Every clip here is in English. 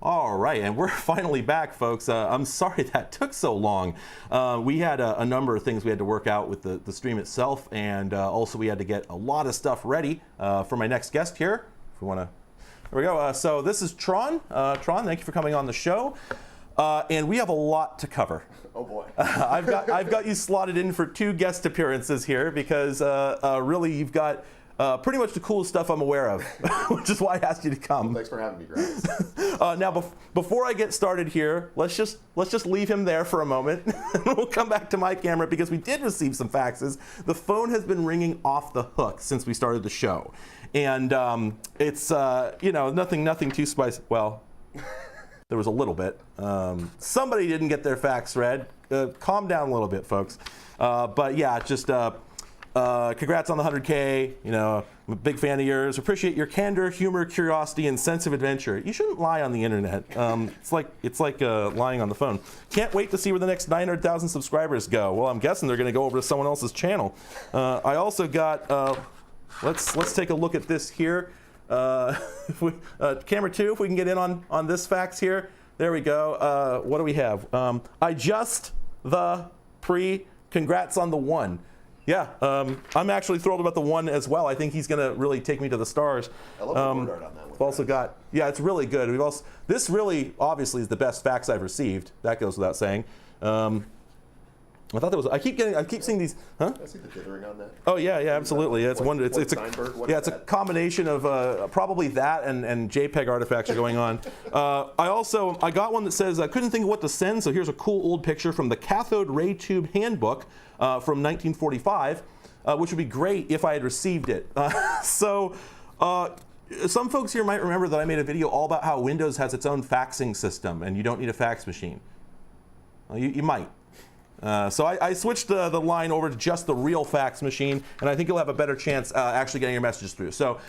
All right, and we're finally back, folks. I'm sorry that took so long. We had a number of things we had to work out with the stream itself, and also we had to get a lot of stuff ready for my next guest here. If we want to, there we go. So this is Tron. Tron, thank you for coming on the show. And we have a lot to cover. Oh boy. I've got you slotted in for 2 guest appearances here because really you've got pretty much the coolest stuff I'm aware of, which is why I asked you to come. Well, thanks for having me, Grace. Now, before I get started here, let's just leave him there for a moment, and we'll come back to my camera because we did receive some faxes. The phone has been ringing off the hook since we started the show, and it's nothing too spicy. Well, there was a little bit. Somebody didn't get their fax read. Calm down a little bit, folks. But yeah, just. Congrats on the 100K. You know, I'm a big fan of yours. Appreciate your candor, humor, curiosity, and sense of adventure. You shouldn't lie on the internet. It's like lying on the phone. Can't wait to see where the next 900,000 subscribers go. Well, I'm guessing they're going to go over to someone else's channel. I also got. Let's take a look at this here. Camera 2, if we can get in on this fax here. There we go. What do we have? Congrats on the 1. Yeah, I'm actually thrilled about the 1 as well. I think he's going to really take me to the stars. I love the word art on that one. We've also got, yeah, it's really good. This really, obviously, is the best fax I've received. That goes without saying. I thought that was. I keep seeing these. Huh? I see the dithering on that. Oh yeah, absolutely. It's a combination of probably that and JPEG artifacts are going on. I got one that says I couldn't think of what to send, so here's a cool old picture from the Cathode Ray Tube Handbook from 1945, which would be great if I had received it. Some folks here might remember that I made a video all about how Windows has its own faxing system and you don't need a fax machine. Well, you might. So I switched the line over to just the real fax machine, and I think you'll have a better chance actually getting your messages through. So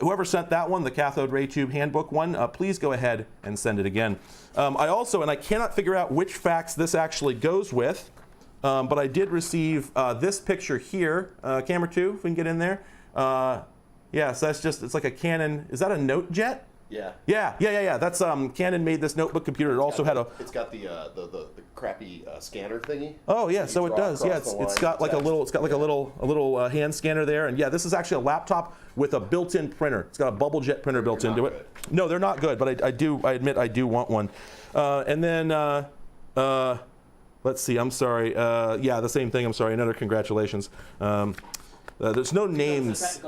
whoever sent that one, the Cathode Ray Tube Handbook one, please go ahead and send it again. I cannot figure out which fax this actually goes with, but I did receive this picture here. Camera 2, if we can get in there. Yeah, so it's like a Canon. Is that a Note Jet? Yeah. Yeah. That's Canon made this notebook computer. It's got the crappy scanner thingy. Oh yeah, so it does. Yeah, it's got like a little hand scanner there, and yeah, this is actually a laptop with a built-in printer. It's got a bubble jet printer built into it. No, they're not good, but I admit I do want one. And then let's see. I'm sorry. Yeah, the same thing. I'm sorry. Another congratulations. There's no names.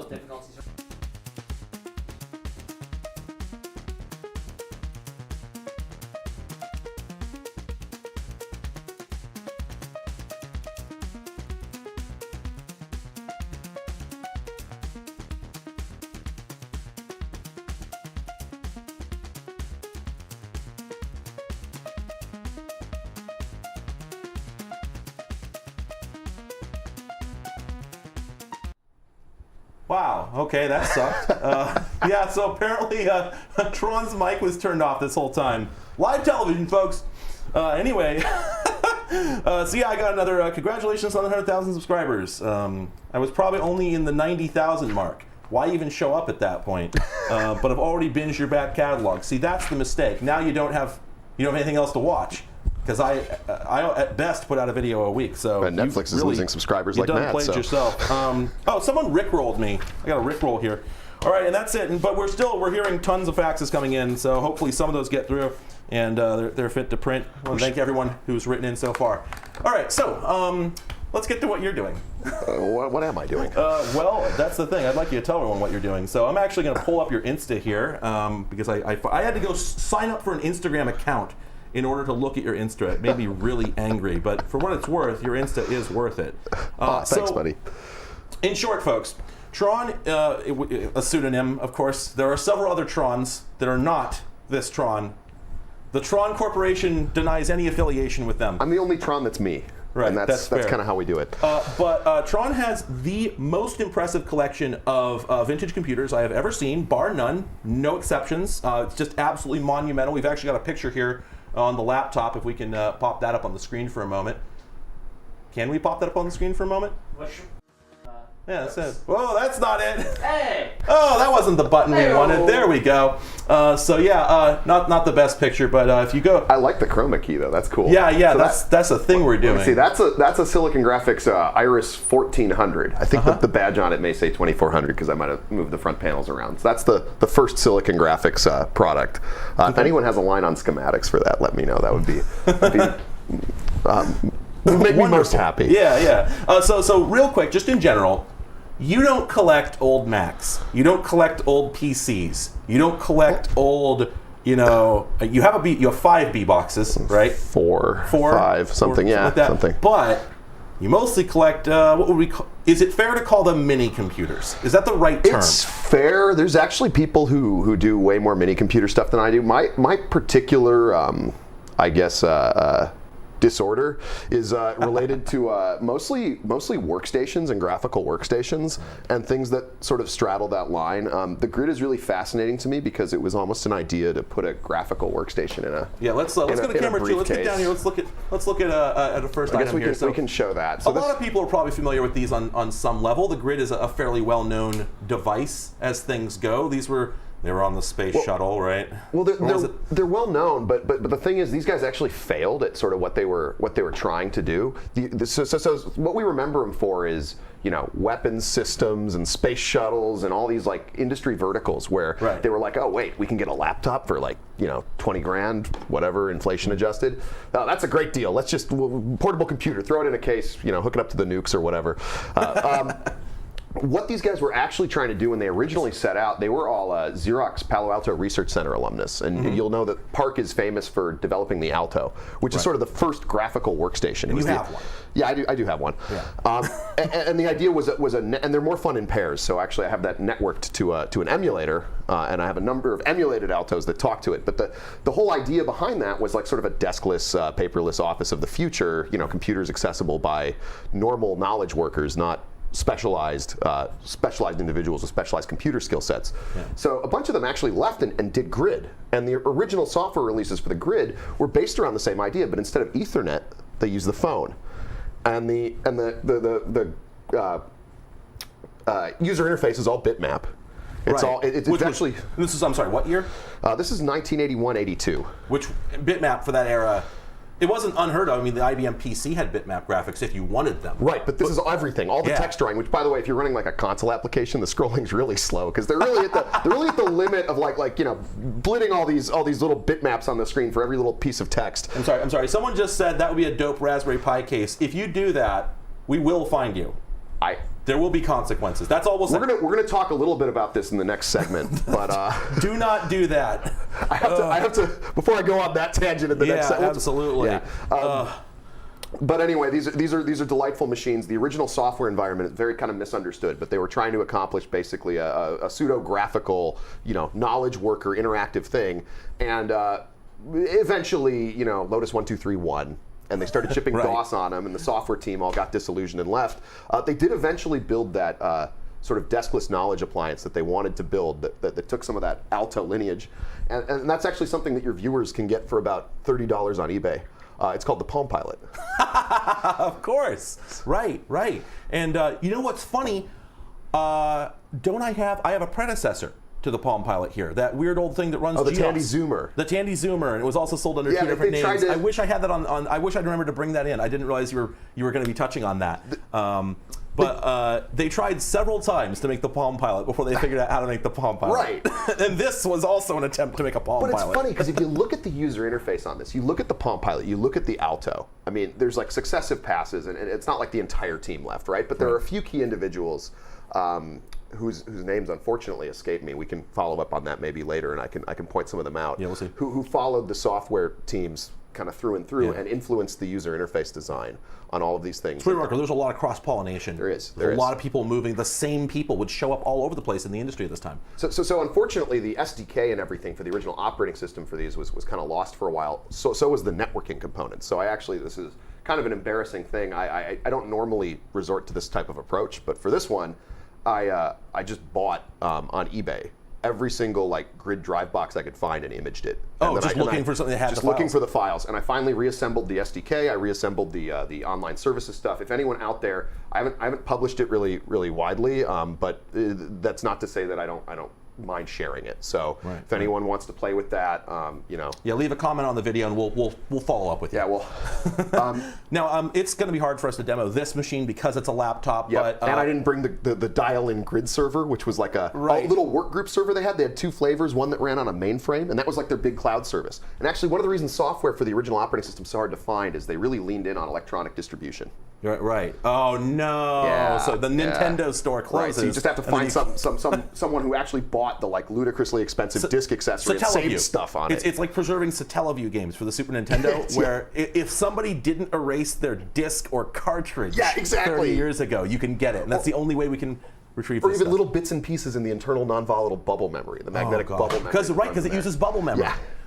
Wow, okay, that sucked. Yeah, so apparently Tron's mic was turned off this whole time. Live television, folks. Anyway, so yeah, I got another congratulations on the 100,000 subscribers. I was probably only in the 90,000 mark. Why even show up at that point? But I've already binged your back catalog. See, that's the mistake. Now you don't have anything else to watch. Because I at best put out a video a week, so and Netflix is losing subscribers like mad. You done played yourself. Oh, someone rickrolled me. I got a rickroll here. All right, and that's it. But we're hearing tons of faxes coming in, so hopefully some of those get through and they're fit to print. I want to thank everyone who's written in so far. All right, so let's get to what you're doing. What am I doing? Well, that's the thing. I'd like you to tell everyone what you're doing. So I'm actually going to pull up your Insta here because I had to go sign up for an Instagram account in order to look at your Insta. It made me really angry, but for what it's worth, your Insta is worth it. Thanks, buddy. In short, folks, Tron, a pseudonym, of course. There are several other Trons that are not this Tron. The Tron Corporation denies any affiliation with them. I'm the only Tron that's me. Right, and that's kind of how we do it. But Tron has the most impressive collection of vintage computers I have ever seen, bar none, no exceptions. It's just absolutely monumental. We've actually got a picture here on the laptop, if we can pop that up on the screen for a moment. Can we pop that up on the screen for a moment? Yeah, that's it. Whoa, that's not it. Hey! Oh, that wasn't the button we Hey-o. wanted. There we go. So yeah, not the best picture, but if you go. I like the chroma key though. That's cool. Yeah, So that's a thing we're doing. See, that's a Silicon Graphics Iris 1400. I think the badge on it may say 2400 because I might have moved the front panels around. So that's the first Silicon Graphics product. If anyone has a line on schematics for that, let me know. That would make me most happy. Yeah. So real quick, just in general, you don't collect old Macs. You don't collect old PCs. You don't collect old. You have 5 B boxes, right? Four, 5, something. Like that. Something. But you mostly collect. What would we call? Is it fair to call them mini computers? Is that the right term? It's fair. There's actually people who do way more mini computer stuff than I do. My particular, I guess, disorder is related to mostly workstations and graphical workstations and things that sort of straddle that line. The grid is really fascinating to me because it was almost an idea to put a graphical workstation in a let's go to camera 2. Let's get down here. Let's look at a first item here. We can show that. So a lot of people are probably familiar with these on some level. The grid is a fairly well-known device as things go. They were on the space shuttle, right? Well, they're well known, but the thing is, these guys actually failed at sort of what they were trying to do. So what we remember them for is weapons systems and space shuttles and all these like industry verticals where they were like, oh wait, we can get a laptop for like 20 grand, whatever, inflation adjusted. Oh, that's a great deal. Let's just portable computer, throw it in a case, hook it up to the nukes or whatever. What these guys were actually trying to do when they originally set out, they were all Xerox Palo Alto Research Center alumnus. And you'll know that Park is famous for developing the Alto, which is sort of the first graphical workstation. And you have one. Yeah, I do have one. Yeah. And the idea was and they're more fun in pairs. So actually I have that networked to an emulator, and I have a number of emulated Altos that talk to it. But the whole idea behind that was like sort of a deskless, paperless office of the future, computers accessible by normal knowledge workers, not specialized individuals with specialized computer skill sets. Yeah. So a bunch of them actually left and did grid. And the original software releases for the grid were based around the same idea, but instead of Ethernet, they used the phone. And the user interface is all bitmap. It's actually. This is, I'm sorry, what year? This is 1981-82. Which bitmap for that era? It wasn't unheard of. I mean, the IBM PC had bitmap graphics if you wanted them. Right, but this is everything. All the text drawing, which, by the way, if you're running like a console application, the scrolling's really slow because they're really at the limit of like blitting all these little bitmaps on the screen for every little piece of text. I'm sorry. Someone just said that would be a dope Raspberry Pi case. If you do that, we will find you. There will be consequences. That's all we'll say. We're gonna talk a little bit about this in the next segment, but do not do that. I have to before I go on that tangent in the next segment. Absolutely. Yeah. But anyway, these are delightful machines. The original software environment is very kind of misunderstood, but they were trying to accomplish basically a pseudo-graphical, knowledge worker interactive thing, and eventually, Lotus 1231. And they started shipping DOS on them, and the software team all got disillusioned and left. They did eventually build that sort of deskless knowledge appliance that they wanted to build that took some of that Alto lineage. And that's actually something that your viewers can get for about $30 on eBay. It's called the Palm Pilot. Of course. Right. And you know what's funny? I have a predecessor to the Palm Pilot here. That weird old thing that runs the GeoS. Tandy Zoomer. The Tandy Zoomer, and it was also sold under 2 different names. I wish I had that on. I wish I'd remembered to bring that in. I didn't realize you were going to be touching on that. But they tried several times to make the Palm Pilot before they figured out how to make the Palm Pilot. Right. And this was also an attempt to make a Palm Pilot. But it's funny because if you look at the user interface on this, you look at the Palm Pilot, you look at the Alto. I mean, there's like successive passes, and it's not like the entire team left, right? But there are a few key individuals whose names unfortunately escape me. We can follow up on that maybe later, and I can point some of them out. Yeah, we'll see. Who followed the software teams kind of through and through and influenced the user interface design on all of these things. It's pretty remarkable. There's a lot of cross-pollination. There is. A lot of people moving. The same people would show up all over the place in the industry at this time. So unfortunately, the SDK and everything for the original operating system for these was kind of lost for a while. So was the networking component. So this is kind of an embarrassing thing. I don't normally resort to this type of approach, but for this one, I just bought on eBay every single like grid drive box I could find and imaged it. Oh, just looking for something that had just the looking files. for the files, and I finally reassembled the SDK. I reassembled the online services stuff. If anyone out there, I haven't published it really widely, but that's not to say that I don't mind sharing it. So if anyone wants to play with that, you know. Yeah, leave a comment on the video and we'll follow up with you. Yeah, well. Now, it's going to be hard for us to demo this machine because it's a laptop. Yeah, But, and I didn't bring the dial-in grid server, which was like a little workgroup server they had. They had two flavors, one that ran on a mainframe, and that was like their big cloud service. And actually, one of the reasons software for the original operating system is so hard to find is they really leaned in on electronic distribution. Right. Oh no! Yeah, So the Nintendo store closes. Right, so you just have to find someone who actually bought the like ludicrously expensive disc accessory and saved stuff on it. It's like preserving Satellaview games for the Super Nintendo, where if somebody didn't erase their disc or cartridge 30 years ago, you can get it, and that's the only way we can retrieve. Or this even stuff. little bits and pieces in the internal non-volatile bubble memory, the magnetic bubble memory. Because it uses bubble memory.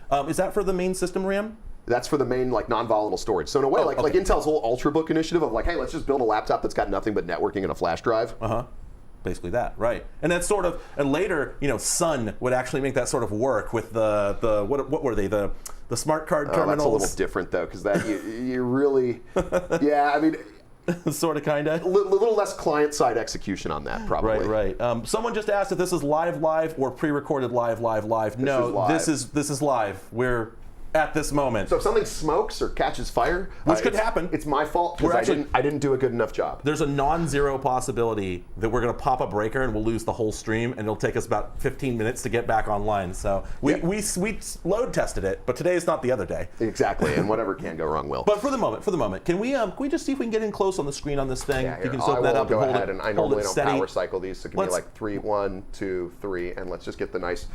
Yeah. Is that for the main system RAM? That's for the main like non-volatile storage. So in a way, like Intel's whole Ultrabook initiative of like, hey, let's just build a laptop that's got nothing but networking and a flash drive. Basically that, right? And that's sort of, and later, Sun would actually make that sort of work with the what were they, the smart card terminals? That's a little different though, because that you really, yeah, I mean. Sort of, kind of. A little less client-side execution on that, probably. Right. Someone just asked if this is live or pre-recorded live. No, this is live. We're at this moment. So if something smokes or catches fire, which could happen, it's my fault because I didn't do a good enough job. There's a non-zero possibility that we're going to pop a breaker and we'll lose the whole stream, and it'll take us about 15 minutes to get back online. So we load tested it, but today is not the other day. Exactly, and whatever can go wrong will. But for the moment, can we just see if we can get in close on the screen on this thing? Yeah, you can open that up go and hold ahead, and I normally don't power cycle these, so give me like 3, 1, 2, 3, and let's just get the nice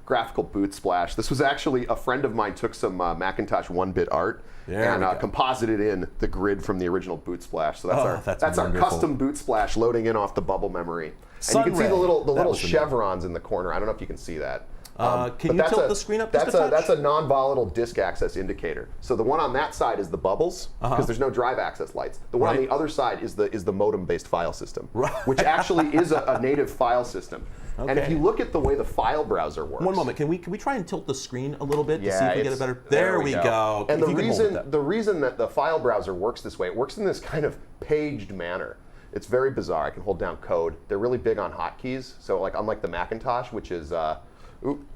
graphical boot splash. This was actually a friend of mine took some Macintosh 1-bit art and composited in the grid from the original boot splash. So that's our custom boot splash loading in off the bubble memory. And you can see the little chevrons in the corner. I don't know if you can see that. Can you tilt the screen up just a touch? That's a non-volatile disk access indicator. So the one on that side is the bubbles, because there's no drive access lights. The one on the other side is the modem-based file system, which actually is a native file system. Okay. And if you look at the way the file browser works. One moment, can we try and tilt the screen a little bit to see if we get a better? There we go. And the reason that the file browser works this way, it works in this kind of paged manner. It's very bizarre. I can hold down code. They're really big on hotkeys. So like unlike the Macintosh, which is a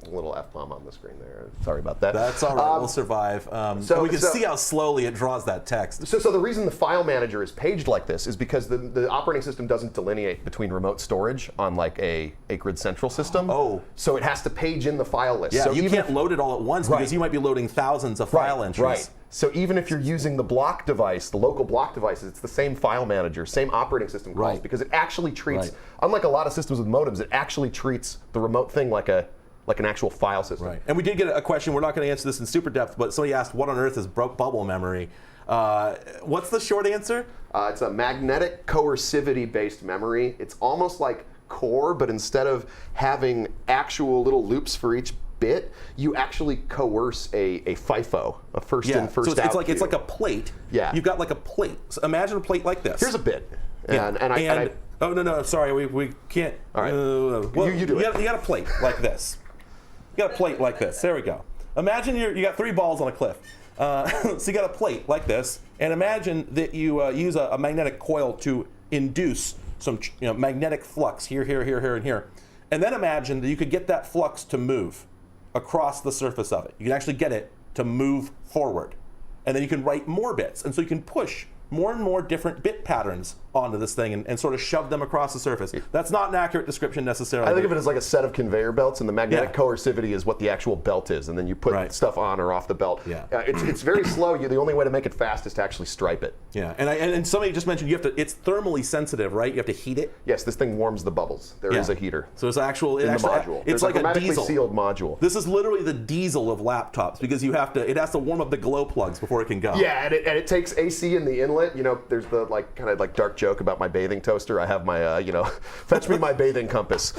little F-bomb on the screen there. Sorry about that. That's all right. We'll survive. So we can see how slowly it draws that text. So the reason the file manager is paged like this is because the operating system doesn't delineate between remote storage on like a Grid Central system. So it has to page in the file list. Yeah, so you can't load it all at once because you might be loading thousands of file entries. Right. So even if you're using the block device, the local block devices, it's the same file manager, same operating system calls, because it actually treats, unlike a lot of systems with modems, it actually treats the remote thing like an actual file system. Right. And we did get a question, we're not going to answer this in super depth, but somebody asked, what on earth is bubble memory? What's the short answer? It's a magnetic coercivity-based memory. It's almost like core, but instead of having actual little loops for each bit, you actually coerce a FIFO, a first in, first out. So it's like a plate. Yeah. You've got like a plate. So imagine a plate like this. Here's a bit. Oh, no, sorry, we can't. All right. Well, you do it. You got a plate like this. You got a plate like this. There we go. Imagine you got 3 balls on a cliff. So you got a plate like this, and imagine that you use a magnetic coil to induce some magnetic flux here, and here. And then imagine that you could get that flux to move across the surface of it. You can actually get it to move forward. And then you can write more bits. And so you can push more and more different bit patterns onto this thing and sort of shove them across the surface. That's not an accurate description necessarily. I think of it as like a set of conveyor belts, and the magnetic coercivity is what the actual belt is, and then you put stuff on or off the belt. It's very slow. The only way to make it fast is to actually stripe it. Yeah, and somebody just mentioned it's thermally sensitive, right? You have to heat it. Yes, this thing warms the bubbles. There is a heater. So it's in the module. It's like a hermetically sealed module. This is literally the diesel of laptops because it has to warm up the glow plugs before it can go. Yeah, and it takes AC in the inlet. There's the kind of dark joke about my bathing toaster. I have my fetch me my bathing compass.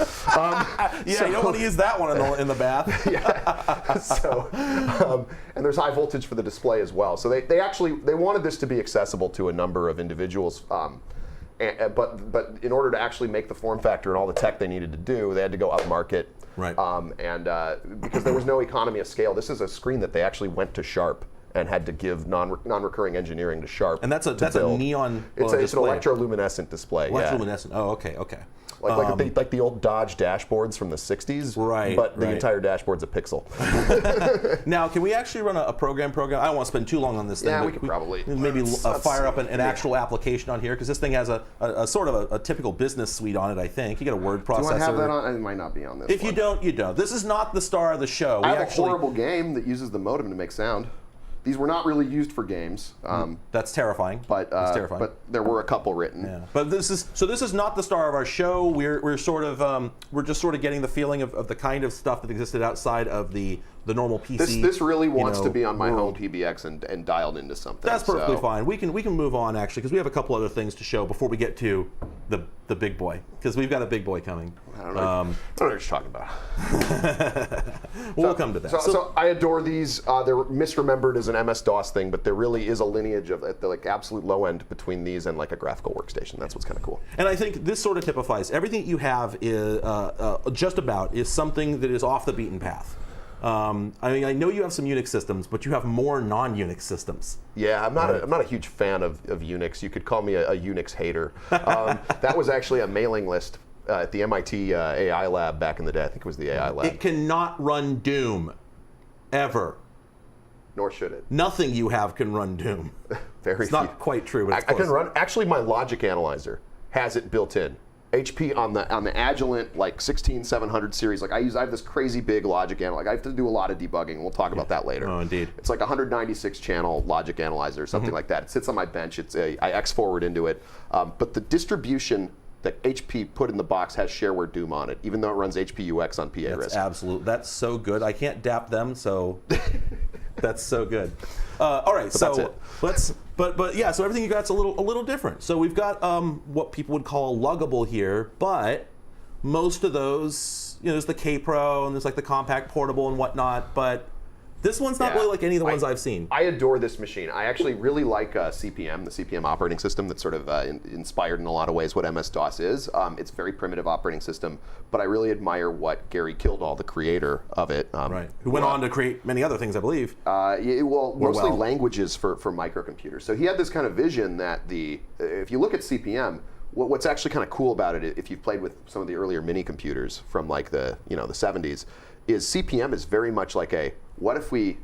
You don't want to use that one in the bath. And there's high voltage for the display as well. So they wanted this to be accessible to a number of individuals. But in order to actually make the form factor and all the tech they needed to do, they had to go upmarket. Right. And because there was no economy of scale, this is a screen that they actually went to Sharp and had to give non-recurring engineering to Sharp. And that's a neon It's display. an electroluminescent display. Electroluminescent. Oh, okay. Like the old Dodge dashboards from the 60s, right? But the entire dashboard's a pixel. Now, can we actually run a program? I don't want to spend too long on this thing. Yeah, but we could probably. Maybe fire up an actual application on here, because this thing has a sort of a typical business suite on it, I think. You get a word processor. Do I have that on? It might not be on this If one. you don't, you don't. This is not the star of the show. I have a horrible game that uses the modem to make sound. These were not really used for games. That's terrifying. But there were a couple written. Yeah. But this is not the star of our show. We're just sort of getting the feeling of the kind of stuff that existed outside of the normal PC. This really wants to be on my home PBX and dialed into something. That's perfectly fine. We can move on, actually, because we have a couple other things to show before we get to the big boy, because we've got a big boy coming. I don't know what you're talking about. We'll come to that. So I adore these. They're misremembered as an MS-DOS thing, but there really is a lineage of at the absolute low end between these and like a graphical workstation. That's what's kind of cool. And I think this sort of typifies everything that you have is just about is something that is off the beaten path. I mean, I know you have some Unix systems, but you have more non-Unix systems. Yeah, I'm not a huge fan of Unix. You could call me a Unix hater. That was actually a mailing list at the MIT AI lab back in the day. I think it was the AI lab. It cannot run Doom, ever. Nor should it. Nothing you have can run Doom. It's not quite true, but it's I close. can run. Actually, my logic analyzer has it built in. HP on the Agilent 16700 series. I have this crazy big logic analyzer. I have to do a lot of debugging. We'll talk about that later. Oh, indeed. It's like a 196 channel logic analyzer or something like that. It sits on my bench. I X forward into it. But the distribution that HP put in the box has shareware Doom on it, even though it runs HPUX on PA RISC. Absolute. That's so good. I can't dap them, so that's so good. All right, so let's. But yeah, so everything you got's a little different. So we've got what people would call luggable here, but most of those, there's the K Pro and there's like the compact portable and whatnot, but this one's not really like any of the ones I've seen. I adore this machine. I actually really like CPM, the CPM operating system that's sort of inspired in a lot of ways what MS-DOS is. It's a very primitive operating system, but I really admire what Gary Kildall, the creator of it. Who went on to create many other things, I believe. Mostly languages for microcomputers. So he had this kind of vision that if you look at CPM, what's actually kind of cool about it, if you've played with some of the earlier mini computers from like the 70s, is CPM is very much like what if we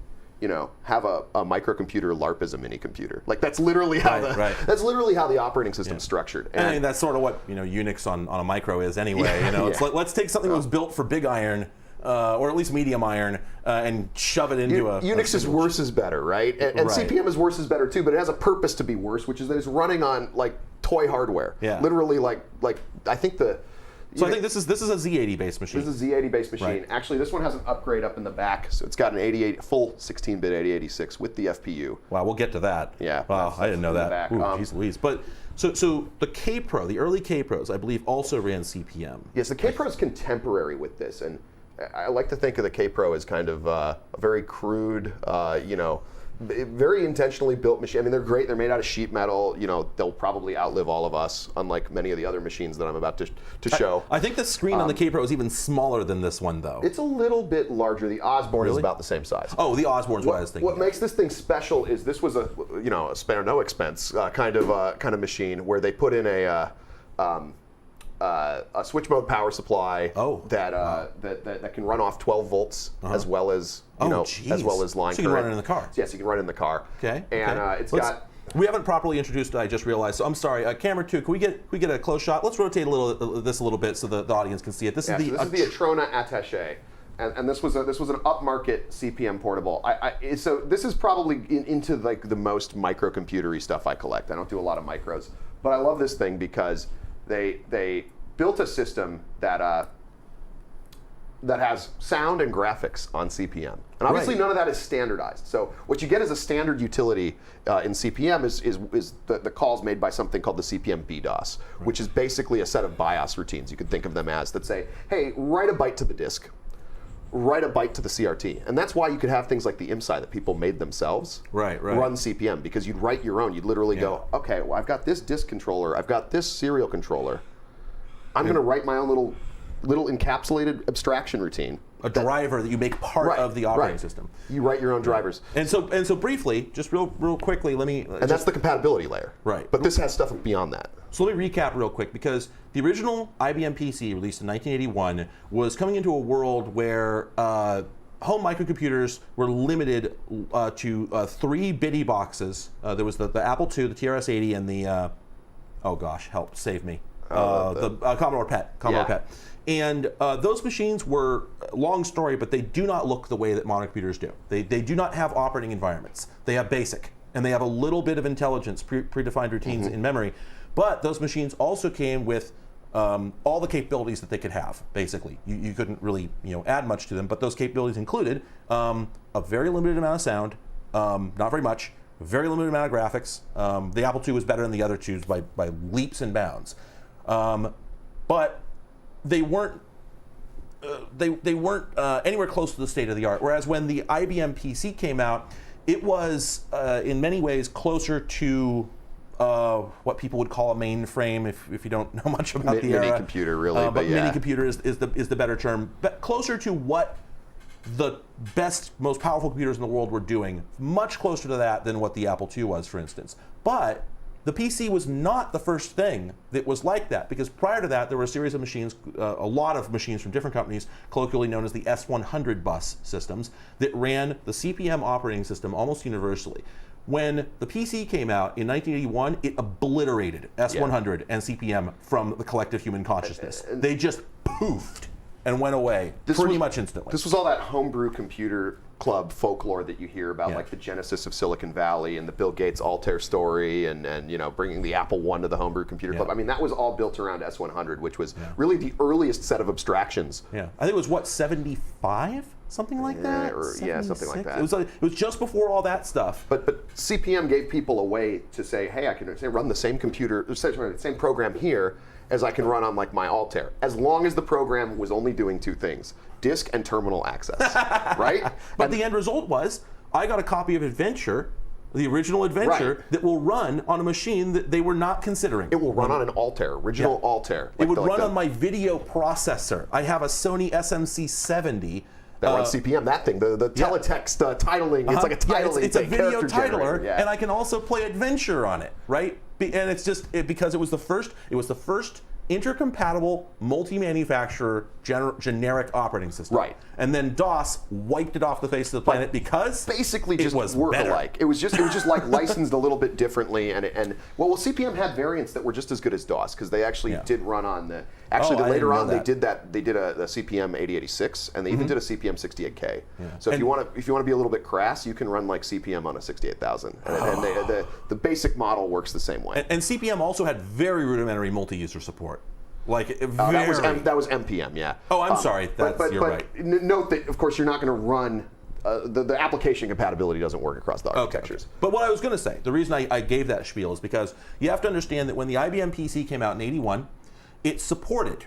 have a microcomputer LARP as a mini computer? Like that's literally how that's literally how the operating system's structured. And I mean, that's sort of what Unix on a micro is anyway. It's like, let's take something that was built for big iron, or at least medium iron, and shove it into a Unix is worse is better, right? And CPM is worse is better too, but it has a purpose to be worse, which is that it's running on like toy hardware. Yeah. Literally like I think the. So I think this is a Z80 based machine. This is a Z80 based machine. Right. Actually, this one has an upgrade up in the back, so it's got an full 16-bit 8086 with the FPU. Wow, we'll get to that. Yeah. Wow, I didn't know that. Ooh, geez Louise. But so the K Pro, the early K Pros, I believe, also ran CPM. Yes, the K Pro is contemporary with this, and I like to think of the K Pro as kind of a very crude, very intentionally built machine. I mean, they're great. They're made out of sheet metal. They'll probably outlive all of us, unlike many of the other machines that I'm about to show. I think the screen on the K Pro is even smaller than this one, though. It's a little bit larger. The Osborne is about the same size. Oh, the Osborne's what I was thinking. What makes this thing special is this was a spare no expense kind of machine where they put in a switch mode power supply that can run off 12 volts as well as as well as line current. So you can run it in the car. Yes, you can run it in the car. Okay. And we haven't properly introduced it, I just realized, so I'm sorry. Camera 2, can we get a close shot? Let's rotate this a little bit so the audience can see it. This is the Atrona Attaché. And this was an upmarket CPM portable. So this is probably into like the most microcomputery stuff I collect. I don't do a lot of micros, but I love this thing because they built a system that has sound and graphics on CPM. And obviously none of that is standardized. So what you get as a standard utility in CPM is the calls made by something called the CPM BDOS, which is basically a set of BIOS routines, you could think of them as, that say, hey, write a byte to the disk, write a byte to the CRT. And that's why you could have things like the IMSI that people made themselves run CPM, because you'd write your own. You'd literally go, okay, well, I've got this disk controller, I've got this serial controller. I'm going to write my own little little encapsulated abstraction routine. A driver that you make part of the operating system. You write your own drivers. And so briefly, just real quickly, let me. And that's the compatibility layer. Right. But this has stuff beyond that. So let me recap real quick, because the original IBM PC, released in 1981, was coming into a world where home microcomputers were limited to 3 bitty boxes. There was the Apple II, the TRS-80, and the oh gosh, help, save me, the Commodore PET. PET. And those machines were, long story, but they do not look the way that modern computers do. They do not have operating environments. They have BASIC, and they have a little bit of intelligence, predefined routines in memory. But those machines also came with all the capabilities that they could have, basically. You couldn't really add much to them, but those capabilities included a very limited amount of sound, not very much, very limited amount of graphics. The Apple II was better than the other twos by leaps and bounds. But they weren't anywhere close to the state of the art. Whereas when the IBM PC came out, it was in many ways closer to what people would call a mainframe, if you don't know much about the era. Mini computer, really. But mini computer is the better term. But closer to what the best, most powerful computers in the world were doing. Much closer to that than what the Apple II was, for instance. But the PC was not the first thing that was like that, because prior to that, there were a series of machines, a lot of machines from different companies, colloquially known as the S100 bus systems, that ran the CP/M operating system almost universally. When the PC came out in 1981, it obliterated S100 and CP/M from the collective human consciousness. They just poofed and went away pretty much instantly. This was all that homebrew computer club folklore that you hear about, like the genesis of Silicon Valley and the Bill Gates Altair story, and bringing the Apple I to the homebrew computer club. I mean, that was all built around S100, which was really the earliest set of abstractions. Yeah, I think it was what, 75, something like that. Something like that. It was just before all that stuff. But CP/M gave people a way to say, hey, I can run the same same program here as I can run on like my Altair, as long as the program was only doing 2 things: disk and terminal access, right? But the end result was, I got a copy of Adventure, the original Adventure, that will run on a machine that they were not considering. It will run on an Altair, original Altair. It would run on my video processor. I have a Sony SMC70. That runs CP/M, that thing, the teletext titling, it's like a titling it's a video titler, titler, and I can also play Adventure on it, right? And it's just because it was the first intercompatible multi-manufacturer generic operating system. Right. And then DOS wiped it off the face of the planet because basically just it was work better. alike. It was just like licensed a little bit differently, and CP/M had variants that were just as good as DOS, because they actually did run on the. Actually, later on they did that. They did a CP/M 8086, and they even did a CP/M 68K. Yeah. So if you want to be a little bit crass, you can run like CP/M on a 68000, and the basic model works the same way. And CP/M also had very rudimentary multi-user support. Like that was MPM, yeah. Oh, I'm sorry. You're right. Note that, of course, you're not going to run. The application compatibility doesn't work across the architectures. Okay. But what I was going to say, the reason I gave that spiel is because you have to understand that when the IBM PC came out in '81, it supported,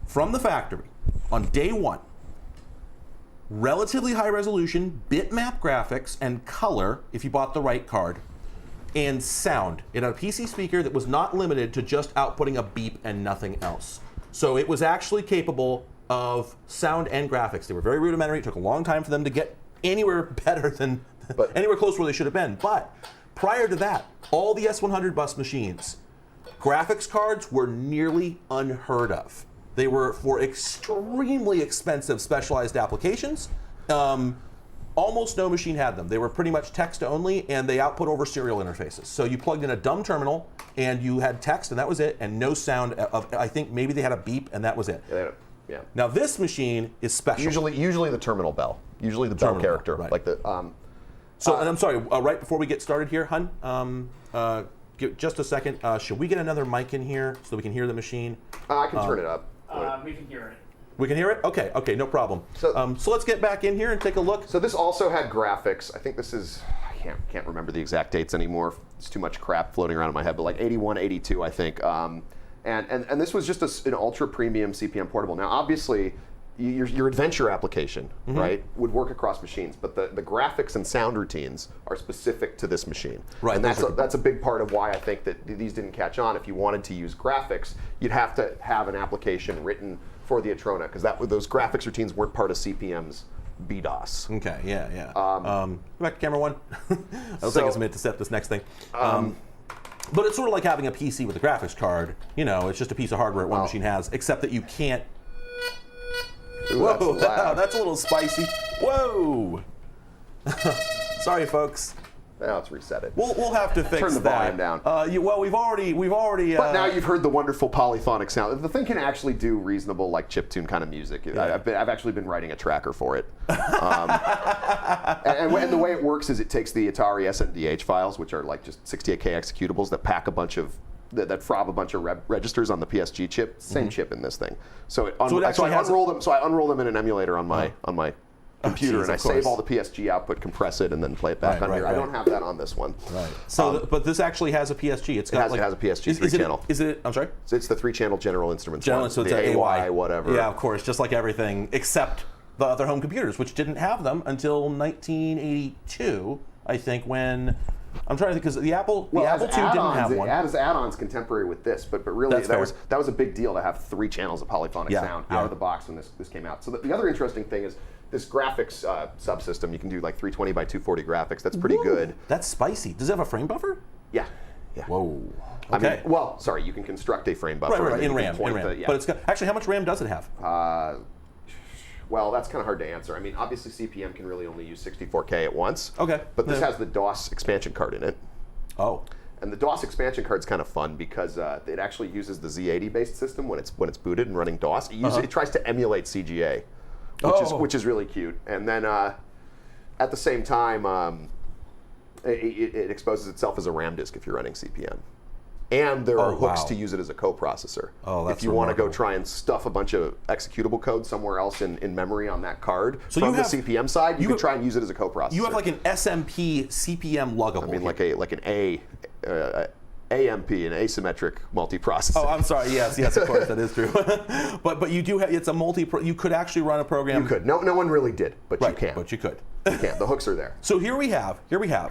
from the factory, on day one, relatively high resolution bitmap graphics and color, if you bought the right card, and sound. It had a PC speaker that was not limited to just outputting a beep and nothing else. So it was actually capable of sound and graphics. They were very rudimentary. It took a long time for them to get anywhere better than, anywhere close where they should have been. But prior to that, all the S100 bus machines, graphics cards were nearly unheard of. They were for extremely expensive specialized applications. Almost no machine had them. They were pretty much text only, and they output over serial interfaces. So you plugged in a dumb terminal, and you had text, and that was it, and no sound of, I think maybe they had a beep, and that was it. Yeah. Now this machine is special. Usually the terminal bell. Usually the bell character. Right. Like the. So, and I'm sorry, right before we get started here, Hun, just a second. Should we get another mic in here so we can hear the machine? I can turn it up. We can hear it. We can hear it? Okay, no problem. So let's get back in here and take a look. So this also had graphics. I think this is, I can't remember the exact dates anymore. It's too much crap floating around in my head, but like 81, 82, I think. And this was just an ultra premium CP/M portable. Now, obviously, your Adventure application, right, would work across machines, but the graphics and sound routines are specific to this machine. Right. And that's a big part of why I think that these didn't catch on. If you wanted to use graphics, you'd have to have an application written for the Atrona, because those graphics routines weren't part of CPM's BDOS. Okay, yeah. Go back to camera 1. It'll take us a minute to set this next thing. But it's sort of like having a PC with a graphics card. You know, it's just a piece of hardware one machine has, except that you can't. Ooh, Whoa, that's that's a little spicy. Whoa. Sorry, folks. Now let's reset it. We'll have to fix Turn the that. volume down. Well, we've already. But now you've heard the wonderful polyphonic sound. The thing can actually do reasonable, like chiptune kind of music. Yeah. I've actually been writing a tracker for it. And the way it works is it takes the Atari SNDH files, which are like just 68K executables that pack a bunch of that frob a bunch of registers on the PSG chip. Same chip in this thing. So I unroll them in an emulator on my computer, and I save all the PSG output, compress it, and then play it back on here. I don't have that on this one. Right. So, but this actually has a PSG. It has a PSG 3-channel. Is it? I'm sorry. It's the 3-channel General Instruments. So it's the AY whatever. Yeah, of course, just like everything except the other home computers, which didn't have them until 1982, I think, when. I'm trying to think, because the Apple II didn't have one. As add-ons contemporary with this, but really that was a big deal to have 3 channels of polyphonic sound out of the box when this came out. So the other interesting thing is this graphics subsystem. You can do like 320 by 240 graphics. That's pretty good. That's spicy. Does it have a frame buffer? Yeah. Whoa. Okay. Sorry, you can construct a frame buffer. Right, in RAM. But it's got, actually, how much RAM does it have? Well, that's kind of hard to answer. I mean, obviously CPM can really only use 64K at once. Okay. But this has the DOS expansion card in it. Oh. And the DOS expansion card's kind of fun because it actually uses the Z80 based system when it's booted and running DOS. It tries to emulate CGA, which is really cute. And then at the same time, it exposes itself as a RAM disk if you're running CPM. And there are hooks to use it as a coprocessor. Oh, that's if you want to go try and stuff a bunch of executable code somewhere else in memory on that card, so from the CPM side, you can try and use it as a coprocessor. You have like an SMP CPM luggable. I mean, like an AMP, an asymmetric multiprocessor. Oh, I'm sorry. Yes, of course, that is true. but you do have, it's a you could actually run a program. You could. No one really did, but you can. But you could. You can. The hooks are there. So here we have,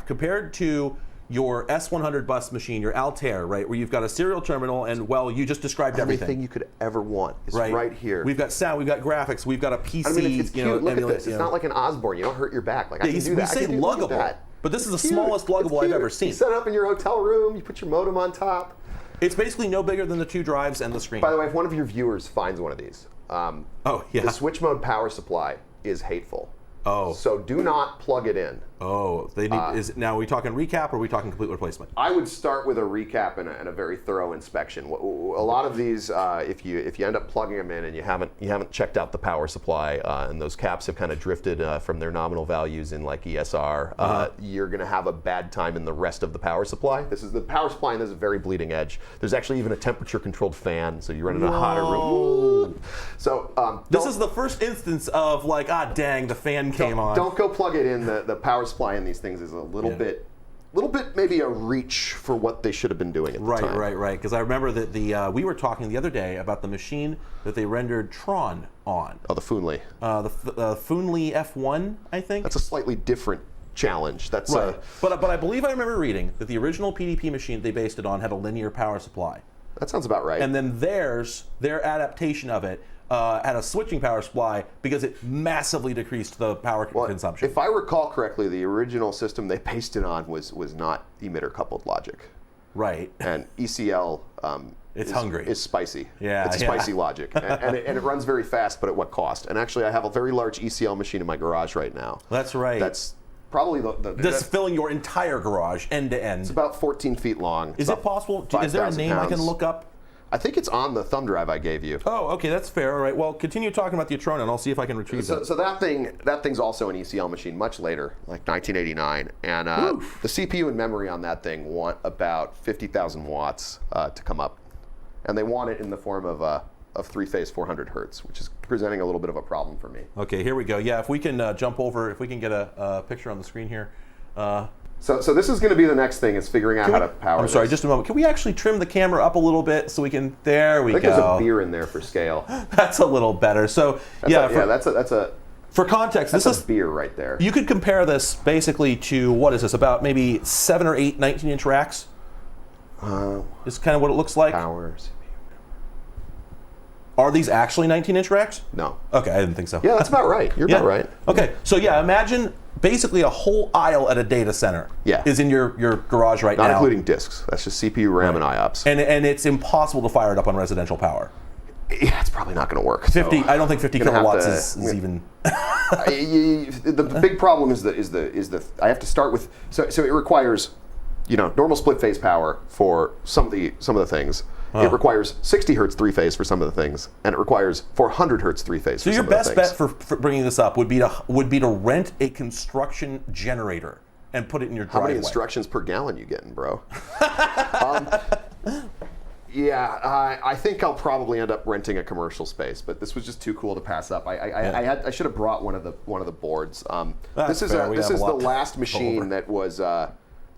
compared to your S100 bus machine, your Altair, right, where you've got a serial terminal, and you just described everything. Everything you could ever want is right here. We've got sound, we've got graphics, we've got a PC. I mean, it's cute. Look at this. It's not like an Osborne. You don't hurt your back. Like I can do that. We say luggable, but this is the smallest luggable I've ever seen. You set it up in your hotel room. You put your modem on top. It's basically no bigger than the 2 drives and the screen. By the way, if one of your viewers finds one of these, the switch mode power supply is hateful. Oh. So do not plug it in. Oh, they need. Now, are we talking recap or are we talking complete replacement? I would start with a recap and a very thorough inspection. A lot of these, if you end up plugging them in and you haven't checked out the power supply, and those caps have kind of drifted from their nominal values in like ESR, you're going to have a bad time in the rest of the power supply. This is the power supply, and this is a very bleeding edge. There's actually even a temperature-controlled fan, so you run in a hotter room. So this is the first instance of like, dang, the fan came on. Don't go plug it in. The power supply in these things is a little bit maybe a reach for what they should have been doing at the time. Right. Because I remember that we were talking the other day about the machine that they rendered Tron on. Oh, the Foonly. The Foonly F1, I think. That's a slightly different challenge. That's right. But I believe I remember reading that the original PDP machine they based it on had a linear power supply. That sounds about right. And then their adaptation of it had a switching power supply because it massively decreased the power consumption. If I recall correctly, the original system they based it on was not emitter coupled logic. Right. And ECL is spicy. Yeah. It's spicy logic. and it runs very fast, but at what cost? And actually, I have a very large ECL machine in my garage right now. That's right. That's probably that's filling your entire garage end to end. It's about 14 feet long. Is it possible? Is there a name I can look up? I think it's on the thumb drive I gave you. Oh, okay, that's fair. All right, well, continue talking about the Atrona, and I'll see if I can retrieve it. So that thing's also an ECL machine, much later, like 1989, and the CPU and memory on that thing want about 50,000 watts to come up, and they want it in the form of 3-phase 400 hertz, which is presenting a little bit of a problem for me. Okay, here we go. Yeah, if we can jump over, if we can get a picture on the screen here. So this is going to be the next thing, is figuring out how to power I'm sorry, just a moment. Can we actually trim the camera up a little bit so we can, there we go. I think there's a beer in there for scale. That's a little better. So that's for context, this is beer right there. You could compare this basically to, what is this, about maybe 7 or 8 19-inch racks? Is kind of what it looks like. Power. Are these actually 19-inch racks? No. Okay, I didn't think so. Yeah, that's about right. You're about right. Okay, so yeah, imagine basically a whole aisle at a data center is in your garage right now. Not including disks. That's just CPU, RAM, and IOPS. And it's impossible to fire it up on residential power. Yeah, it's probably not going to work. 50. I don't think 50 kilowatts is even. The big problem is the I have to start with so it requires, normal split phase power for some of the things. It requires 60 hertz 3-phase for some of the things, and it requires 400 hertz 3-phase for some of the things. So your best bet for bringing this up would be to rent a construction generator and put it in your driveway. How many instructions per gallon you getting, bro? Yeah, I think I'll probably end up renting a commercial space, but this was just too cool to pass up. I should have brought one of the boards. This is the last machine that was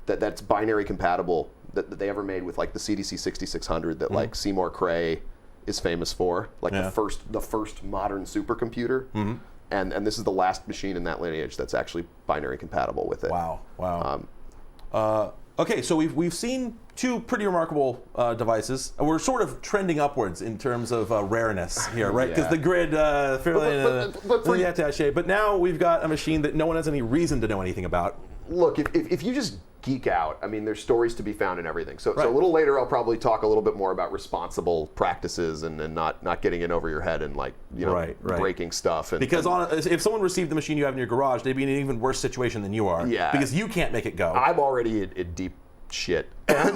that's binary compatible that they ever made with like the CDC 6600 that like Seymour Cray is famous for, like the first modern supercomputer. And this is the last machine in that lineage that's actually binary compatible with it. Wow. Okay, so we've seen two pretty remarkable devices. We're sort of trending upwards in terms of rareness here, right? Because the grid fairly attaché. But now we've got a machine that no one has any reason to know anything about. Look, if you just geek out, I mean, there's stories to be found in everything. So a little later, I'll probably talk a little bit more about responsible practices and not getting in over your head and breaking stuff. Because if someone received the machine you have in your garage, they'd be in an even worse situation than you are. Yeah. Because you can't make it go. I'm already in deep shit. And,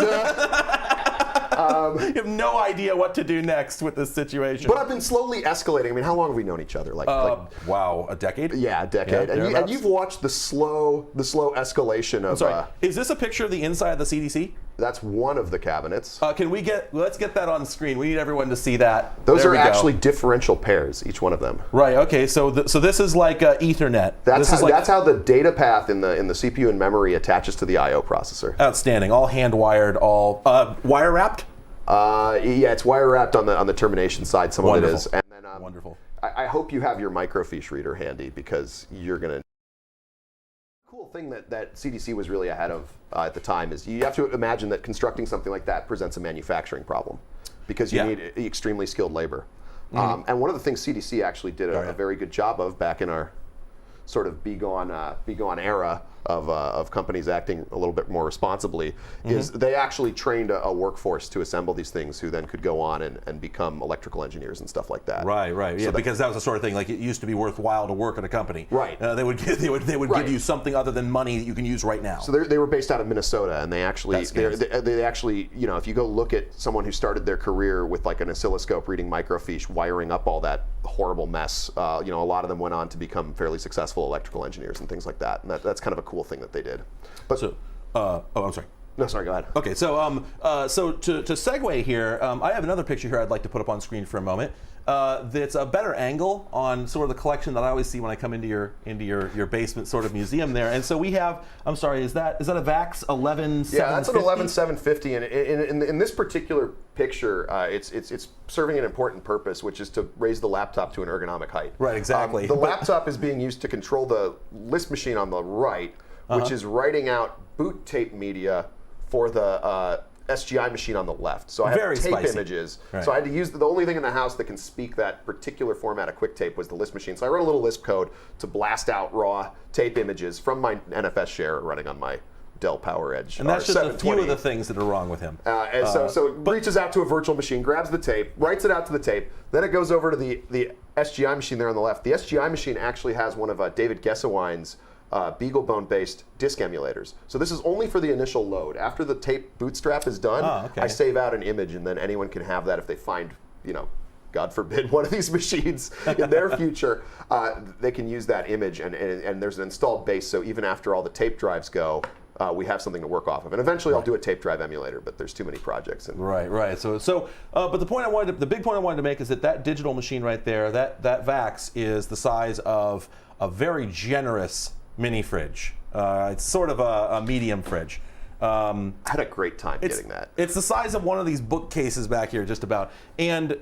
you have no idea what to do next with this situation. But I've been slowly escalating. I mean, how long have we known each other? Wow, a decade? Yeah, a decade. Yeah, and you've watched the slow escalation of. I'm sorry. Is this a picture of the inside of the CDC? That's one of the cabinets. Let's get that on screen. We need everyone to see that. Those are actually differential pairs, each one of them. Right. Okay. So this is like Ethernet. That's how the data path in the CPU and memory attaches to the I/O processor. Outstanding. All hand wired. All wire wrapped. Yeah, it's wire wrapped on the termination side. Some Wonderful. of it is. And then, Wonderful. I hope you have your microfiche reader handy because you're gonna. Cool thing that CDC was really ahead of at the time is you have to imagine that constructing something like that presents a manufacturing problem because you need extremely skilled labor. And one of the things CDC actually did a very good job of back in our sort of begone era of companies acting a little bit more responsibly is they actually trained a workforce to assemble these things who then could go on and become electrical engineers and stuff like that. Right. Yeah, because that was the sort of thing, like it used to be worthwhile to work at a company. Right. They would give you something other than money that you can use right now. So they were based out of Minnesota, and they actually, if you go look at someone who started their career with like an oscilloscope reading microfiche, wiring up all that horrible mess, a lot of them went on to become fairly successful electrical engineers and things like that. And that's kind of a cool thing that they did. But I'm sorry. No, sorry. Go ahead. Okay, so to segue here, I have another picture here I'd like to put up on screen for a moment. That's a better angle on sort of the collection that I always see when I come into your basement sort of museum there. And so we have. I'm sorry. Is that a VAX 11750? Yeah, that's an 11750, and in this particular picture, it's serving an important purpose, which is to raise the laptop to an ergonomic height. Right. Exactly. The laptop is being used to control the list machine on the right, which is writing out boot tape media for the SGI machine on the left. So I have Very tape spicy. images. Right. So I had to use the only thing in the house that can speak that particular format of quick tape was the list machine. So I wrote a little Lisp code to blast out raw tape images from my NFS share running on my Dell PowerEdge. And that's just a few of the things that are wrong with him. So it reaches out to a virtual machine, grabs the tape, writes it out to the tape, then it goes over to the SGI machine there on the left. The SGI machine actually has one of David Gessewine's BeagleBone-based disk emulators. So this is only for the initial load. After the tape bootstrap is done, I save out an image, and then anyone can have that if they find, God forbid, one of these machines in their future, they can use that image, and there's an installed base, so even after all the tape drives go, we have something to work off of. And eventually I'll do a tape drive emulator, but there's too many projects. Right. So, but the big point I wanted to make is that digital machine right there, that VAX is the size of a very generous mini fridge. It's sort of a medium fridge. I had a great time getting that. It's the size of one of these bookcases back here, just about. And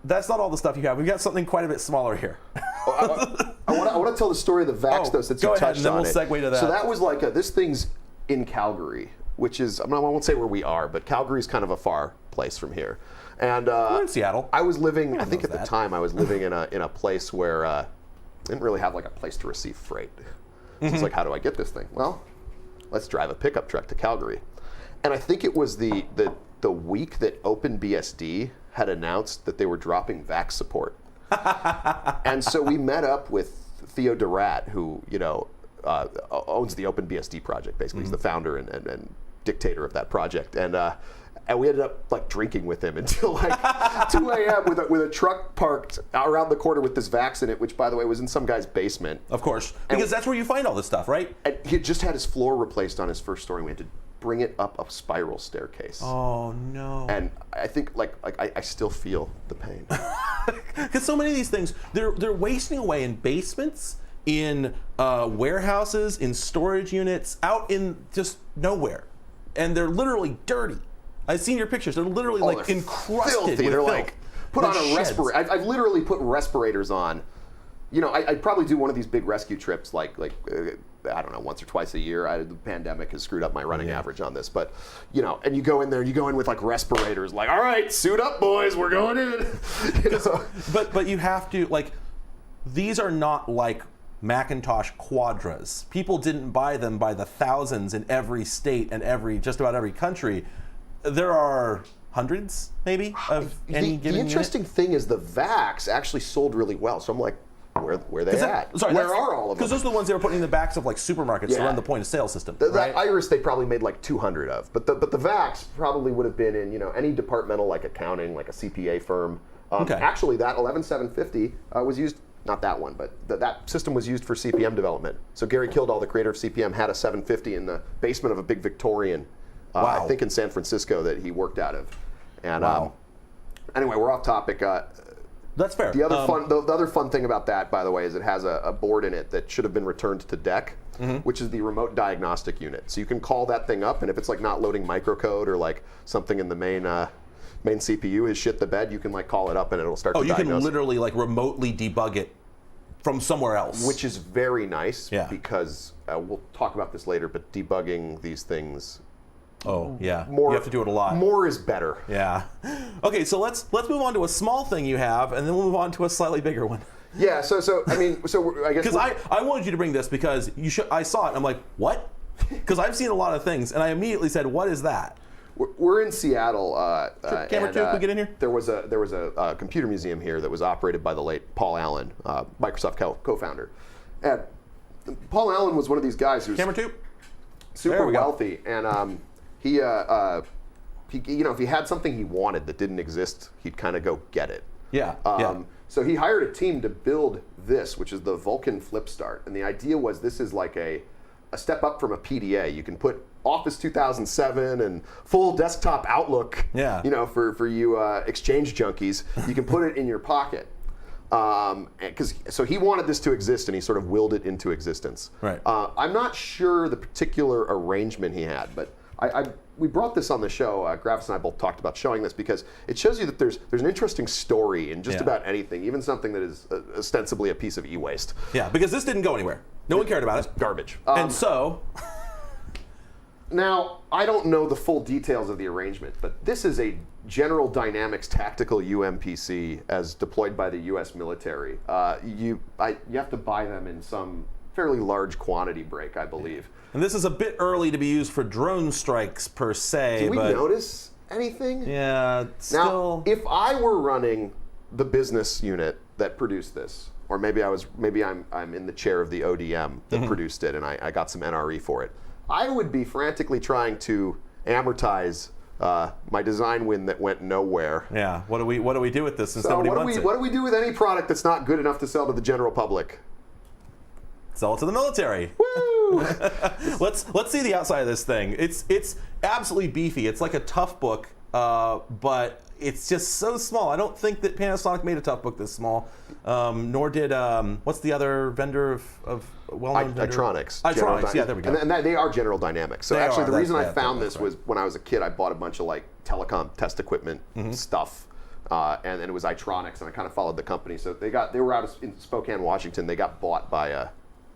that's not all the stuff you have. We've got something quite a bit smaller here. I want to tell the story of the VAX, though, since you touched on it. Go ahead, and then we'll segue to that. So that was like this thing's in Calgary. which is, I won't say where we are, but Calgary's kind of a far place from here. And We're in Seattle. I was living, I think knows at the that. time, I was living in a place where I didn't really have like a place to receive freight. So it's like, how do I get this thing? Well, let's drive a pickup truck to Calgary. And I think it was the week that OpenBSD had announced that they were dropping VAX support. And so we met up with Theo Durat, who, owns the OpenBSD project, basically. He's the founder and dictator of that project. And we ended up like drinking with him until like 2 a.m. with a truck parked around the corner with this VAX in it, which, by the way, was in some guy's basement. Of course, because that's where you find all this stuff, right? And he had just had his floor replaced on his first story. We had to bring it up a spiral staircase. Oh no! And I think I still feel the pain. Because so many of these things, they're wasting away in basements, in warehouses, in storage units, out in just nowhere, and they're literally dirty. I've seen your pictures. They're literally like they're encrusted filthy. with They're filth. like put on a sheds. respirator. I've literally put respirators on. I'd probably do one of these big rescue trips like I don't know, once or twice a year. The pandemic has screwed up my running average on this, but and you go in there, you go in with like respirators, like, all right, suit up, boys, we're going in. But you have to, like, these are not like Macintosh Quadras. People didn't buy them by the thousands in every state and just about every country. There are hundreds, maybe, of any given The interesting thing is the VAX actually sold really well. So I'm like, where they at? Where are all of them? Because those are the ones they were putting in the backs of like supermarkets to run the point of sale system. That Iris they probably made like 200 of, but the VAX probably would have been in any departmental like accounting, like a CPA firm. Actually, that 11750 was used. Not that one, but that system was used for CPM development. So Gary Kildall, the creator of CPM, had a 750 in the basement of a big Victorian. I think in San Francisco that he worked out of. And anyway, we're off topic. That's fair. The other fun thing about that, by the way, is it has a board in it that should have been returned to DEC, which is the remote diagnostic unit. So you can call that thing up, and if it's like not loading microcode or like something in the main CPU has shit the bed, you can like call it up and it'll start to diagnose. Oh, you can literally like remotely debug it from somewhere else. Which is very nice because we'll talk about this later, but debugging these things. Oh yeah, you have to do it a lot. More is better. Yeah. Okay, so let's move on to a small thing you have, and then we'll move on to a slightly bigger one. Yeah. So I guess because I wanted you to bring this because I saw it and I'm like, what? Because I've seen a lot of things, and I immediately said, what is that? We're in Seattle. Camera 2, can we get in here? There was a computer museum here that was operated by the late Paul Allen, Microsoft co-founder. And Paul Allen was one of these guys who's Camera 2? super wealthy, and he if he had something he wanted that didn't exist, he'd kind of go get it. Yeah. So he hired a team to build this, which is the Vulkan Flipstart, and the idea was this is like a step up from a PDA. You can put Office 2007 and full desktop Outlook. Yeah. For you Exchange junkies, you can put it in your pocket. So he wanted this to exist, and he sort of willed it into existence. Right. I'm not sure the particular arrangement he had, but we brought this on the show. Gravis and I both talked about showing this because it shows you that there's an interesting story in just about anything, even something that is ostensibly a piece of e-waste. Yeah, because this didn't go anywhere. No one cared about it. Garbage. And so... Now, I don't know the full details of the arrangement, but this is a General Dynamics tactical UMPC as deployed by the U.S. military. You have to buy them in some fairly large quantity break, I believe. And this is a bit early to be used for drone strikes per se. Did we notice anything? Yeah, still. Now, if I were running the business unit that produced this, or maybe I'm in the chair of the ODM that produced it, and I got some NRE for it, I would be frantically trying to amortize my design win that went nowhere. Yeah. What do we do with this? And so somebody what wants it. What do we do with any product that's not good enough to sell to the general public? Sell it to the military. Woo! Let's see the outside of this thing. It's absolutely beefy. It's like a tough book, but it's just so small. I don't think that Panasonic made a tough book this small, nor did what's the other vendor of well-known vendor? Itronics. Itronics. Yeah, there we go. And the General Dynamics. So The reason I found this was when I was a kid, I bought a bunch of like telecom test equipment stuff. And it was Itronics, and I kind of followed the company. So they were out in Spokane, Washington. They got bought by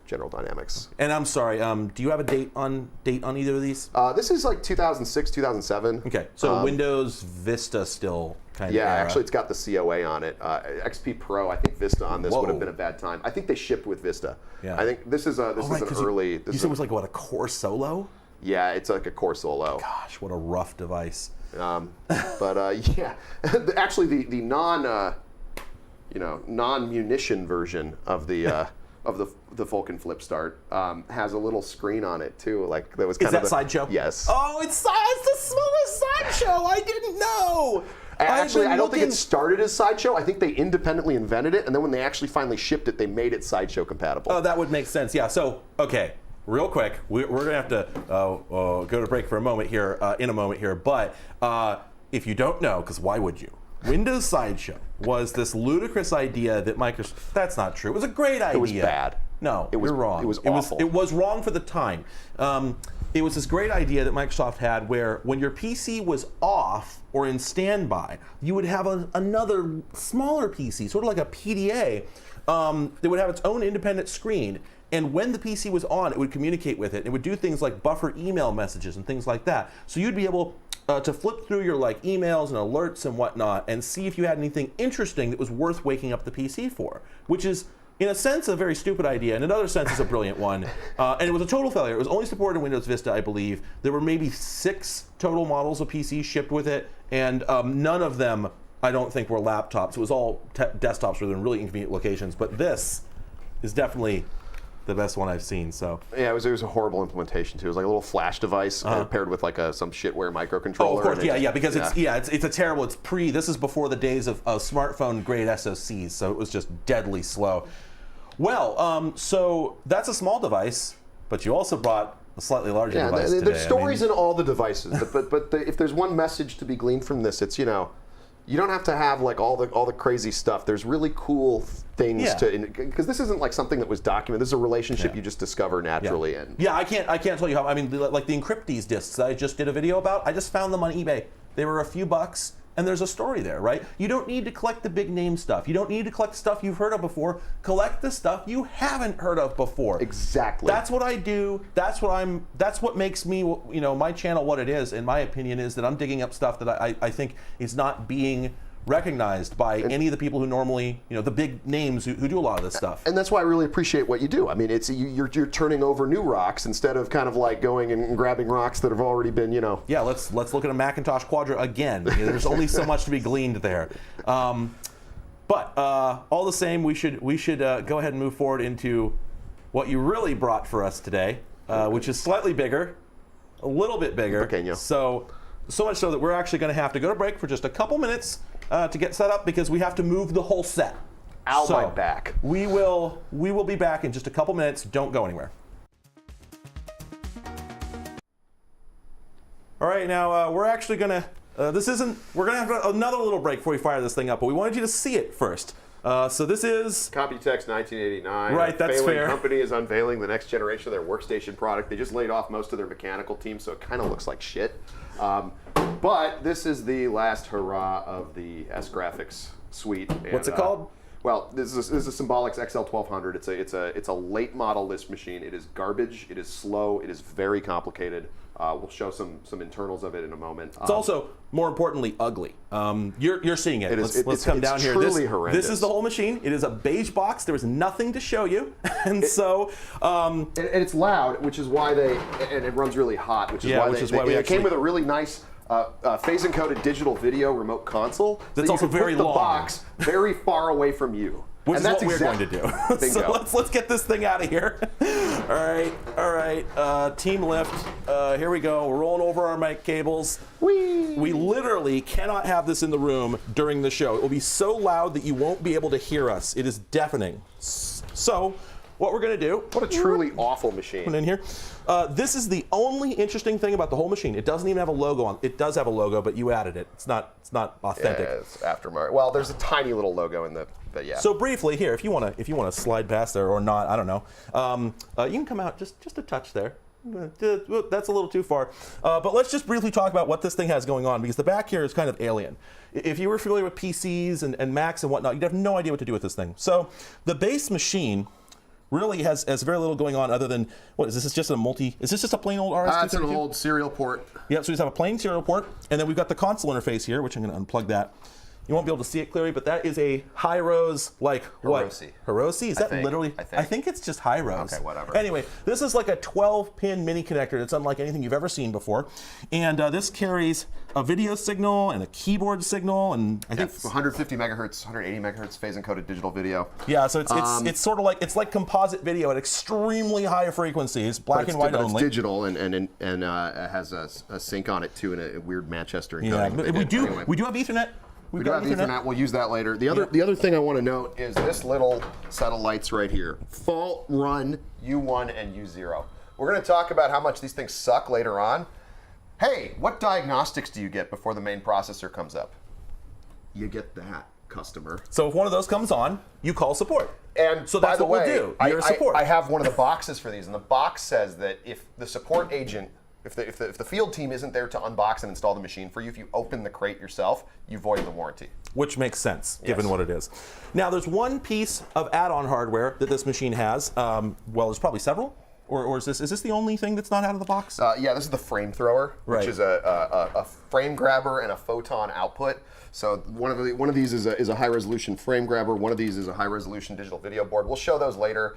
General Dynamics. And I'm sorry, do you have a date on either of these? This is like 2006, 2007. Okay, so Windows Vista still kind of Yeah, era. actually it's got the COA on it. XP Pro, I think Vista on this would have been a bad time. I think they shipped with Vista. Yeah. I think this is an early. You said it was like, what, a Core Solo? Yeah, it's like a Core Solo. Gosh, what a rough device. Yeah, actually the non-munition version of the the Vulcan Flip Start has a little screen on it too. Like that was kind Is that Sideshow? Yes. Oh, it's the smallest Sideshow. I didn't know. Actually, I don't think it started as Sideshow. I think they independently invented it, and then when they actually finally shipped it, they made it Sideshow compatible. Oh, that would make sense. Yeah. So, okay, real quick, we're gonna have to go to break for a moment here, But if you don't know, because why would you? Windows Sideshow was this ludicrous idea that Microsoft. That's not true. It was a great idea. It was bad. No, you're wrong. It was awful. It was wrong for the time. It was this great idea that Microsoft had where when your PC was off or in standby, you would have another smaller PC, sort of like a PDA, that would have its own independent screen. And when the PC was on, it would communicate with it. It would do things like buffer email messages and things like that. So you'd be able to flip through your emails and alerts and whatnot and see if you had anything interesting that was worth waking up the PC for, which is, in a sense, a very stupid idea. In another sense, it's a brilliant one. And it was a total failure. It was only supported in Windows Vista, I believe. There were maybe 6 total models of PCs shipped with it, and none of them, I don't think, were laptops. It was all desktops within really inconvenient locations. But this is definitely the best one I've seen. So yeah, it was a horrible implementation too. It was like a little flash device paired with like some shitware microcontroller. Oh, of course, because it's a terrible. This is before the days of smartphone grade SoCs, so it was just deadly slow. Well, so that's a small device, but you also brought a slightly larger device today. There's stories in all the devices, but if there's one message to be gleaned from this, it's you don't have to have like all the crazy stuff. There's really cool things because this isn't like something that was documented. This is a relationship you just discover naturally. Yeah. And I can't tell you how. I mean, like the Encryptees discs that I just did a video about. I just found them on eBay. They were a few bucks. And there's a story there, right? You don't need to collect the big name stuff. You don't need to collect stuff you've heard of before. Collect the stuff you haven't heard of before. Exactly. That's what I do. That's what makes me, my channel what it is, in my opinion, is that I'm digging up stuff that I think is not being recognized by any of the people who normally, the big names who do a lot of this stuff. And that's why I really appreciate what you do. I mean, it's you're turning over new rocks instead of kind of like going and grabbing rocks that have already been, Yeah, let's look at a Macintosh Quadra again. There's only so much to be gleaned there. But all the same, we should go ahead and move forward into what you really brought for us today, which is slightly bigger, a little bit bigger. Pequeño. So much so that we're actually going to have to go to break for just a couple minutes to get set up because we have to move the whole set. My back. We will be back in just a couple minutes. Don't go anywhere. All right, now we're actually gonna. We're gonna have another little break before we fire this thing up, but we wanted you to see it first. So this is Computex 1989. Right, that's fair. Company is unveiling the next generation of their workstation product. They just laid off most of their mechanical team, so it kind of looks like shit. But this is the last hurrah of the S Graphics suite. And, what's it called? Well, this is a Symbolics XL1200. It's a late model list machine. It is garbage. It is slow. It is very complicated. We'll show some internals of it in a moment. It's also, more importantly, ugly. You're seeing it. Let's come down here. Truly horrendous. This is the whole machine. It is a beige box. There is nothing to show you, and and it's loud, which is why and it runs really hot, which is why it came with a really nice phase encoded digital video remote console. That's so also very long. Put the box very far away from you. Which is what we're going to do. So let's get this thing out of here. All right. Team lift. Here we go. We're rolling over our mic cables. We literally cannot have this in the room during the show. It will be so loud that you won't be able to hear us. It is deafening. So what we're going to do. What a truly awful machine. Put it in here. This is the only interesting thing about the whole machine. It doesn't even have a logo on. It does have a logo, but you added it. It's not authentic. Yeah, it's aftermarket. Well, there's a tiny little logo in but yeah. So briefly here, if you want to slide past there or not, I don't know. You can come out just a touch there. That's a little too far. But let's just briefly talk about what this thing has going on, because the back here is kind of alien. If you were familiar with PCs and Macs and whatnot, you'd have no idea what to do with this thing. So the base machine really has very little going on other than, what is this? Is just a multi? Is this just a plain old RS-232? It's an old serial port. Yep. So we just have a plain serial port, and then we've got the console interface here, which I'm going to unplug that. You won't be able to see it clearly, but that is a high-ros, like what? Hiroshi? Is that literally? I think it's just high-ros. Okay, whatever. Anyway, this is like a 12-pin mini connector that's unlike anything you've ever seen before. And this carries a video signal and a keyboard signal, and I think 150 megahertz, 180 megahertz phase-encoded digital video. Yeah, so it's sort of like, it's like composite video at extremely high frequencies, black and white only. It's digital and it has a sync on it too, in a weird Manchester encoding. Yeah, but we do have Ethernet. We do have Ethernet. We'll use that later. The other thing I want to note is this little set of lights right here. Fault run U1 and U0. We're going to talk about how much these things suck later on. Hey, what diagnostics do you get before the main processor comes up? You get that, customer. So if one of those comes on, you call support. And so that's what we'll do. You're support. I have one of the boxes for these, and the box says that if the support agent, if the field team isn't there to unbox and install the machine for you, if you open the crate yourself, you void the warranty. Which makes sense, given what it is. Now, there's one piece of add-on hardware that this machine has. Well, there's probably several. Or is this the only thing that's not out of the box? Yeah, this is the frame thrower, which is a frame grabber and a photon output. So one of these is a high resolution frame grabber. One of these is a high resolution digital video board. We'll show those later.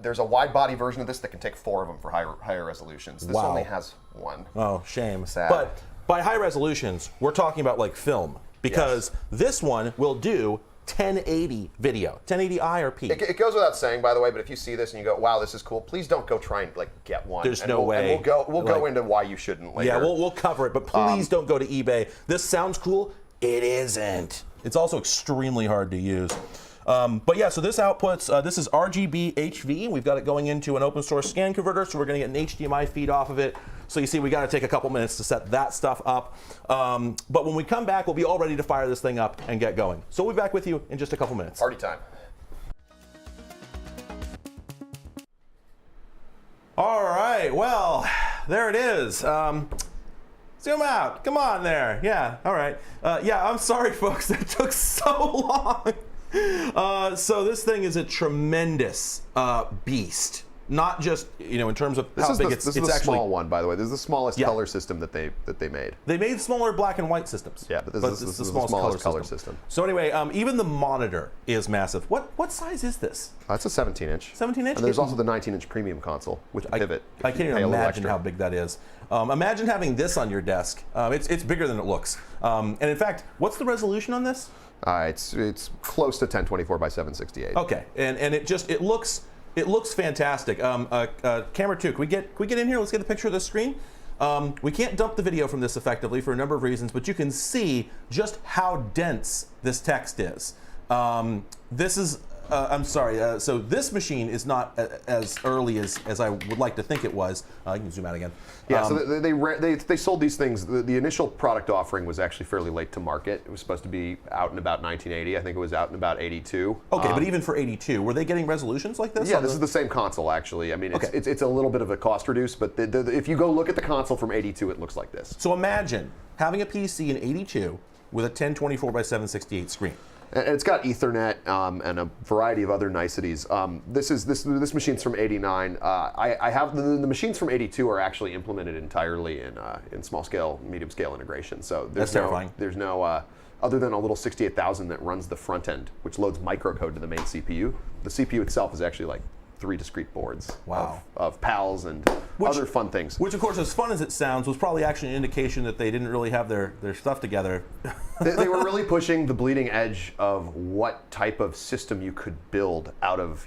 There's a wide body version of this that can take 4 of them for higher resolutions. This only has 1. Oh, shame. Sad. But by high resolutions, we're talking about like film, because this one will do 1080 video, 1080i or P. It goes without saying, by the way, but if you see this and you go, "Wow, this is cool," please don't go try and get one. There's no way. And we'll go into why you shouldn't later. Yeah, we'll cover it, but please don't go to eBay. This sounds cool. It isn't. It's also extremely hard to use. But yeah, so this outputs, this is RGB HV. We've got it going into an open source scan converter, so we're going to get an HDMI feed off of it. So you see, we got to take a couple minutes to set that stuff up. But when we come back, we'll be all ready to fire this thing up and get going. So we'll be back with you in just a couple minutes. Party time. All right, well, there it is. Zoom out. Come on there. Yeah, all right. Yeah, I'm sorry, folks. That took so long. So this thing is a tremendous beast. Not just, in terms of how big it's actually. This is the small one, by the way. This is the smallest color system that they made. They made smaller black and white systems. Yeah, but this is the smallest color system. So anyway, even the monitor is massive. What size is this? It's a 17-inch. 17-inch? And there's also the 19-inch premium console with the pivot. I can't even imagine how big that is. Imagine having this on your desk. It's bigger than it looks. And in fact, what's the resolution on this? It's close to 1024 by 768. Okay, and it looks fantastic. Camera 2, can we get in here? Let's get a picture of the screen. We can't dump the video from this effectively for a number of reasons, but you can see just how dense this text is. This is, I'm sorry, so this machine is not as early as I would like to think it was. You can zoom out again. Yeah, so they sold these things. The initial product offering was actually fairly late to market. It was supposed to be out in about 1980. I think it was out in about 82. Okay, but even for 82, were they getting resolutions like this? Yeah, this is the same console, actually. I mean, it's a little bit of a cost reduce, but if you go look at the console from 82, it looks like this. So imagine having a PC in 82 with a 1024 by 768 screen. And it's got Ethernet and a variety of other niceties. This machine's from '89. I have the machines from '82 are actually implemented entirely in small scale, medium scale integration. So there's no other than a little 68,000 that runs the front end, which loads microcode to the main CPU. The CPU itself is actually like 3 discrete boards of PALs and other fun things. Which, of course, as fun as it sounds, was probably actually an indication that they didn't really have their stuff together. They were really pushing the bleeding edge of what type of system you could build out of,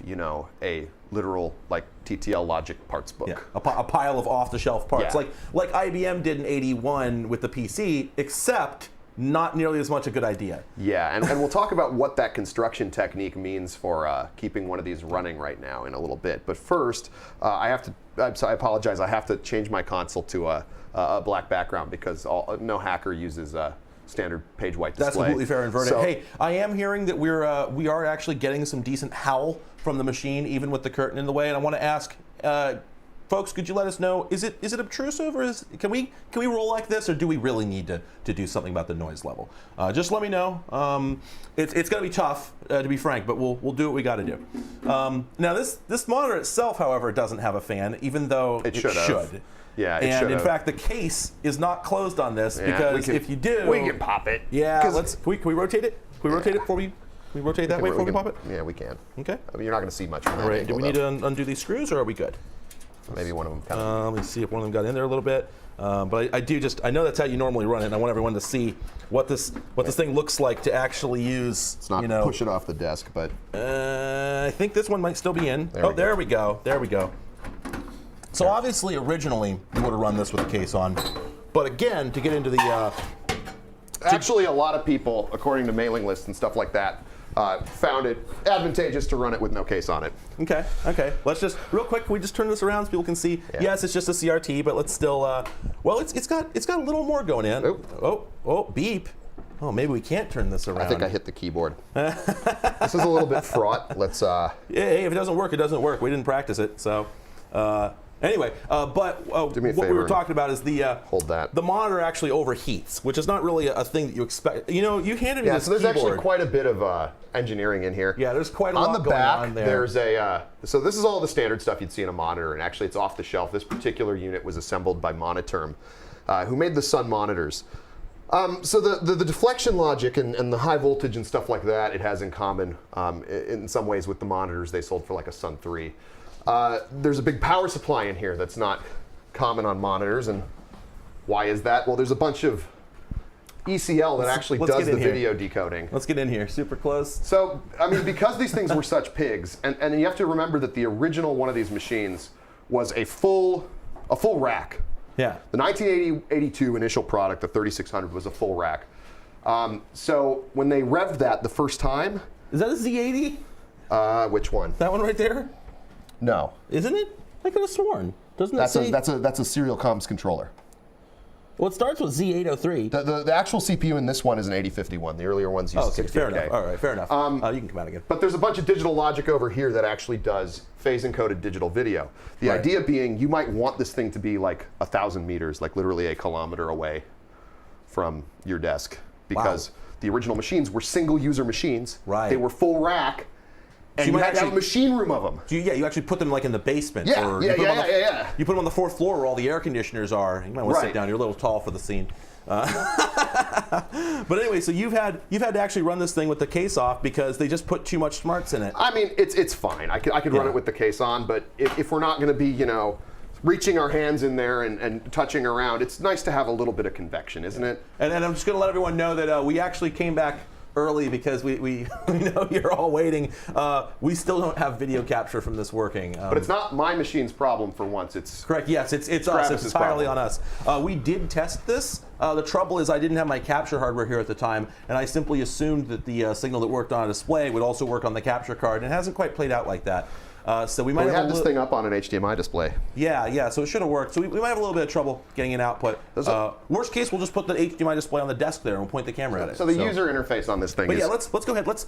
a literal like TTL logic parts book. Yeah, a pile of off-the-shelf parts, Yeah. like IBM did in '81 with the PC, except not nearly as much a good idea. Yeah, and we'll talk about what that construction technique means for keeping one of these running right now in a little bit. But first, I apologize, I have to change my console to a black background because no hacker uses standard page white display. That's completely fair and verdict. Hey, I am hearing that we are actually getting some decent howl from the machine, even with the curtain in the way, and I want to ask, folks, could you let us know, is it obtrusive, or can we roll like this, or do we really need to do something about the noise level? Just let me know. It's going to be tough, to be frank, but we'll do what we got to do. Now this monitor itself, however, doesn't have a fan, even though it should. Yeah, it and should in have. fact, the case is not closed on this because if you do, we can pop it. Yeah, can we rotate it? Can we rotate it before we rotate that way before we pop it? Yeah, we can. Okay. I mean, you're not going to see much from that. All right. angle, Do we need to undo these screws, or are we good? Maybe one of them kind of. Let me see if one of them got in there a little bit. But I know that's how you normally run it, and I want everyone to see what this thing looks like to actually use. It's not push it off the desk, but. I think this one might still be in. There we go. There we go. So obviously, originally, you would have run this with the case on. But again, to get into the... Actually, a lot of people, according to mailing lists and stuff like that, found it advantageous to run it with no case on it. Okay. Let's just, real quick, can we just turn this around so people can see? Yeah. Yes, it's just a CRT, but let's still... well, it's got a little more going in. Oh, beep. Oh, maybe we can't turn this around. I think I hit the keyboard. This is a little bit fraught. Let's... Hey, if it doesn't work, it doesn't work. We didn't practice it, so... Anyway, but what we were talking about is hold that. The monitor actually overheats, which is not really a thing that you expect. You know, you handed me this so there's keyboard. actually quite a bit of engineering in here. Yeah, there's quite a lot going on there. There's a so this is all the standard stuff you'd see in a monitor, and actually it's off the shelf. This particular unit was assembled by Moniterm, who made the Sun monitors. So the deflection logic and the high voltage and stuff like that, it has in common in some ways with the monitors they sold for like a Sun 3. There's a big power supply in here that's not common on monitors, and why is that? Well, there's a bunch of ECL that actually does the video decoding. Let's get in here, super close. So, I mean, because these things were such pigs, and you have to remember that the original one of these machines was a full rack. Yeah. The 1982 initial product, the 3600, was a full rack. So when they revved that the first time... Is that a Z80? Which one? That one right there? No. Isn't it? I could have sworn. Doesn't that's it say... That's a serial comms controller. Well, it starts with Z803. The actual CPU in this one is an 8051. The earlier ones used 68K. Fair enough. All right, fair enough. You can come out again. But there's a bunch of digital logic over here that actually does phase-encoded digital video. The idea being you might want this thing to be like 1,000 meters, like literally a kilometer away from your desk. Because the original machines were single-user machines. Right. They were full rack. And you had to have a machine room of them. So you actually put them like in the basement. Yeah. You put them on the fourth floor where all the air conditioners are. You might want to sit down. You're a little tall for the scene. But anyway, so you've had to actually run this thing with the case off because they just put too much smarts in it. I mean, it's fine. I could run it with the case on, but if we're not going to be, reaching our hands in there and touching around, it's nice to have a little bit of convection, isn't it? And I'm just going to let everyone know that we actually came back early because we know you're all waiting. We still don't have video capture from this working. But it's not my machine's problem for once. It's correct. Yes, it's us. It's entirely on us. We did test this. The trouble is I didn't have my capture hardware here at the time, and I simply assumed that the signal that worked on a display would also work on the capture card, and it hasn't quite played out like that. So we might have this thing up on an HDMI display. Yeah, so it should have worked. So we might have a little bit of trouble getting an output. Worst case, we'll just put the HDMI display on the desk there and we'll point the camera at it. So the user interface on this thing is... But yeah, let's go ahead. Let's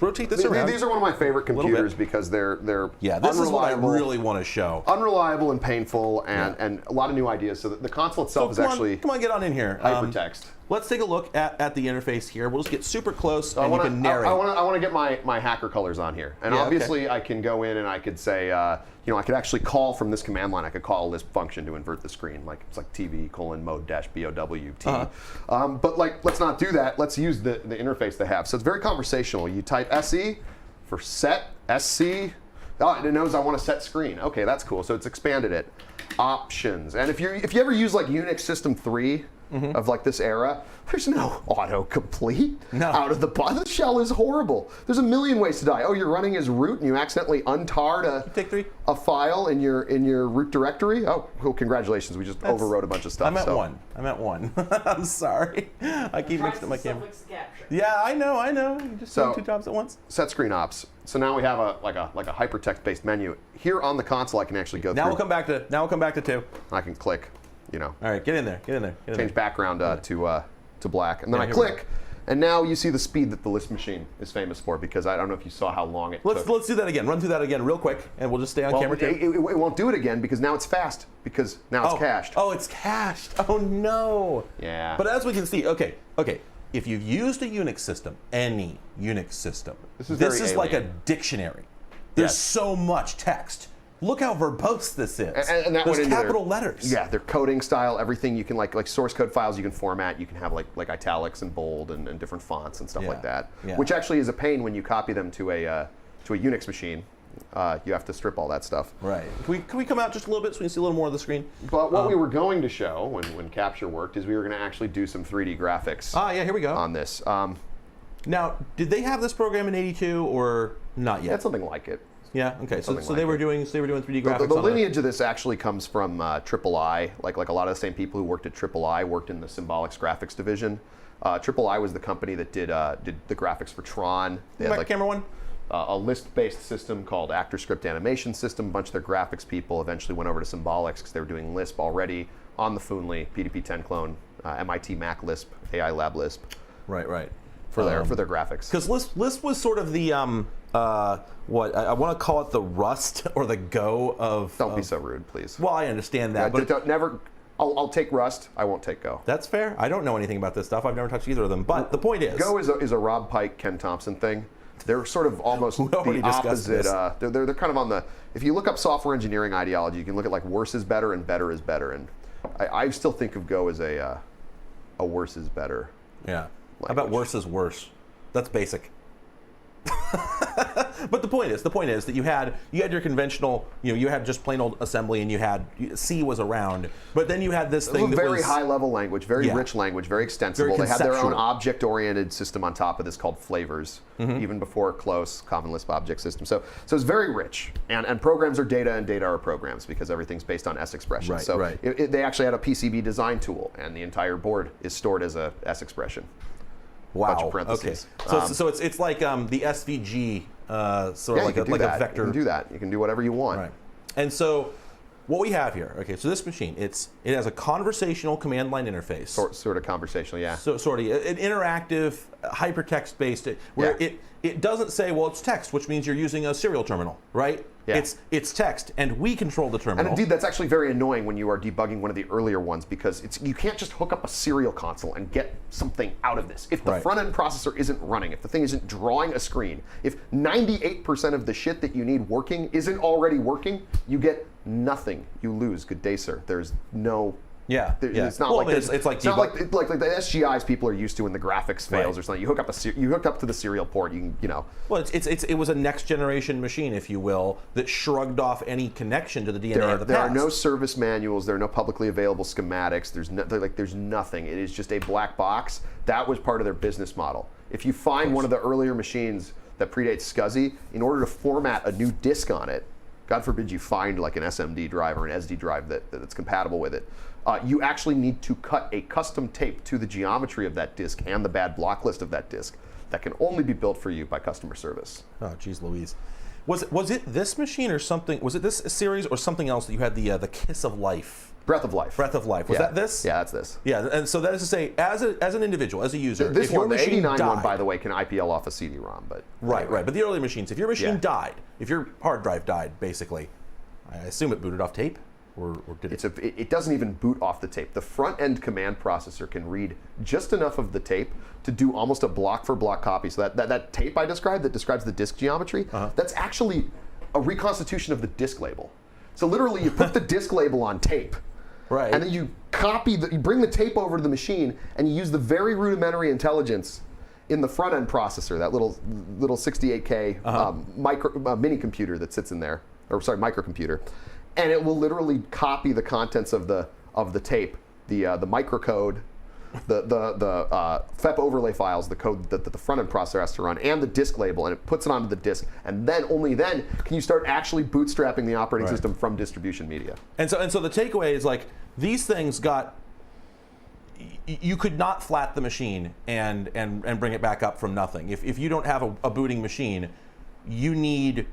rotate this around. These are one of my favorite computers because they're this is what I really want to show. Unreliable and painful and a lot of new ideas. So the console itself is actually... Come on, get on in here. Hypertext. Let's take a look at the interface here. We'll just get super close and you can narrate. I want to get my hacker colors on here. And obviously I can go in and I could say, I could actually call from this command line. I could call this function to invert the screen. It's like TV:/BOWT. But let's not do that. Let's use the interface they have. So it's very conversational. You type SE for set, SC. Oh, it knows I want to set screen. Okay, that's cool. So it's expanded it. Options. And if you ever use Unix System 3, of this era, there's no autocomplete out of the box. The shell is horrible. There's a million ways to die. Oh, you're running as root and you accidentally untarred a file in your root directory. Oh, congratulations. We just overwrote a bunch of stuff. I'm at one. I'm sorry. I keep mixing up my camera. Yeah, I know. You just doing two jobs at once. Set screen ops. So now we have a hypertext based menu. Here on the console I can actually go through. Now we'll come back to 2. I can click. All right, get in there. Change background to black, and then I click, And now you see the speed that the Lisp machine is famous for, because I don't know if you saw how long it took. Let's do that again. Run through that again real quick, and we'll just stay on camera. It won't do it again because now it's fast, because now it's cached. Oh, it's cached. Oh no. Yeah. But as we can see, okay. If you've used a Unix system, any Unix system, this is like a dictionary. There's so much text. Look how verbose this is. And that There's went into capital letters. Yeah, their coding style, everything. You can like source code files you can format. You can have like italics and bold and different fonts and stuff like that. Yeah. Which actually is a pain when you copy them to a Unix machine. You have to strip all that stuff. Right. Can we come out just a little bit so we can see a little more of the screen? But what we were going to show when Capture worked is we were going to actually do some 3D graphics. Yeah, here we go. On this. Now, did they have this program in '82 or not yet? That's something like it. Yeah. Okay. So they were doing 3D graphics. The lineage of this actually comes from III. Like a lot of the same people who worked at III worked in the Symbolics graphics division. III was the company that did the graphics for Tron. They had camera one. A Lisp-based system called ActorScript Animation System. A bunch of their graphics people eventually went over to Symbolics because they were doing Lisp already on the Foonly, Pt2 clone, MIT Mac Lisp, AI Lab Lisp. Right. For their graphics. Because Lisp was sort of the what I want to call it, the Rust or the Go of. Don't be so rude, please. Well, I understand that, but never. I'll take Rust. I won't take Go. That's fair. I don't know anything about this stuff. I've never touched either of them. But the point is, Go is a Rob Pike, Ken Thompson thing. They're sort of almost the opposite. They're kind of on the. If you look up software engineering ideology, you can look at like worse is better and better is better. And I still think of Go as a worse is better. Yeah. Language. How about worse is worse? That's basic. But the point is that you had your conventional, you had just plain old assembly, and you had C was around, but then you had this thing that was very high level language, very rich language, very extensible. They had their own object oriented system on top of this called flavors, even before close Common Lisp object system. So it's very rich, and programs are data and data are programs because everything's based on S expression. They actually had a PCB design tool, and the entire board is stored as a S expression. Wow. Okay. So it's like the SVG, sort of like a vector. You can do that. You can do whatever you want. Right. And so what we have here, okay, so this machine, it has a conversational command line interface. Sort of conversational, yeah. So sort of an interactive, hypertext based, where it doesn't say, well, it's text, which means you're using a serial terminal, right? Yeah. It's text, and we control the terminal. And indeed, that's actually very annoying when you are debugging one of the earlier ones, because you can't just hook up a serial console and get something out of this. If the front-end processor isn't running, if the thing isn't drawing a screen, if 98% of the shit that you need working isn't already working, you get nothing. You lose. Good day, sir. There's no... It's not like it's like the SGIs people are used to when the graphics fails or something. You hook up to the serial port. Well, it was a next generation machine, if you will, that shrugged off any connection to the DNA of the past. There are no service manuals. There are no publicly available schematics. There's nothing. It is just a black box. That was part of their business model. If you find one of the earlier machines that predates SCSI, in order to format a new disk on it, God forbid you find like an SMD drive or an SD drive that's compatible with it, you actually need to cut a custom tape to the geometry of that disk and the bad block list of that disk that can only be built for you by customer service. Oh, geez Louise. Was it this machine or something? Was it this series or something else that you had the Kiss of Life? Breath of Life. Breath of Life. Was that this? Yeah, that's this. Yeah, and so that is to say, as an individual, as a user, this if your one, the machine 89 died, one, by the way, can IPL off a CD-ROM, but right. But the earlier machines, if your machine died, if your hard drive died, basically, I assume it booted off tape. Or did it doesn't even boot off the tape. The front-end command processor can read just enough of the tape to do almost a block-for-block copy. So that tape I described that describes the disk geometry, that's actually a reconstitution of the disk label. So literally, you put the disk label on tape, and then you you bring the tape over to the machine, and you use the very rudimentary intelligence in the front-end processor, that little 68K mini computer that sits in there, microcomputer. And it will literally copy the contents of the tape, the microcode, the FEP overlay files, the code that the front end processor has to run, and the disk label, and it puts it onto the disk. And then only then can you start actually bootstrapping the operating system from distribution media. And so the takeaway is like these things got. You could not flat the machine and bring it back up from nothing. If you don't have a booting machine, you need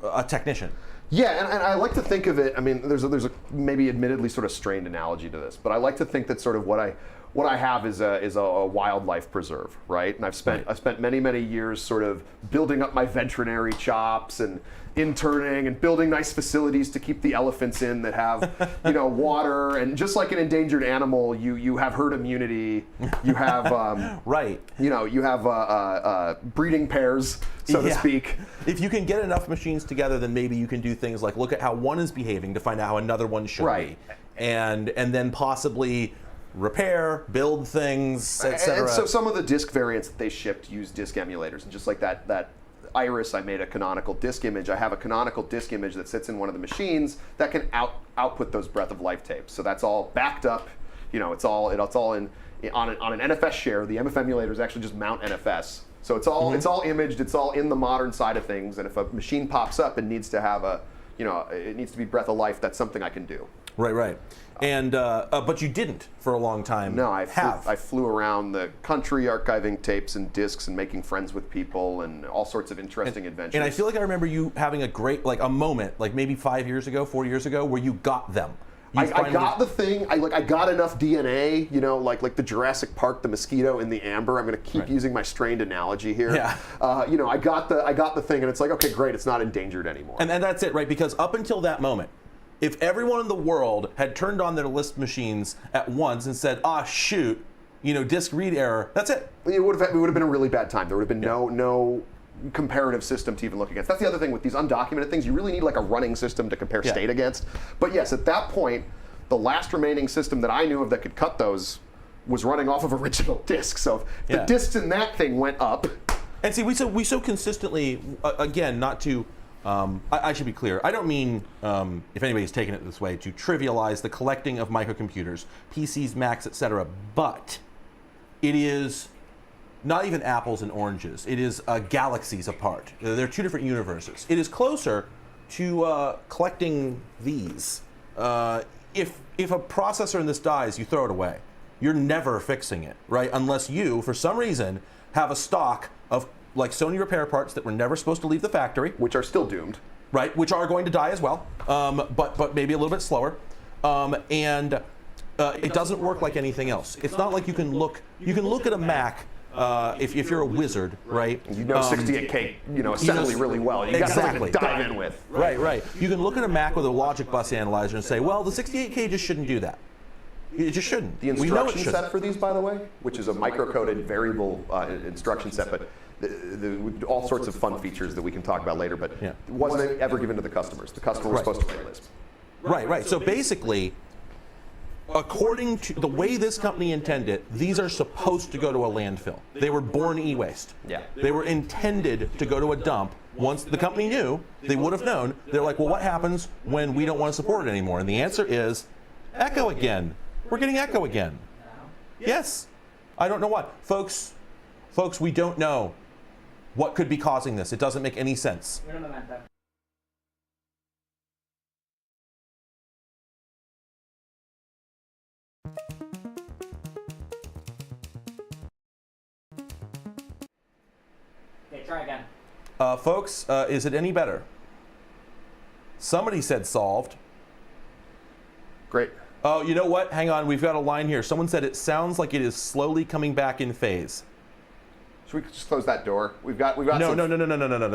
a technician. Yeah, and I like to think of it, I mean, there's a maybe admittedly sort of strained analogy to this, but I like to think that sort of what what I have is a wildlife preserve, right? And I've spent many years sort of building up my veterinary chops and interning and building nice facilities to keep the elephants in that have water, and just like an endangered animal, you have herd immunity, you have right, you have breeding pairs, so to speak. If you can get enough machines together, then maybe you can do things like look at how one is behaving to find out how another one should be, and then possibly repair, build things, etc. And so some of the disk variants that they shipped use disk emulators, and just like that Iris, I made a canonical disk image. I have a canonical disk image that sits in one of the machines that can output those Breath of Life tapes. So that's all backed up. It's all on an NFS share. The MF emulators actually just mount NFS. So it's all imaged. It's all in the modern side of things. And if a machine pops up and needs to have it needs to be Breath of Life, that's something I can do. Right. And but you didn't for a long time. No, I flew around the country archiving tapes and discs and making friends with people and all sorts of interesting adventures. And I feel like I remember you having a great a moment, like maybe 4 years ago, where you got them. I got the thing. I got enough DNA. Like the Jurassic Park, the mosquito in the amber. I'm going to keep using my strained analogy here. Yeah. I got the thing, and it's like, okay, great. It's not endangered anymore. And that's it, right? Because up until that moment, if everyone in the world had turned on their Lisp machines at once and said, shoot, disk read error, that's it. It would have been a really bad time. There would have been no comparative system to even look against. That's the other thing with these undocumented things. You really need like a running system to compare state against. But yes, at that point, the last remaining system that I knew of that could cut those was running off of original disks. So if the disks in that thing went up. And see, we so consistently, again, not to... I should be clear. I don't mean, if anybody's taken it this way, to trivialize the collecting of microcomputers, PCs, Macs, etc. But it is not even apples and oranges. It is galaxies apart. They're two different universes. It is closer to collecting these. If a processor in this dies, you throw it away. You're never fixing it, right? Unless you, for some reason, have a stock of like Sony repair parts that were never supposed to leave the factory. Which are still doomed. Right, which are going to die as well, but maybe a little bit slower. And it doesn't work like anything else. It's not like you can look at a Mac if you're a wizard, right? 68K, assembly really well. You got something to dive in with. Right. You can look at a Mac with a logic bus analyzer and say, well, the 68K just shouldn't do that. It just shouldn't. The instruction set for these, by the way, which is a micro-coded variable instruction set, but all sorts of fun features that we can talk about later, but it wasn't ever given to the customers. The customer was supposed to write Lisp. Right. So basically, according to the way this company intended, these are supposed to go to a landfill. They were born e-waste. Yeah. They were intended to go to a dump. Once the company knew, they would have known. They're like, well, what happens when we don't want to support it anymore? And the answer is echo again. We're getting echo again. Yes. I don't know what. Folks, we don't know what could be causing this. It doesn't make any sense. We don't know that. Okay, try again. Folks, is it any better? Somebody said solved. Great. Oh, you know what? Hang on, we've got a line here. Someone said it sounds like it is slowly coming back in phase. Should we just close that door? We've got. No.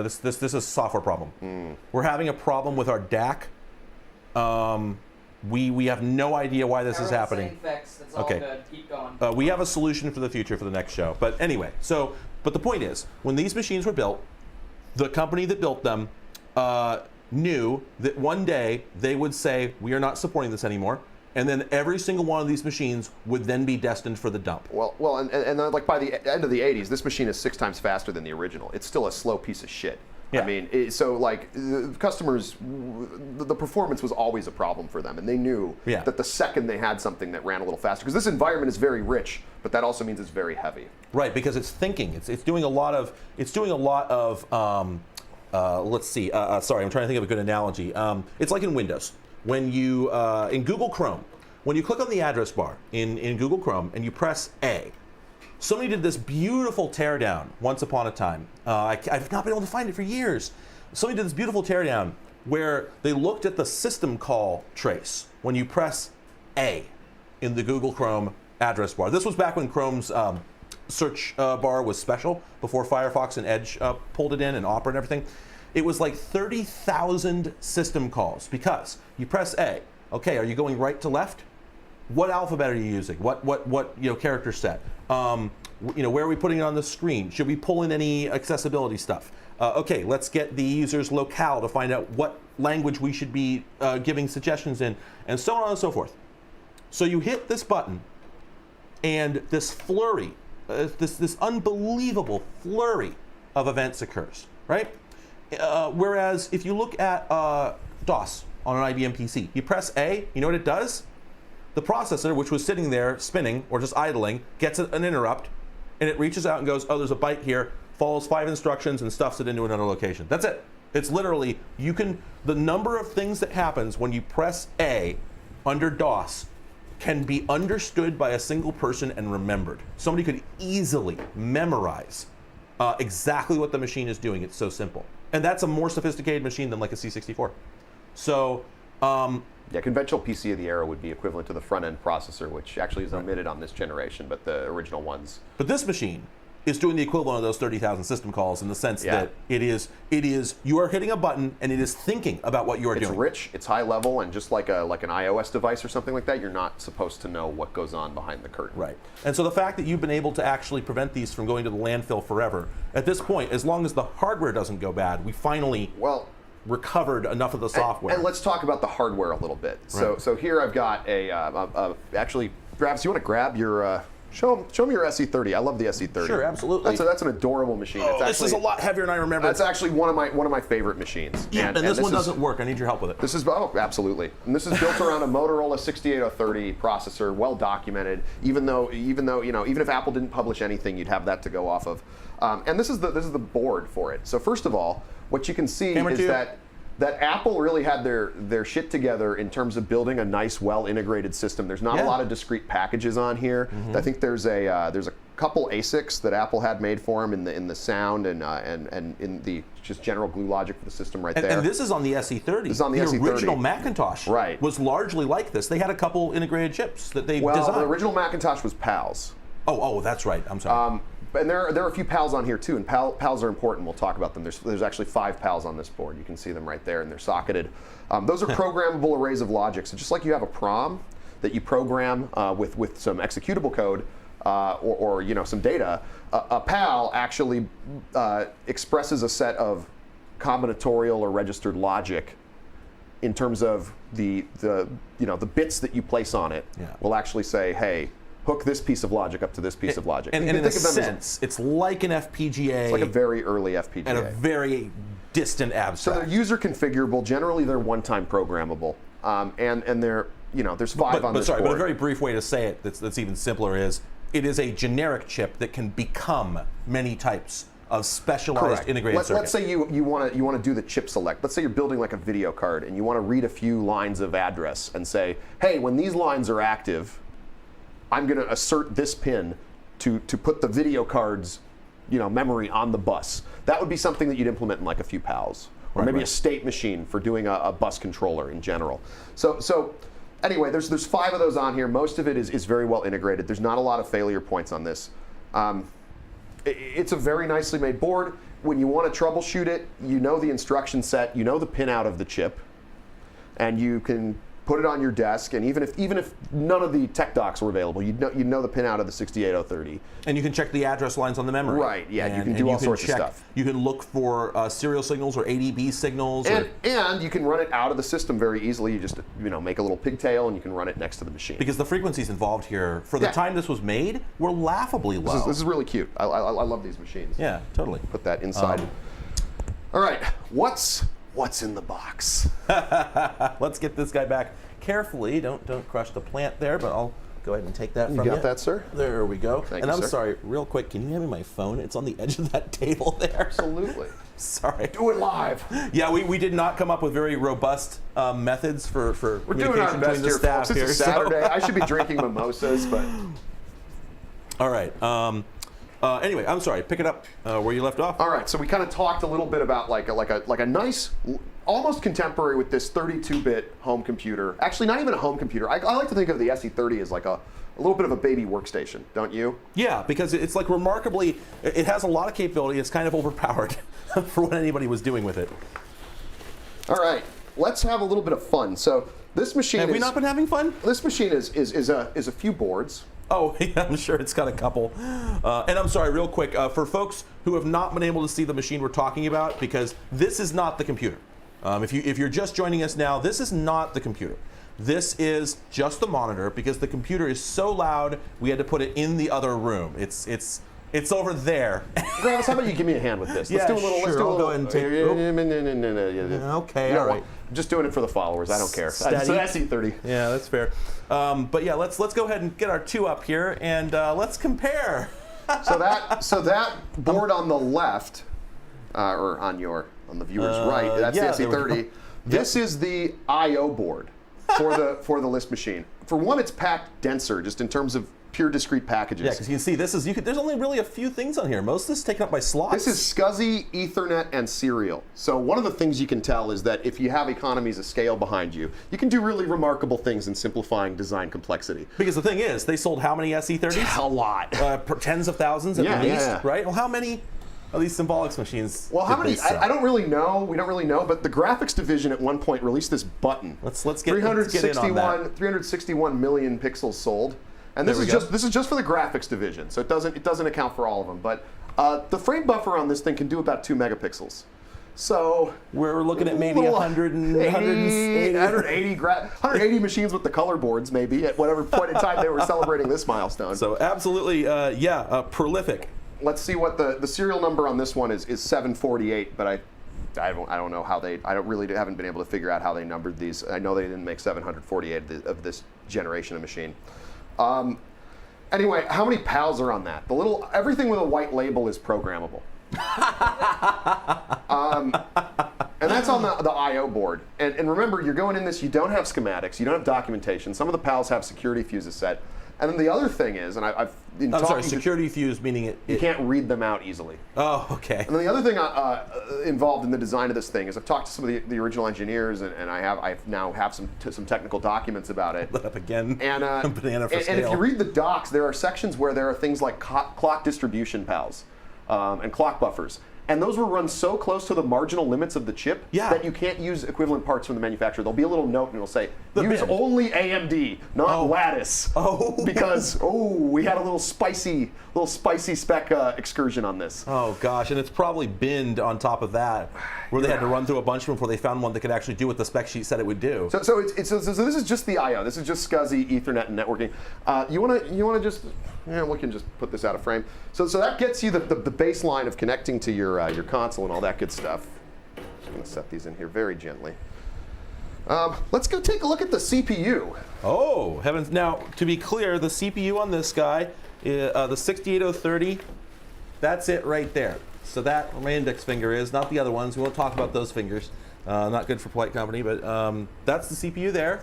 This is a software problem. We're having a problem with our DAC. We have no idea why this is happening. Fix. It's all good. Keep going. We have a solution for the future for the next show. But anyway, but the point is, when these machines were built, the company that built them knew that one day they would say, we are not supporting this anymore. And then every single one of these machines would then be destined for the dump. Well, and like by the end of the 80s, this machine is 6 times faster than the original. It's still a slow piece of shit. Yeah. I mean, so like customers, the performance was always a problem for them, and they knew that the second they had something that ran a little faster, because this environment is very rich, but that also means it's very heavy. Right, because it's thinking. It's doing a lot of. Let's see. Sorry, I'm trying to think of a good analogy. It's like in Windows. When you, in Google Chrome, when you click on the address bar in Google Chrome and you press A, somebody did this beautiful teardown once upon a time. I've not been able to find it for years. Somebody did this beautiful teardown where they looked at the system call trace. When you press A in the Google Chrome address bar. This was back when Chrome's search bar was special, before Firefox and Edge pulled it in, and Opera and everything. It was like 30,000 system calls, because you press A. Okay, are you going right to left? What alphabet are you using? What character set? Where are we putting it on the screen? Should we pull in any accessibility stuff? Okay, let's get the user's locale to find out what language we should be giving suggestions in, and so on and so forth. So you hit this button, and this flurry, this unbelievable flurry of events occurs, right? Whereas if you look at DOS on an IBM PC, you press A, you know what it does? The processor, which was sitting there spinning or just idling, gets an interrupt, and it reaches out and goes, oh, there's a byte here, follows 5 instructions and stuffs it into another location. That's it. It's literally, the number of things that happens when you press A under DOS can be understood by a single person and remembered. Somebody could easily memorize exactly what the machine is doing. It's so simple. And that's a more sophisticated machine than like a C64. So, yeah, conventional PC of the era would be equivalent to the front-end processor, which actually is omitted on this generation, but the original ones. But this machine is doing the equivalent of those 30,000 system calls in the sense that it is you are hitting a button and it is thinking about what you are doing. It's rich, it's high level, and just like an iOS device or something like that, you're not supposed to know what goes on behind the curtain. Right. And so the fact that you've been able to actually prevent these from going to the landfill forever, at this point, as long as the hardware doesn't go bad, we finally recovered enough of the software. And let's talk about the hardware a little bit. So here I've got actually, Travis, you want to grab your show me your SE30. I love the SE30. Sure, absolutely. That's an adorable machine. Oh, this is a lot heavier than I remember. That's actually one of my favorite machines. Yeah, and this one doesn't work. I need your help with it. This is absolutely. And this is built around a Motorola 68030 processor, well documented. Even if Apple didn't publish anything, you'd have that to go off of. And this is the board for it. So first of all, what you can see is that Apple really had their shit together in terms of building a nice, well-integrated system. There's not a lot of discrete packages on here. I think there's a couple ASICs that Apple had made for them in the sound and in the just general glue logic for the system right there. And this is on the SE30. This is on the SE30. The original Macintosh was largely like this. They had a couple integrated chips that they designed. The original Macintosh was PALs. Oh, that's right. I'm sorry. And there are a few PALs on here too, and PALs are important. We'll talk about them. There's actually 5 PALs on this board. You can see them right there, and they're socketed. Those are programmable arrays of logic. So just like you have a PROM that you program with some executable code or some data, a PAL actually expresses a set of combinatorial or registered logic in terms of the bits that you place on it. Will actually say, hey, hook this piece of logic up to this piece of logic. And in a sense, it's like an FPGA. It's like a very early FPGA. And a very distant abstract. So they're user configurable. Generally, they're one-time programmable. And they're, there's 5 on this board. But a very brief way to say it that's even simpler is, it is a generic chip that can become many types of specialized integrated circuits. Let's say you want to do the chip select. Let's say you're building like a video card and you want to read a few lines of address and say, hey, when these lines are active, I'm going to assert this pin to put the video card's memory on the bus. That would be something that you'd implement in like a few PALs, or maybe a state machine for doing a bus controller in general. So anyway, there's 5 of those on here. Most of it is very well integrated. There's not a lot of failure points on this. It's a very nicely made board. When you want to troubleshoot it, you know the instruction set, you know the pin out of the chip, and you can put it on your desk, and even if none of the tech docs were available, you'd know the pin out of the 68030. And you can check the address lines on the memory. Right, yeah, you can do all sorts of stuff. You can look for serial signals or ADB signals. And you can run it out of the system very easily. You just make a little pigtail and you can run it next to the machine. Because the frequencies involved here, for the time this was made, were laughably low. This is really cute. I love these machines. Yeah, totally. Put that inside. All right, what's in the box? Let's get this guy back carefully. Don't crush the plant there, but I'll go ahead and take that from you. You got that, sir? There we go. Thank and you, I'm sir. sorry, real quick, can you hand me my phone? It's on the edge of that table there. Absolutely. Sorry. Do it live. Yeah, we did not come up with very robust methods for We're doing our best here, folks. It's a Saturday. I should be drinking mimosas, but... All right. Anyway, I'm sorry. Pick it up where you left off. All right. So we kind of talked a little bit about like a nice, almost contemporary with this 32-bit home computer. Actually, not even a home computer. I like to think of the SE30 as like a a little bit of a baby workstation, don't you? Yeah, because it's like remarkably, it has a lot of capability. It's kind of overpowered for what anybody was doing with it. All right, let's have a little bit of fun. So this machine Have we not been having fun? This machine is a few boards. Oh, yeah, I'm sure it's got a couple. And I'm sorry, real quick, for folks who have not been able to see the machine we're talking about, because this is not the computer. If you're just joining us now, this is not the computer. This is just the monitor, because the computer is so loud, we had to put it in the other room. It's over there. Gravis, how about you give me a hand with this? Yeah, sure, I'll go ahead and take. Okay, all right. I'm just doing it for the followers. I don't care. So Steady. that's E30. Yeah, that's fair. But yeah, let's go ahead and get our two up here, and let's compare. So that board on the left, or on the viewer's right, that's yeah, the SE30. This is the I/O board for the list machine. For one, it's packed denser, just in terms of pure discrete packages. Yeah, because you can see there's only really a few things on here. Most of this is taken up by slots. This is SCSI, Ethernet, and serial. So one of the things you can tell is that if you have economies of scale behind you, you can do really remarkable things in simplifying design complexity. Because the thing is, they sold how many SE30s? A lot. Tens of thousands at least, yeah. right? Well, how many of these Symbolics machines? Well, how did many? they sell? I don't really know. We don't really know. But the graphics division at one point released this button. Let's get in on that. 361 million pixels sold. And this is just for the graphics division, so it doesn't account for all of them. But the frame buffer on this thing can do about 2 megapixels. So we're looking at maybe 180 machines with the color boards, maybe at whatever point in time they were celebrating this milestone. So absolutely, prolific. Let's see what the serial number on this one is 748, but I don't know how they. Haven't been able to figure out how they numbered these. I know they didn't make 748 of this generation of machine. Anyway, how many PALs are on that? Everything with a white label is programmable. And that's on the I/O board. And remember, you're going in this, you don't have schematics, you don't have documentation. Some of the PALs have security fuses set. And then the other thing is, and I've been I'm sorry, security fuse meaning you can't read them out easily. Oh, okay. And then the other thing involved in the design of this thing is I've talked to some of the original engineers, and I now have some technical documents about it. Lit up again. And banana for scale. And if you read the docs, there are sections where there are things like clock distribution PALs and clock buffers. And those will run so close to the marginal limits of the chip that you can't use equivalent parts from the manufacturer. There'll be a little note and it'll say, use only AMD, not Lattice. Oh. Because, we had a little spicy spec excursion on this. Oh gosh, and it's probably binned on top of that, where they had to run through a bunch of them before they found one that could actually do what the spec sheet said it would do. So this is just the I/O. This is just SCSI, Ethernet, and networking. You wanna just, we can just put this out of frame. So that gets you the baseline of connecting to your console and all that good stuff. Just gonna set these in here very gently. Let's go take a look at the CPU. Oh heavens! Now, to be clear, the CPU on this guy, the 68030, that's it right there. So that where my index finger is, not the other ones. We won't talk about those fingers. Not good for polite company, but that's the CPU there.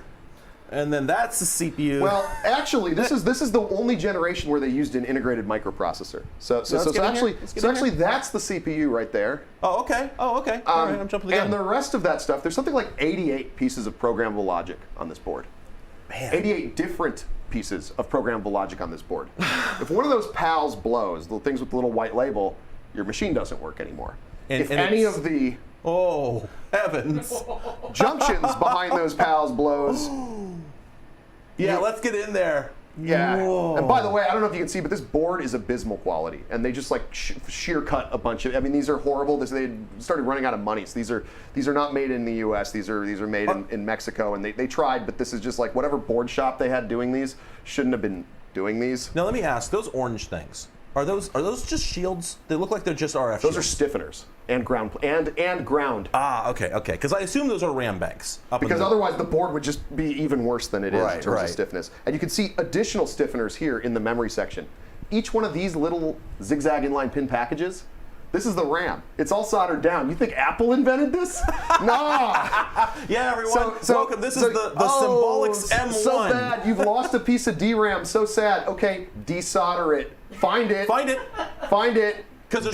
And then that's the CPU. Well, actually, this is the only generation where they used an integrated microprocessor. So actually, that's the CPU right there. Oh, okay. All right, I'm jumping the gun. And the rest of that stuff, there's something like 88 pieces of programmable logic on this board. Man. 88 different pieces of programmable logic on this board. If one of those PALs blows, the things with the little white label, your machine doesn't work anymore. If any of the oh heavens junctions behind those PALs blows. Yeah, let's get in there. Yeah. Whoa. And by the way, I don't know if you can see, but this board is abysmal quality, and they just like shear cut a bunch of. I mean, these are horrible. They started running out of money. So these are not made in the U.S. These are made in Mexico, and they tried, but this is just like whatever board shop they had doing these shouldn't have been doing these. Now let me ask: those orange things, are those just shields? They look like they're just RF. Those shields. are stiffeners and ground and ground. Ah, okay. Because I assume those are RAM banks. Because otherwise the board would just be even worse than it is in terms of stiffness. And you can see additional stiffeners here in the memory section. Each one of these little zigzag inline pin packages, this is the RAM. It's all soldered down. You think Apple invented this? Nah. Yeah, everyone. Welcome. This is the Symbolics M1. So bad. You've lost a piece of DRAM. So sad. Okay, desolder it. Find it. Because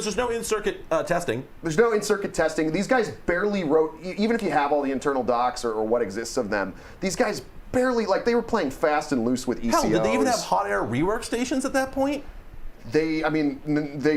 there's no in-circuit testing. There's no in-circuit testing. These guys barely wrote, even if you have all the internal docs or what exists of them, these guys barely, like they were playing fast and loose with ECOs. Hell, did they even have hot air rework stations at that point? They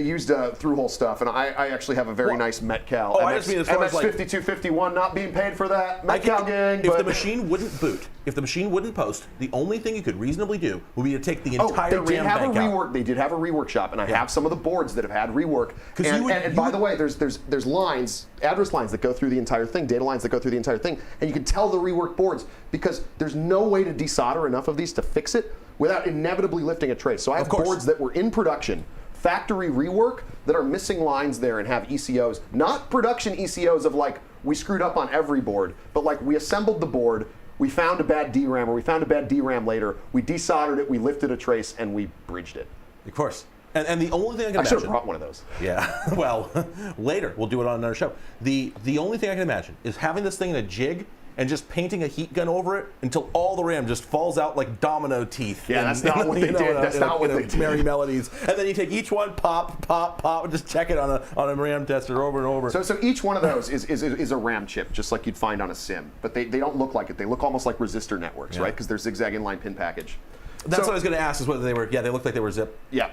used through-hole stuff, and I actually have a very nice Metcal. I just mean as far as like MX5251, not being paid for that. Metcal gang. If the machine wouldn't boot, if the machine wouldn't post, the only thing you could reasonably do would be to take the entire RAM bank out. They did have a rework shop, and I have some of the boards that have had rework. And by the way, there's lines, address lines that go through the entire thing, data lines that go through the entire thing, and you can tell the rework boards because there's no way to desolder enough of these to fix it without inevitably lifting a trace. So I have boards that were in production, factory rework, that are missing lines there and have ECOs, not production ECOs of like, we screwed up on every board, but like we assembled the board, we found a bad DRAM, or we found a bad DRAM later, we desoldered it, we lifted a trace, and we bridged it. Of course. And the only thing I can imagine... I should have brought one of those. Yeah, well, later, we'll do it on another show. The only thing I can imagine is having this thing in a jig and just painting a heat gun over it until all the RAM just falls out like domino teeth. Yeah, that's not what they did. That's not what they did. Merry Melodies. And then you take each one, pop, pop, pop, and just check it on a RAM tester over and over. So each one of those is a RAM chip, just like you'd find on a SIM. But they don't look like it. They look almost like resistor networks, right? Because they're zigzag inline pin package. That's what I was going to ask, is whether they were, yeah, they looked like they were zip. Yeah.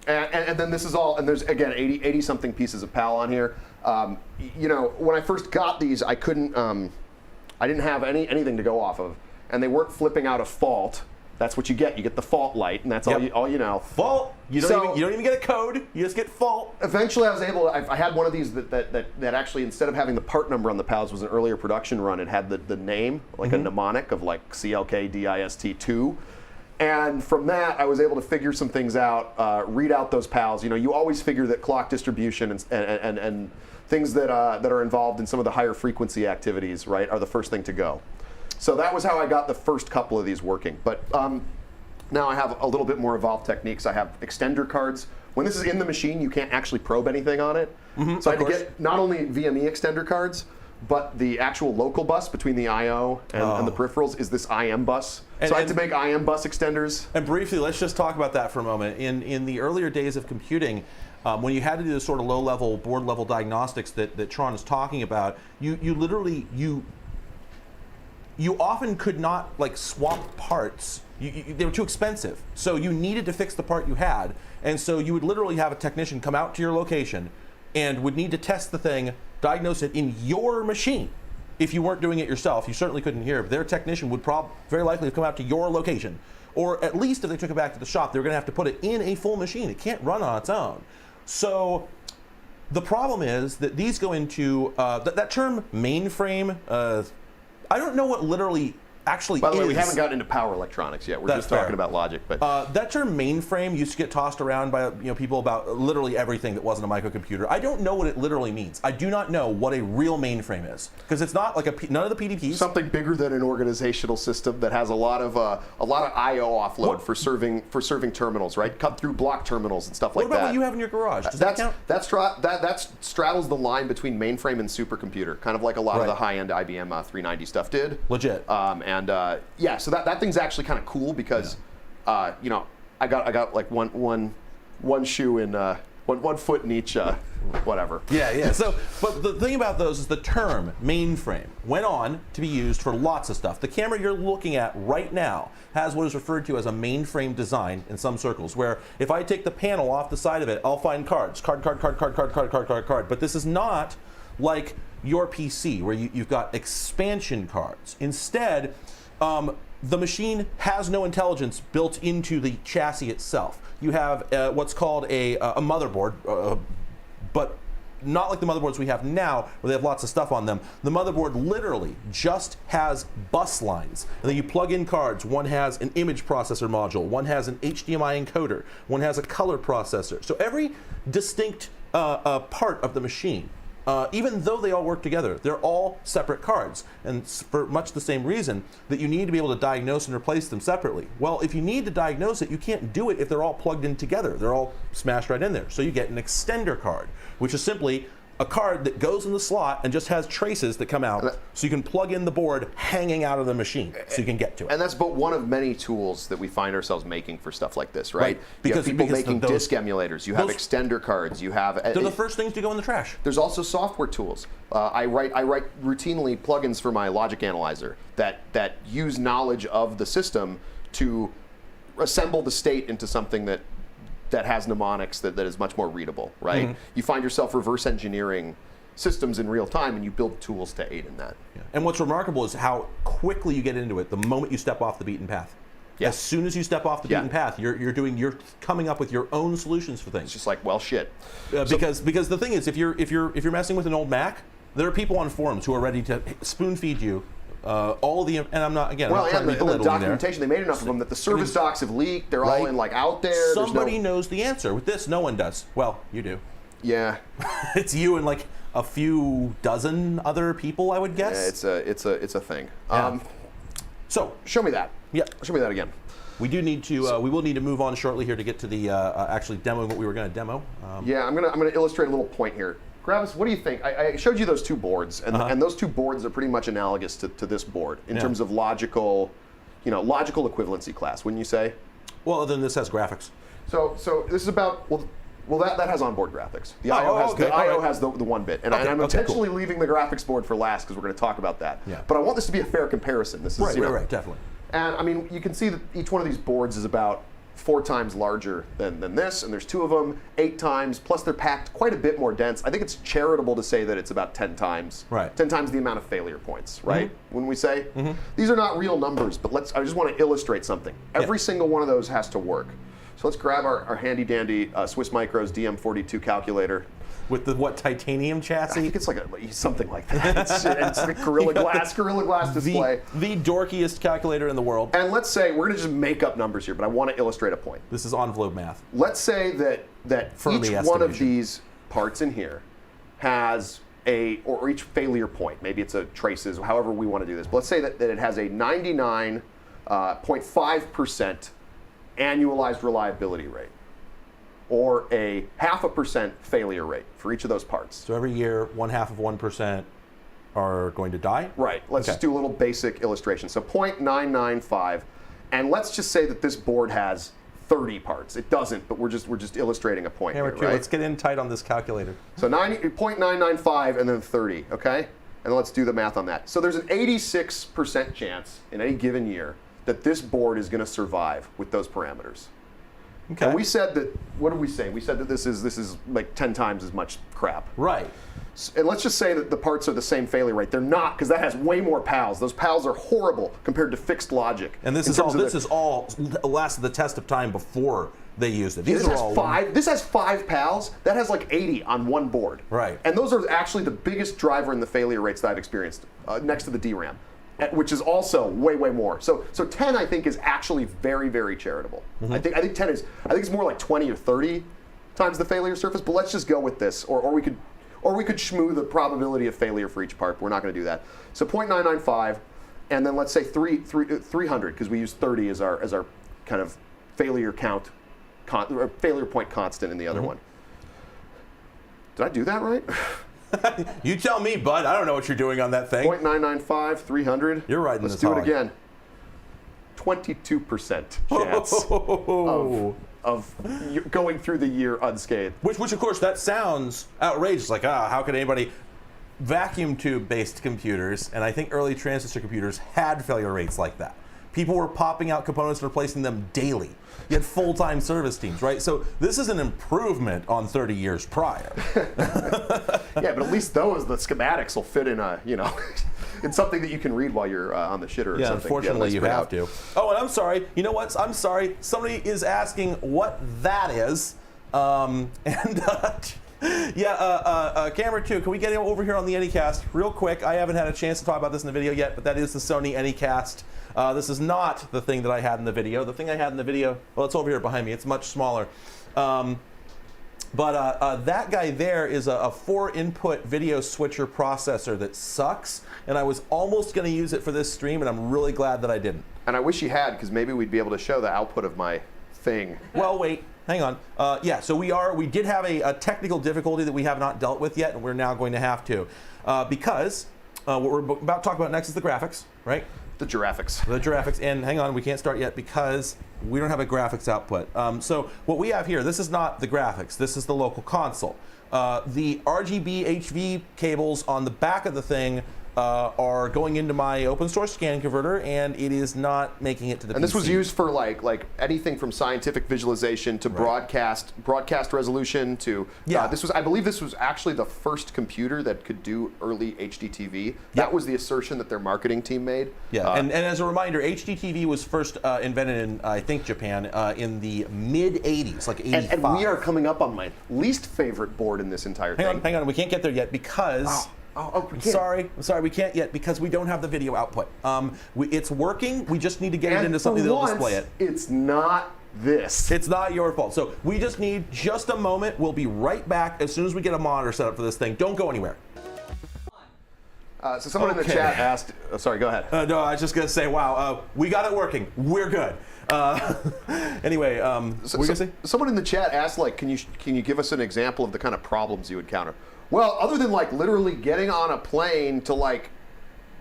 And then this is all, and there's, again, 80 something pieces of PAL on here. You know, when I first got these, I couldn't... I didn't have anything to go off of, and they weren't flipping out a fault. That's what you get. You get the fault light, and that's all you know. Fault. You don't even get a code. You just get fault. Eventually, I was able to. I had one of these that actually, instead of having the part number on the PALs, was an earlier production run. It had the name, like a mnemonic of like CLKDIST2. And from that, I was able to figure some things out, read out those PALs. You know, you always figure that clock distribution and things that are involved in some of the higher frequency activities, right, are the first thing to go. So that was how I got the first couple of these working. But now I have a little bit more evolved techniques. I have extender cards. When this is in the machine, you can't actually probe anything on it. So I had to get not only VME extender cards, but the actual local bus between the I/O and the peripherals is this IM bus. So I had to make IM bus extenders. And briefly, let's just talk about that for a moment. In the earlier days of computing, when you had to do the sort of low-level, board-level diagnostics that Tron is talking about, you literally, you often could not like swap parts. They were too expensive. So you needed to fix the part you had. And so you would literally have a technician come out to your location and would need to test the thing, diagnose it in your machine. If you weren't doing it yourself, you certainly couldn't hear, but their technician would very likely have come out to your location. Or at least if they took it back to the shop, they were going to have to put it in a full machine. It can't run on its own. So the problem is that these go into, that term mainframe, I don't know what literally actually is. By the way, we haven't gotten into power electronics yet. We're just talking about logic. But that term mainframe used to get tossed around by people about literally everything that wasn't a microcomputer. I don't know what it literally means. I do not know what a real mainframe is, because it's not like none of the PDPs. Something bigger than an organizational system that has a lot of I/O offload for serving terminals, right? Cut through block terminals and stuff like that. What about what you have in your garage? Does that count? That straddles the line between mainframe and supercomputer, kind of like a lot of the high-end IBM 390 stuff did. Legit. Yeah, so that thing's actually kind of cool because, you know, I got like one shoe in one foot in each whatever. Yeah. So, but the thing about those is the term mainframe went on to be used for lots of stuff. The camera you're looking at right now has what is referred to as a mainframe design in some circles, where if I take the panel off the side of it, I'll find cards, card. But this is not like your PC, where you've got expansion cards. Instead, the machine has no intelligence built into the chassis itself. You have what's called a motherboard, but not like the motherboards we have now, where they have lots of stuff on them. The motherboard literally just has bus lines. And then you plug in cards. One has an image processor module. One has an HDMI encoder. One has a color processor. So every distinct part of the machine, even though they all work together, they're all separate cards, and for much the same reason that you need to be able to diagnose and replace them separately. Well, if you need to diagnose it, you can't do it if they're all plugged in together. They're all smashed right in there. So you get an extender card, which is simply a card that goes in the slot and just has traces that come out, so you can plug in the board hanging out of the machine, so you can get to it. And that's but one of many tools that we find ourselves making for stuff like this, right? Because you have people making disk emulators, you have extender cards, you have. They're the first things to go in the trash. There's also software tools. I write routinely plugins for my logic analyzer that use knowledge of the system to assemble the state into something that has mnemonics that is much more readable, right? Mm-hmm. You find yourself reverse engineering systems in real time, and you build tools to aid in that. Yeah. And what's remarkable is how quickly you get into it the moment you step off the beaten path. Yeah. As soon as you step off the beaten path, you're coming up with your own solutions for things. It's just like, well, shit. Because the thing is, if you're messing with an old Mac, there are people on forums who are ready to spoon feed you all the, and I'm not, again, Well, I'm not trying to be and the belittling documentation, they made enough of them that the service docs have leaked. They're all in like out there. Somebody knows the answer. With this, no one does. Well, you do. Yeah. It's you and like a few dozen other people, I would guess. Yeah, it's a thing. Yeah. So show me that. Yeah. Show me that again. We do need to. We will need to move on shortly here to get to the actually demoing what we were going to demo. Yeah, I'm gonna illustrate a little point here. Gravis, what do you think? I showed you those two boards, and those two boards are pretty much analogous to this board in terms of logical equivalency class, wouldn't you say? Well, then this has graphics. So this is about that has onboard graphics. The IO has the 1-bit, and I'm intentionally leaving the graphics board for last because we're going to talk about that. Yeah. But I want this to be a fair comparison. This is right, definitely. And I mean, you can see that each one of these boards is about 4 times larger than this, and there's 2 of them, 8 times, plus they're packed quite a bit more dense. I think it's charitable to say that it's about 10 times, 10 times the amount of failure points, right? When we say these are not real numbers, but I just want to illustrate something. Every single one of those has to work. So let's grab our handy dandy Swiss Micros DM42 calculator. With the titanium chassis? I think it's like something like that. It's the Gorilla Glass display. The dorkiest calculator in the world. And let's say, we're going to just make up numbers here, but I want to illustrate a point. This is envelope math. Let's say that each one of these parts in here has or each failure point, maybe it's a traces, however we want to do this, but let's say that it has a 99.5% annualized reliability rate, or a 0.5% failure rate for each of those parts. So every year, 0.5% are going to die? Right. Let's just do a little basic illustration. So 0.995, and let's just say that this board has 30 parts. It doesn't, but we're just illustrating a point here, right? Let's get in tight on this calculator. So 0.995 and then 30, okay? And let's do the math on that. So there's an 86% chance in any given year that this board is going to survive with those parameters. Okay. And we said that, what did we say? We said that this is like 10 times as much crap. Right. And let's just say that the parts are the same failure rate. They're not, because that has way more pals. Those pals are horrible compared to fixed logic. And this is all lasted the test of time before they used it. This has 5 pals. That has like 80 on one board. Right. And those are actually the biggest driver in the failure rates that I've experienced, next to the DRAM, which is also way more. So 10, I think, is actually very, very charitable. I think 10 is. I think it's more like 20 or 30 times the failure surface. But let's just go with this, or we could shmoo the probability of failure for each part. But we're not going to do that. So 0.995, and then let's say 300, because we use 30 as our kind of failure count, or failure point constant in the other one. Did I do that right? You tell me, bud. I don't know what you're doing on that thing. 0.995, 300. You're riding Let's this do hog. it again. 22% chance of going through the year unscathed. Which of course, that sounds outrageous. Like, how could anybody? Vacuum tube-based computers, and I think early transistor computers had failure rates like that. People were popping out components and replacing them daily. You had full-time service teams, right? So this is an improvement on 30 years prior. Yeah, but at least the schematics will fit in in something that you can read while you're on the shitter or something. Unfortunately, you have to. Oh, and I'm sorry. You know what? I'm sorry. Somebody is asking what that is. Camera 2, can we get him over here on the Anycast real quick? I haven't had a chance to talk about this in the video yet, but that is the Sony Anycast. This is not the thing that I had in the video. The thing I had in the video, well, it's over here behind me. It's much smaller. That guy there is a 4-input video switcher processor that sucks, and I was almost going to use it for this stream, and I'm really glad that I didn't. And I wish you had, because maybe we'd be able to show the output of my thing. Well, wait. hang on. Yeah, so we did have a technical difficulty that we have not dealt with yet, and we're now going to have to. Because what we're about to talk about next is the graphics, right? The giraffics. The graphics, and hang on, we can't start yet because we don't have a graphics output. So what we have here, this is not the graphics, this is the local console. The RGB HV cables on the back of the thing are going into my open source scan converter, and it is not making it to the PC. And this was used for like anything from scientific visualization to broadcast resolution to I believe this was actually the first computer that could do early HDTV. That was the assertion that their marketing team made. Yeah, and as a reminder, HDTV was first invented in I think Japan in the mid 80s, like 85. And we are coming up on my least favorite board in this entire thing. Hang on, we can't get there yet because. I'm sorry, we can't yet because we don't have the video output. It's working, we just need to get it into something that'll display it. It's not this. It's not your fault. So we just need just a moment. We'll be right back as soon as we get a monitor set up for this thing. Don't go anywhere. So someone in the chat asked, sorry, go ahead. No, I was just going to say, wow, we got it working. We're good. Anyway, what were you going to say? Someone in the chat asked, like, can you give us an example of the kind of problems you encounter? Well, other than like literally getting on a plane to like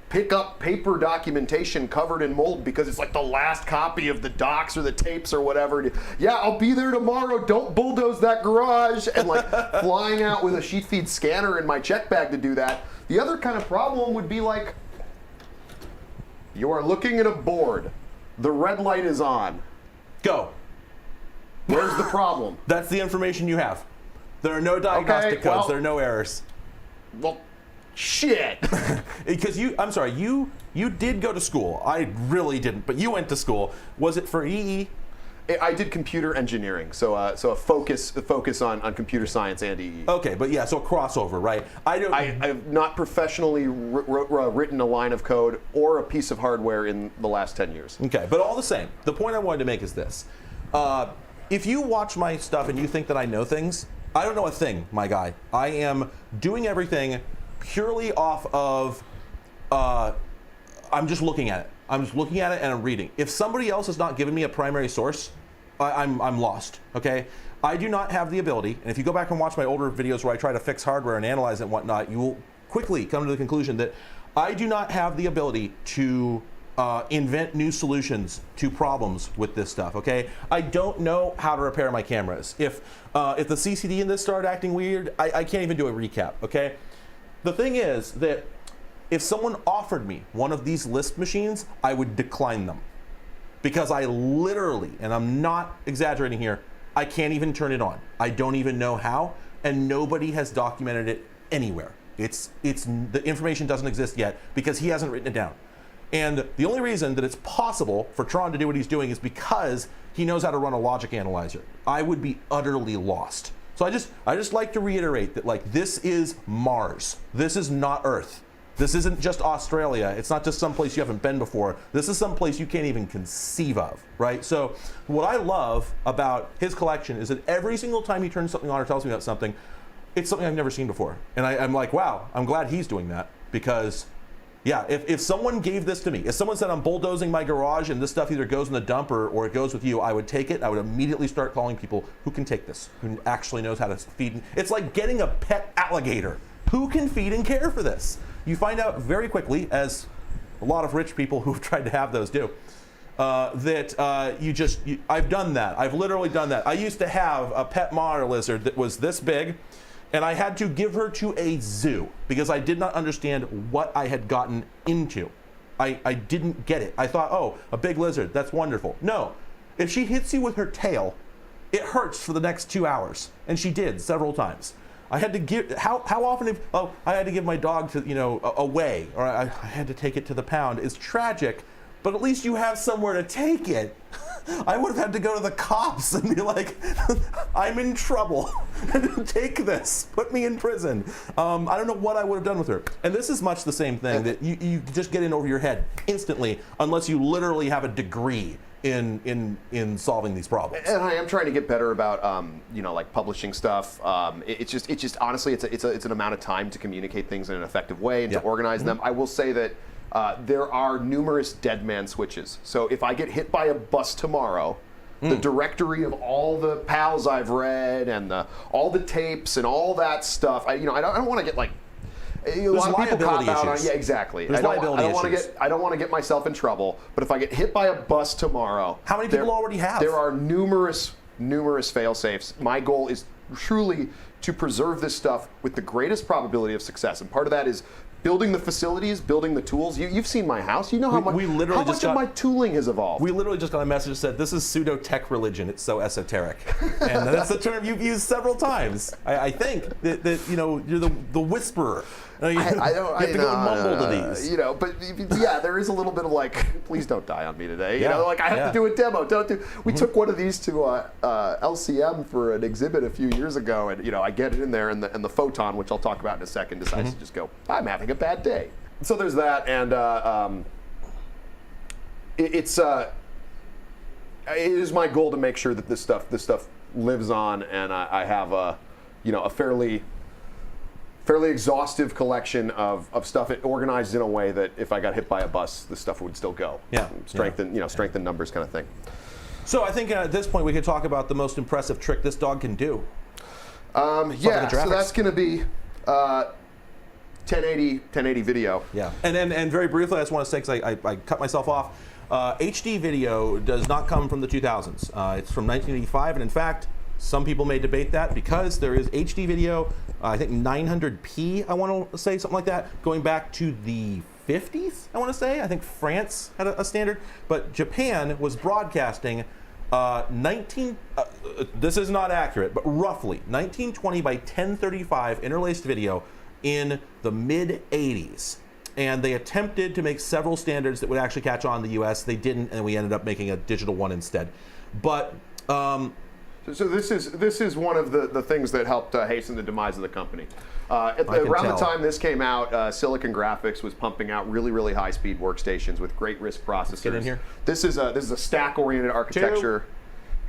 pick up paper documentation covered in mold because it's like the last copy of the docs or the tapes or whatever. Yeah, I'll be there tomorrow. Don't bulldoze that garage. And like flying out with a sheet feed scanner in my check bag to do that. The other kind of problem would be like, you are looking at a board. The red light is on. Go. Where's the problem? That's the information you have. There are no diagnostic codes. There are no errors. Well, shit. Because I'm sorry, you did go to school. I really didn't, but you went to school. Was it for EE? I did computer engineering, so a focus on computer science and EE. Okay, but yeah, so a crossover, right? I have not professionally written a line of code or a piece of hardware in the last 10 years. Okay, but all the same, the point I wanted to make is this. If you watch my stuff and you think that I know things, I don't know a thing, my guy. I am doing everything purely off of, I'm just looking at it. I'm just looking at it and I'm reading. If somebody else has not given me a primary source, I'm lost, okay? I do not have the ability, and if you go back and watch my older videos where I try to fix hardware and analyze it and whatnot, you will quickly come to the conclusion that I do not have the ability to invent new solutions to problems with this stuff, okay? I don't know how to repair my cameras. If the CCD in this started acting weird, I can't even do a recap, okay? The thing is that if someone offered me one of these Lisp machines, I would decline them. Because I literally, and I'm not exaggerating here, I can't even turn it on. I don't even know how, and nobody has documented it anywhere. The information doesn't exist yet because he hasn't written it down. And the only reason that it's possible for Tron to do what he's doing is because he knows how to run a logic analyzer. I would be utterly lost. So I just like to reiterate that, like, this is Mars. This is not Earth. This isn't just Australia. It's not just someplace you haven't been before. This is someplace you can't even conceive of, right? So what I love about his collection is that every single time he turns something on or tells me about something, it's something I've never seen before. And I'm like, wow, I'm glad he's doing that because, yeah, if someone gave this to me, if someone said I'm bulldozing my garage and this stuff either goes in the dumper or it goes with you, I would take it. I would immediately start calling people who can take this, who actually knows how to feed. It's like getting a pet alligator. Who can feed and care for this? You find out very quickly, as a lot of rich people who've tried to have those do, that I've done that. I've literally done that. I used to have a pet monitor lizard that was this big, and I had to give her to a zoo because I did not understand what I had gotten into. I didn't get it. I thought, oh, a big lizard, that's wonderful. No, if she hits you with her tail, it hurts for the next 2 hours, and she did several times. I had to give, how often I had to give my dog to, away, or I had to take it to the pound. It's tragic, but at least you have somewhere to take it. I would have had to go to the cops and be like, I'm in trouble. Take this, put me in prison. I don't know what I would have done with her. And this is much the same thing, that you just get in over your head instantly, unless you literally have a degree in solving these problems. And I am trying to get better about like publishing stuff. It's just honestly it's an amount of time to communicate things in an effective way and to organize them. I will say that there are numerous dead man switches. So if I get hit by a bus tomorrow, the directory of all the PALs I've read and all the tapes and all that stuff. I don't want to get like. A lot of people cop out on it. Yeah, exactly. I don't want to get myself in trouble. But if I get hit by a bus tomorrow, how many people already have? There are numerous fail safes. My goal is truly to preserve this stuff with the greatest probability of success, and part of that is building the facilities, building the tools. You've seen my house. You know how much of my tooling has evolved. We literally just got a message that said, this is pseudo-tech religion. It's so esoteric. And that's the term you've used several times. I think that you're the whisperer. You have to go mumble to these. But yeah, there is a little bit of like, please don't die on me today. I have to do a demo. We took one of these to LCM for an exhibit a few years ago, and I get it in there, and the photon, which I'll talk about in a second, decides to just go, I'm having a bad day. So there's that, and it is my goal to make sure that this stuff lives on, and I have a fairly exhaustive collection of stuff organized in a way that if I got hit by a bus, the stuff would still go. Strengthen numbers kind of thing. So I think at this point we could talk about the most impressive trick this dog can do. So that's going to be 1080 video. Yeah, and very briefly, I just want to say, because I cut myself off, HD video does not come from the 2000s. It's from 1985, and in fact, some people may debate that because there is HD video, I think 900p, I want to say, something like that, going back to the 50s, I want to say. I think France had a standard, but Japan was broadcasting this is not accurate, but roughly 1920 by 1035 interlaced video in the mid-80s. And they attempted to make several standards that would actually catch on in the US. They didn't, and we ended up making a digital one instead. But so this is one of the things that helped hasten the demise of the company. Around the time this came out, Silicon Graphics was pumping out really high-speed workstations with great RISC processors. Let's get in here. This is a stack-oriented architecture.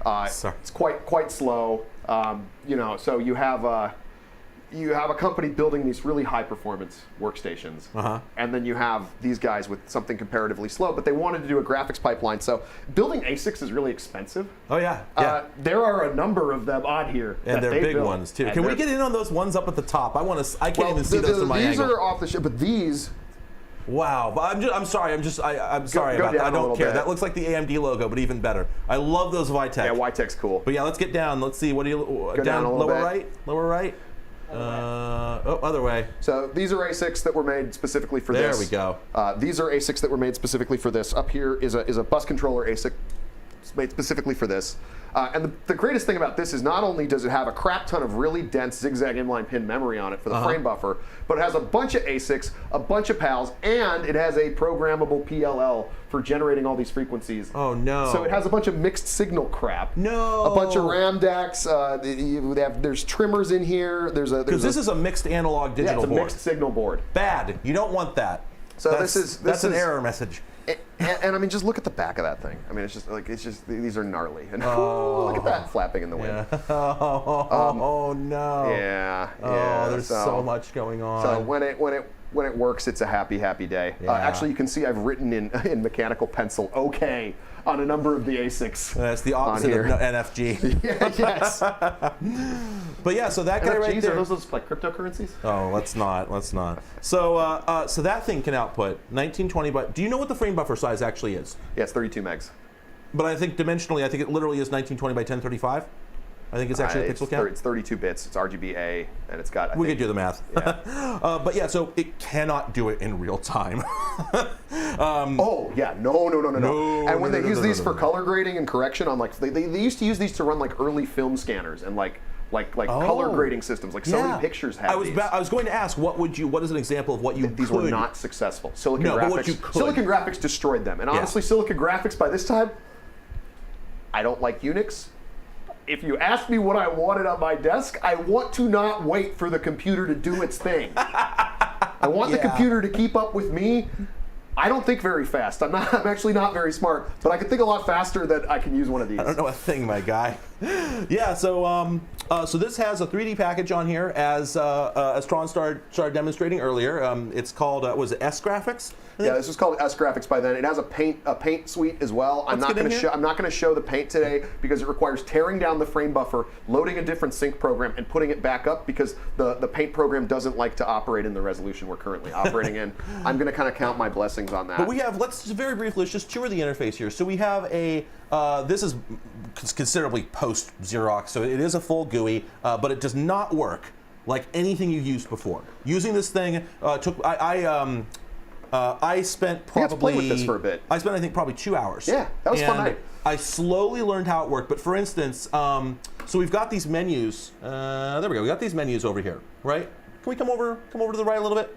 It's quite slow. So you have a company building these really high-performance workstations, and then you have these guys with something comparatively slow, but they wanted to do a graphics pipeline. So building ASICs is really expensive. Oh yeah. There are a number of them on here, and they're big ones too. Can we get in on those ones up at the top? I can't even see those from my angle. These are off the ship, but these. Wow, but I'm sorry about that. I don't care. That looks like the AMD logo, but even better. I love those Vitech. Yeah, Vitech's cool. But yeah, let's get down. Let's see. What do you down a little lower bit. right? Lower right. Other way. So these are ASICs that were made specifically for this. There we go. These are ASICs that were made specifically for this. Up here is a bus controller ASIC made specifically for this. And the greatest thing about this is not only does it have a crap ton of really dense zigzag inline pin memory on it for the frame buffer, but it has a bunch of ASICs, a bunch of PALs, and it has a programmable PLL for generating all these frequencies. Oh no. So it has a bunch of mixed signal crap. No. A bunch of RAM DACs. There's trimmers in here. Because this is a mixed analog digital board. Yeah, it's a mixed signal board. Bad. You don't want that. So that's an error message. And I mean, just look at the back of that thing. I mean, it's just these are gnarly. And look at that flapping in the wind. Yeah. Oh no. Yeah. Oh, there's so much going on. So when it works, it's a happy day. Yeah. Actually, you can see I've written in mechanical pencil "OK" on a number of the ASICs. That's the opposite of NFG. Yes. But yeah, so that guy NFGs, right there. are those like cryptocurrencies? Oh, let's not. So so that thing can output 1920 by. Do you know what the frame buffer size actually is? Yeah, it's 32 megs. But I think dimensionally, it literally is 1920 by 1035. I think it's actually a pixel count. It's 32 bits. It's RGBA, and it's got. We could do the math. Yeah. But yeah, so it cannot do it in real time. Oh yeah, no. And when they use these for color grading and correction on they used to use these to run like early film scanners and like color grading systems. Like Sony Pictures had these. I was going to ask, what is an example of what you These could? were not successful. Silicon Silicon Graphics destroyed them. And honestly, Silicon Graphics by this time, I don't like Unix. If you ask me what I wanted on my desk, I want to not wait for the computer to do its thing. I want the computer to keep up with me. I don't think very fast. I'm actually not very smart, but I can think a lot faster that I can use one of these. I don't know a thing, my guy. Yeah, so So this has a 3D package on here, as Tron started demonstrating earlier. It's called, was it S Graphics? Yeah, this was called S Graphics by then. It has a paint suite as well. I'm not going to show the paint today because it requires tearing down the frame buffer, loading a different sync program, and putting it back up because the paint program doesn't like to operate in the resolution we're currently operating in. I'm going to kind of count my blessings on that. But we have, let's just very briefly, let's just tour the interface here. So we have a, this is considerably post Xerox, so it is a full GUI, but it does not work like anything you've used before. Using this thing took, I spent probably, played with this for a bit. I spent, I think, probably 2 hours. Yeah, that was a fun night. I slowly learned how it worked, but for instance, so we've got these menus, there we go, we got these menus over here, right? Can we come over to the right a little bit?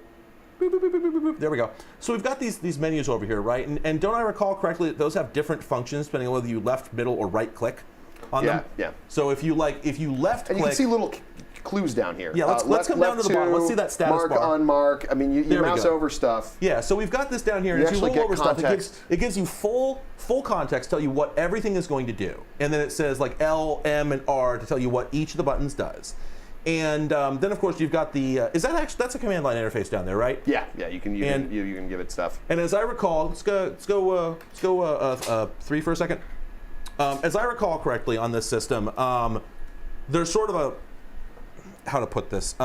Boop, boop, boop, boop, boop, boop. There we go. So we've got these menus over here, right? And don't I recall correctly that those have different functions depending on whether you left, middle, or right click on them? Yeah. So if you left click, and you can see little clues down here. Yeah, let's come down to the bottom. Let's see that status bar. Mark on mark. I mean, you mouse over stuff. Yeah, so we've got this down here, and as you roll over stuff, it gives you full context, tell you what everything is going to do, and then it says like L, M, and R to tell you what each of the buttons does. And then of course you've got the that's a command line interface down there, right? Yeah, you can give it stuff. And as I recall, let's go 3 for a second. As I recall correctly on this system, there's sort of a, how to put this,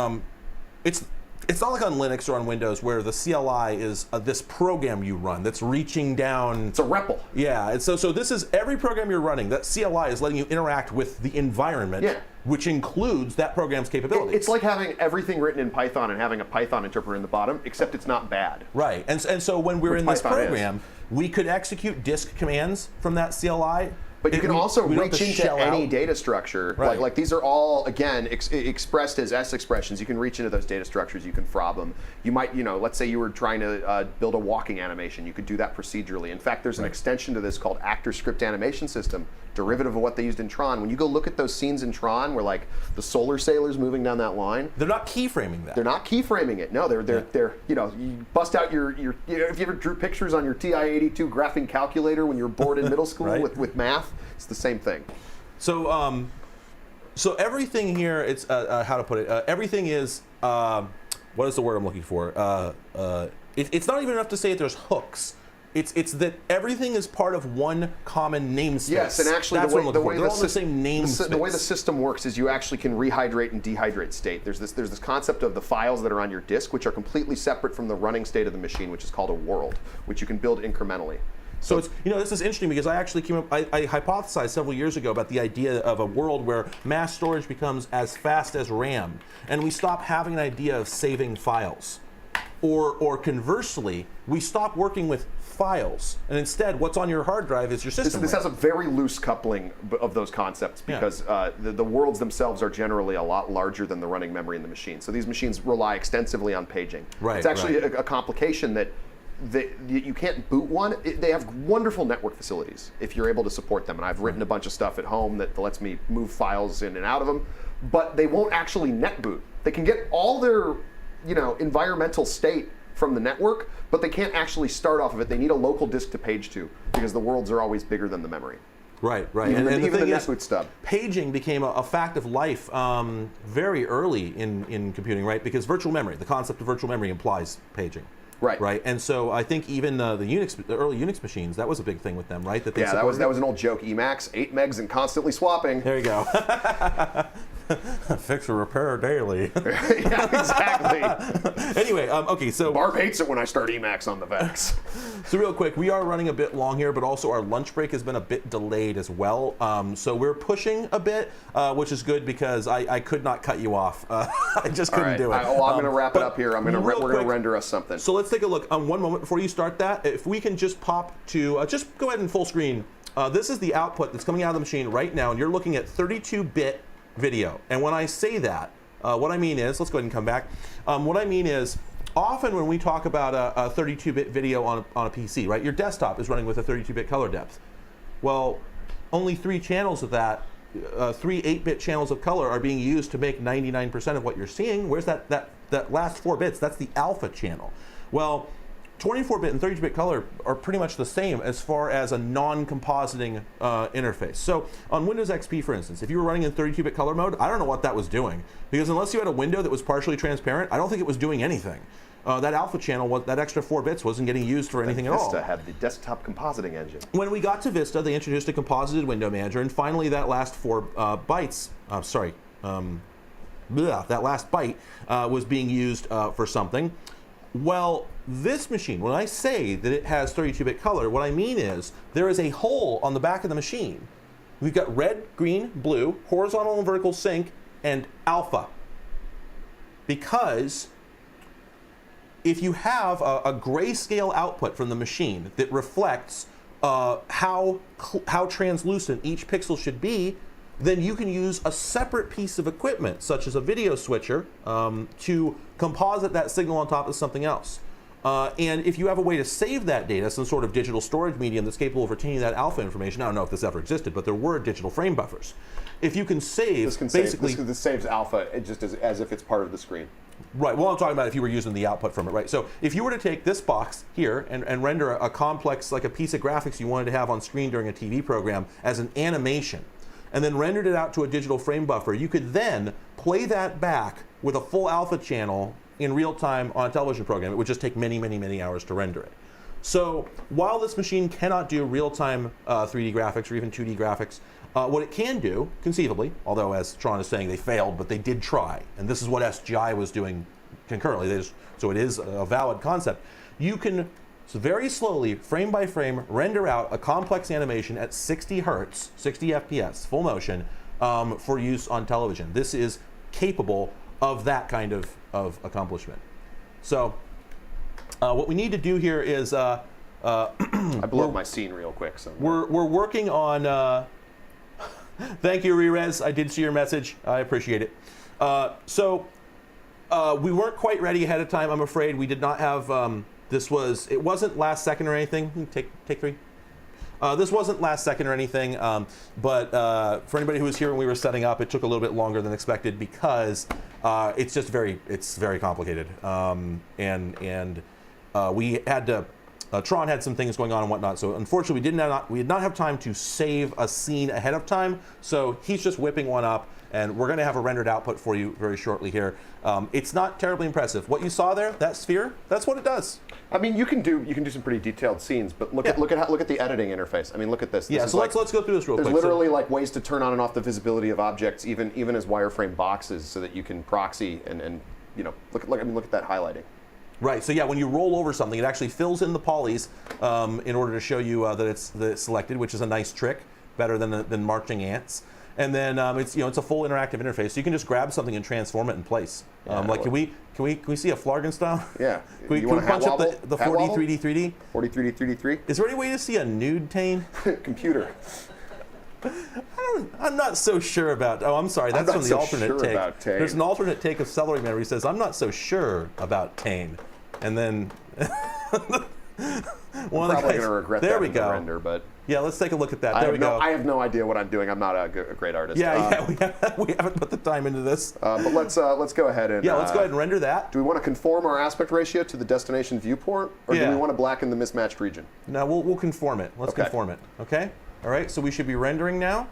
it's not like on Linux or on Windows where the CLI is this program you run that's reaching down. It's a REPL. Yeah, and so this is every program you're running, that CLI is letting you interact with the environment, which includes that program's capabilities. It's like having everything written in Python and having a Python interpreter in the bottom, except it's not bad. Right, and so when we're in this program, we could execute disk commands from that CLI. But you can also reach into any data structure. Right. Like these are all, again, expressed as S expressions. You can reach into those data structures. You can frob them. You might, let's say you were trying to build a walking animation. You could do that procedurally. In fact, there's an extension to this called Actor Script Animation System, derivative of what they used in Tron. When you go look at those scenes in Tron where like the solar sailor's moving down that line. They're not keyframing that. They're not keyframing it. No, they're you bust out your if you ever drew pictures on your TI-82 graphing calculator when you were bored in middle school with math. It's the same thing. So, so everything here, it's how to put it. Everything is what is the word I'm looking for? It's not even enough to say that there's hooks. It's that everything is part of one common namespace. Yes, and actually the way they're all the same namespace. The way the system works is you actually can rehydrate and dehydrate state. There's this concept of the files that are on your disk, which are completely separate from the running state of the machine, which is called a world, which you can build incrementally. So it's, this is interesting because I actually came up, I hypothesized several years ago about the idea of a world where mass storage becomes as fast as RAM, and we stop having an idea of saving files. Or conversely, we stop working with files, and instead what's on your hard drive is your system. This has a very loose coupling of those concepts because the worlds themselves are generally a lot larger than the running memory in the machine. So these machines rely extensively on paging. It's actually a complication that you can't boot one. They have wonderful network facilities if you're able to support them. And I've written a bunch of stuff at home that lets me move files in and out of them, but they won't actually net boot. They can get all their environmental state from the network, but they can't actually start off of it. They need a local disk to page to because the worlds are always bigger than the memory. Right. Even the netboot stub. Paging became a fact of life very early in computing, right? Because virtual memory, the concept of virtual memory implies paging. Right, and so I think even the early Unix machines, that was a big thing with them, right? That was an old joke. Emacs, 8 megs and constantly swapping. There you go. Fix or repair daily. Yeah, exactly. Anyway, okay, so Barb hates it when I start Emacs on the Vex. So real quick, we are running a bit long here, but also our lunch break has been a bit delayed as well. So we're pushing a bit, which is good because I could not cut you off. I just couldn't do it. I'm going to wrap it up here. We're going to render us something. So let's take a look. One moment before you start that, if we can just pop to, just go ahead and full screen. This is the output that's coming out of the machine right now, and you're looking at 32-bit video. And when I say that, what I mean is, let's go ahead and come back. What I mean is, often when we talk about a 32-bit video on a PC, right, your desktop is running with a 32-bit color depth. Well, only 3 channels of that, 3 8-bit channels of color are being used to make 99% of what you're seeing. Where's that last 4 bits? That's the alpha channel. Well, 24-bit and 32-bit color are pretty much the same as far as a non-compositing interface. So on Windows XP, for instance, if you were running in 32-bit color mode, I don't know what that was doing, because unless you had a window that was partially transparent, I don't think it was doing anything. That alpha channel, that extra 4 bits wasn't getting used for anything at all. Vista had the desktop compositing engine. When we got to Vista, they introduced a composited window manager, and finally that last 4 bytes, that last byte was being used for something. Well, this machine, when I say that it has 32-bit color, what I mean is there is a hole on the back of the machine. We've got red, green, blue, horizontal and vertical sync, and alpha. Because if you have a grayscale output from the machine that reflects how translucent each pixel should be, then you can use a separate piece of equipment, such as a video switcher, to composite that signal on top of something else. And if you have a way to save that data, some sort of digital storage medium that's capable of retaining that alpha information, I don't know if this ever existed, but there were digital frame buffers. If you can save, this saves alpha just as if it's part of the screen. Right, well, I'm talking about if you were using the output from it, right? So if you were to take this box here and render a complex, like a piece of graphics you wanted to have on screen during a TV program as an animation, and then rendered it out to a digital frame buffer, you could then play that back with a full alpha channel in real time on a television program. It would just take many, many, many hours to render it. So while this machine cannot do real-time 3D graphics or even 2D graphics, what it can do, conceivably, although as Tron is saying they failed, but they did try, and this is what SGI was doing concurrently, so it is a valid concept. You can very slowly, frame by frame, render out a complex animation at 60 hertz, 60 FPS, full motion, for use on television. This is capable of that kind of accomplishment. So what we need to do here is I blew up my scene real quick. So we're working on thank you, Rerez. I did see your message. I appreciate it. We weren't quite ready ahead of time, I'm afraid. We did not have it wasn't last second or anything. Take 3. This wasn't last second or anything, but for anybody who was here when we were setting up, it took a little bit longer than expected because it's very complicated, and we had to. Tron had some things going on and whatnot, so unfortunately we did not have time to save a scene ahead of time. So he's just whipping one up, and we're going to have a rendered output for you very shortly here. It's not terribly impressive. What you saw there, that sphere, that's what it does. I mean, you can do some pretty detailed scenes, but look at the editing interface. I mean, look at this. Yeah, so let's go through this real quick. There's literally like ways to turn on and off the visibility of objects, even as wireframe boxes, so that you can proxy and look at that highlighting. Right, so yeah, when you roll over something, it actually fills in the polys in order to show you that it's selected, which is a nice trick, better than marching ants. And then it's a full interactive interface, so you can just grab something and transform it in place. Yeah, like, can we see a Flargan style? Yeah. Can we punch up the 4D 3D 3D? 4D 3D 3D 3. Is there any way to see a nude Tane? Computer. I'm not so sure about. Oh, I'm sorry. That's from the alternate take. There's an alternate take of Celery Man where he says, "I'm not so sure about Tane," and then one of the guys. Probably gonna regret there that we in the go. render, but yeah, let's take a look at that. There we go. I have no idea what I'm doing. I'm not a great artist. Yeah, we haven't put the time into this. But let's go ahead and let's go ahead and render that. Do we want to conform our aspect ratio to the destination viewport, or do we want to blacken the mismatched region? No, we'll conform it. Let's conform it. Okay. All right. So we should be rendering now.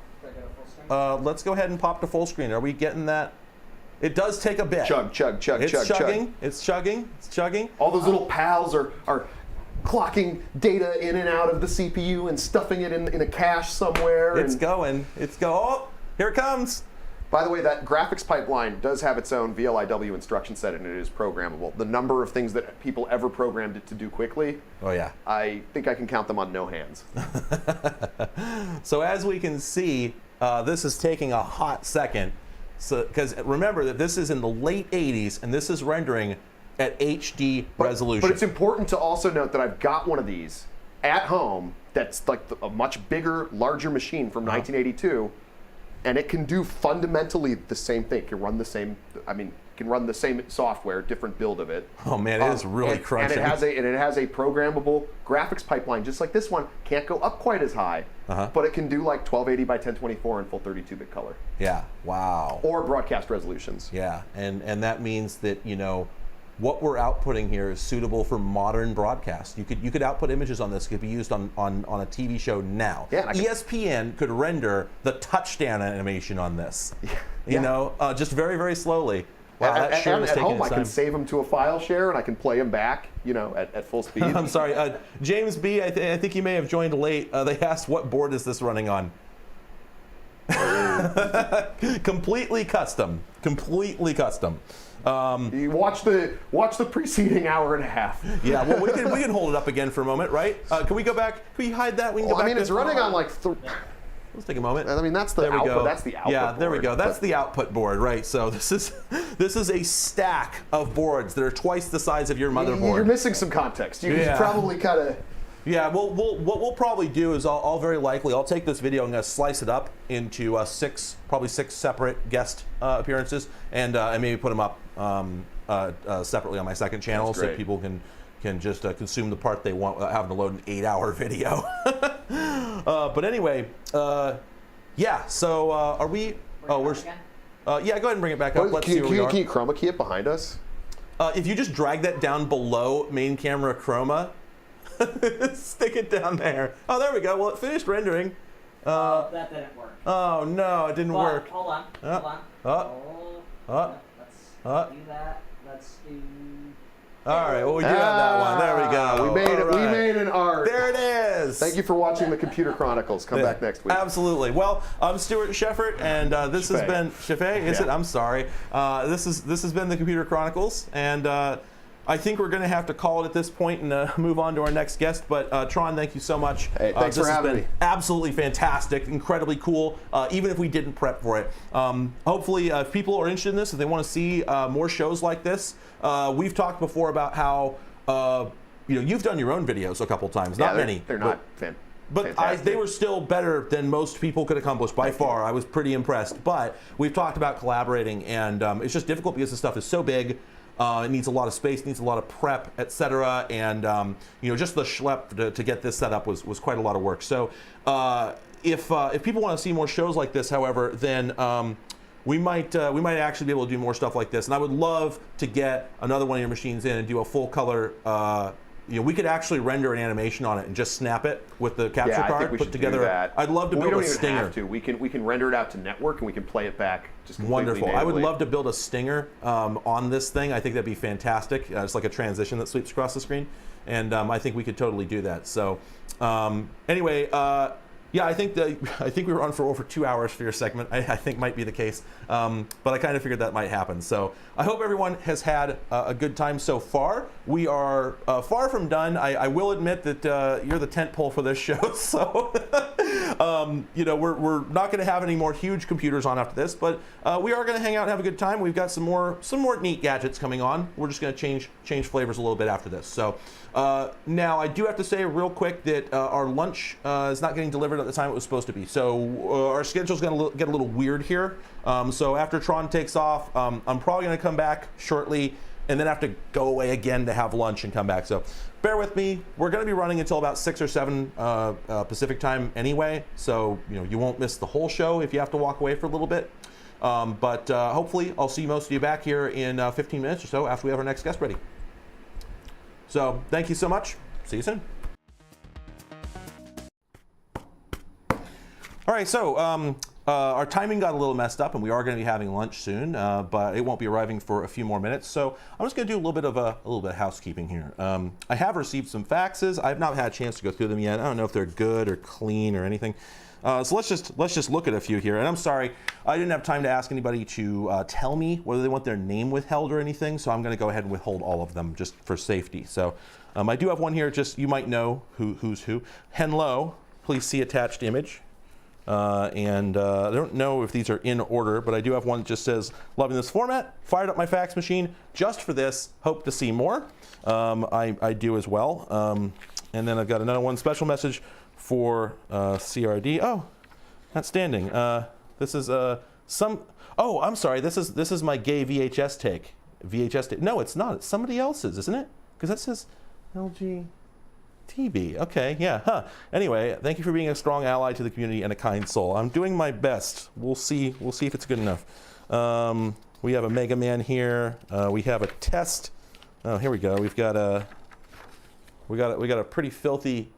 Let's go ahead and pop to full screen. Are we getting that? It does take a bit. Chug, chug, chug, it's chug, chugging. chug. It's chugging. It's chugging. All those little pals are clocking data in and out of the CPU and stuffing it in a cache somewhere. It's going. Oh, here it comes. By the way, that graphics pipeline does have its own VLIW instruction set, and it is programmable. The number of things that people ever programmed it to do quickly, oh yeah, I think I can count them on no hands. So as we can see, this is taking a hot second. So, because remember that this is in the late 80s, and this is rendering at HD resolution. But it's important to also note that I've got one of these at home that's like a much bigger, larger machine from 1982. And it can do fundamentally the same thing. It can run the same. Can run the same software, different build of it. Oh man, it is really crunching. And it has a programmable graphics pipeline, just like this one. Can't go up quite as high, but it can do like 1280 by 1024 in full 32-bit color. Yeah. Wow. Or broadcast resolutions. Yeah, and that means that what we're outputting here is suitable for modern broadcast. You could output images on this. It could be used on a TV show now. Yeah, ESPN could render the touchdown animation on this. You know, just very, very slowly. Wow, that sure was at taking home, its I can time. save them to a file share, and I can play them back, you know, at full speed. I'm sorry, James B. I think you may have joined late. They asked, what board is this running on? Completely custom. Completely custom. You watch the preceding hour and a half. Yeah, well, we can hold it up again for a moment, right? Can we go back? Can we hide that? We can go Well, I back mean, it's running on like. Let's take a moment. I mean, that's the There we output. go. That's the output. Yeah, there we board, go. That's but- the output board, right? So this is a stack of boards that are twice the size of your You're motherboard. missing some context. You Yeah. probably kind of. Yeah, well, what we'll probably do is I'll very likely take this video and I'm gonna slice it up into probably six separate guest appearances, and maybe put them up separately on my second channel That's so great. people can just consume the part they want without having to load an 8-hour video. But anyway, yeah. So are we? Oh, we're. Again? Yeah, go ahead and bring it back up. Let's see where we are. Can you chroma key it behind us? If you just drag that down below main camera chroma, stick it down there. Oh, there we go. Well, it finished rendering. That didn't work. Oh no, it didn't But, work. Hold on. Hold on. Let's do that. Let's do. All right, well we do have that one. There we go. We made it. All We right. made an art. There it is. Thank you for watching the Computer Chronicles. Come back next week. Absolutely. Well, I'm Stuart Sheffert, and this has Sheffet. been Sheffet. Is it? I'm sorry. This has been the Computer Chronicles, and I think we're going to have to call it at this point and move on to our next guest. But Tron, thank you so much. Hey, thanks for having me. Absolutely fantastic, incredibly cool. Even if we didn't prep for it, hopefully, if people are interested in this, if they want to see more shows like this, we've talked before about how you've done your own videos a couple times, not many. They're not But they were still better than most people could accomplish by far. I was pretty impressed. But we've talked about collaborating, and it's just difficult because the stuff is so big. It needs a lot of space, needs a lot of prep, etc. And just the schlep to get this set up was quite a lot of work. So if people want to see more shows like this, however, then we might actually be able to do more stuff like this. And I would love to get another one of your machines in and do a full color. We could actually render an animation on it and just snap it with the capture I card, think we put should together. do that. I'd love to we build don't a even stinger. have to. We can render it out to network and we can play it back. Just Wonderful. I would natively. love to build a stinger on this thing. I think that'd be fantastic. It's like a transition that sweeps across the screen, and I think we could totally do that. So anyway. Yeah, I think we were on for over 2 hours for your segment. I think might be the case, but I kind of figured that might happen. So I hope everyone has had a good time so far. We are far from done. I will admit that you're the tent pole for this show, so we're not going to have any more huge computers on after this, but we are going to hang out and have a good time. We've got some more neat gadgets coming on. We're just going to change flavors a little bit after this. So now I do have to say real quick that our lunch is not getting delivered at the time it was supposed to be. So our schedule's going to get a little weird here. So after Tron takes off, I'm probably going to come back shortly and then have to go away again to have lunch and come back. So bear with me. We're going to be running until about 6 or 7 Pacific time anyway. So you won't miss the whole show if you have to walk away for a little bit. But hopefully I'll see most of you back here in 15 minutes or so after we have our next guest ready. So thank you so much. See you soon. All right, so our timing got a little messed up, and we are going to be having lunch soon, but it won't be arriving for a few more minutes. So I'm just going to do a little bit of housekeeping here. I have received some faxes. I've not had a chance to go through them yet. I don't know if they're good or clean or anything. So let's just look at a few here. And I'm sorry, I didn't have time to ask anybody to tell me whether they want their name withheld or anything. So I'm going to go ahead and withhold all of them just for safety. So I do have one here. Just you might know who's who. Henlo, please see attached image. I don't know if these are in order, but I do have one that just says, loving this format, fired up my fax machine just for this, hope to see more. I do as well. And then I've got another one, special message for CRD. Oh, outstanding. This is oh, I'm sorry, this is my gay VHS take. No, it's not, it's somebody else's, isn't it? Because that says LG. TV. Okay, yeah. Huh. Anyway, thank you for being a strong ally to the community and a kind soul. I'm doing my best. We'll see if it's good enough. We have a Mega Man here. We have a test Oh, here we go. We got a pretty filthy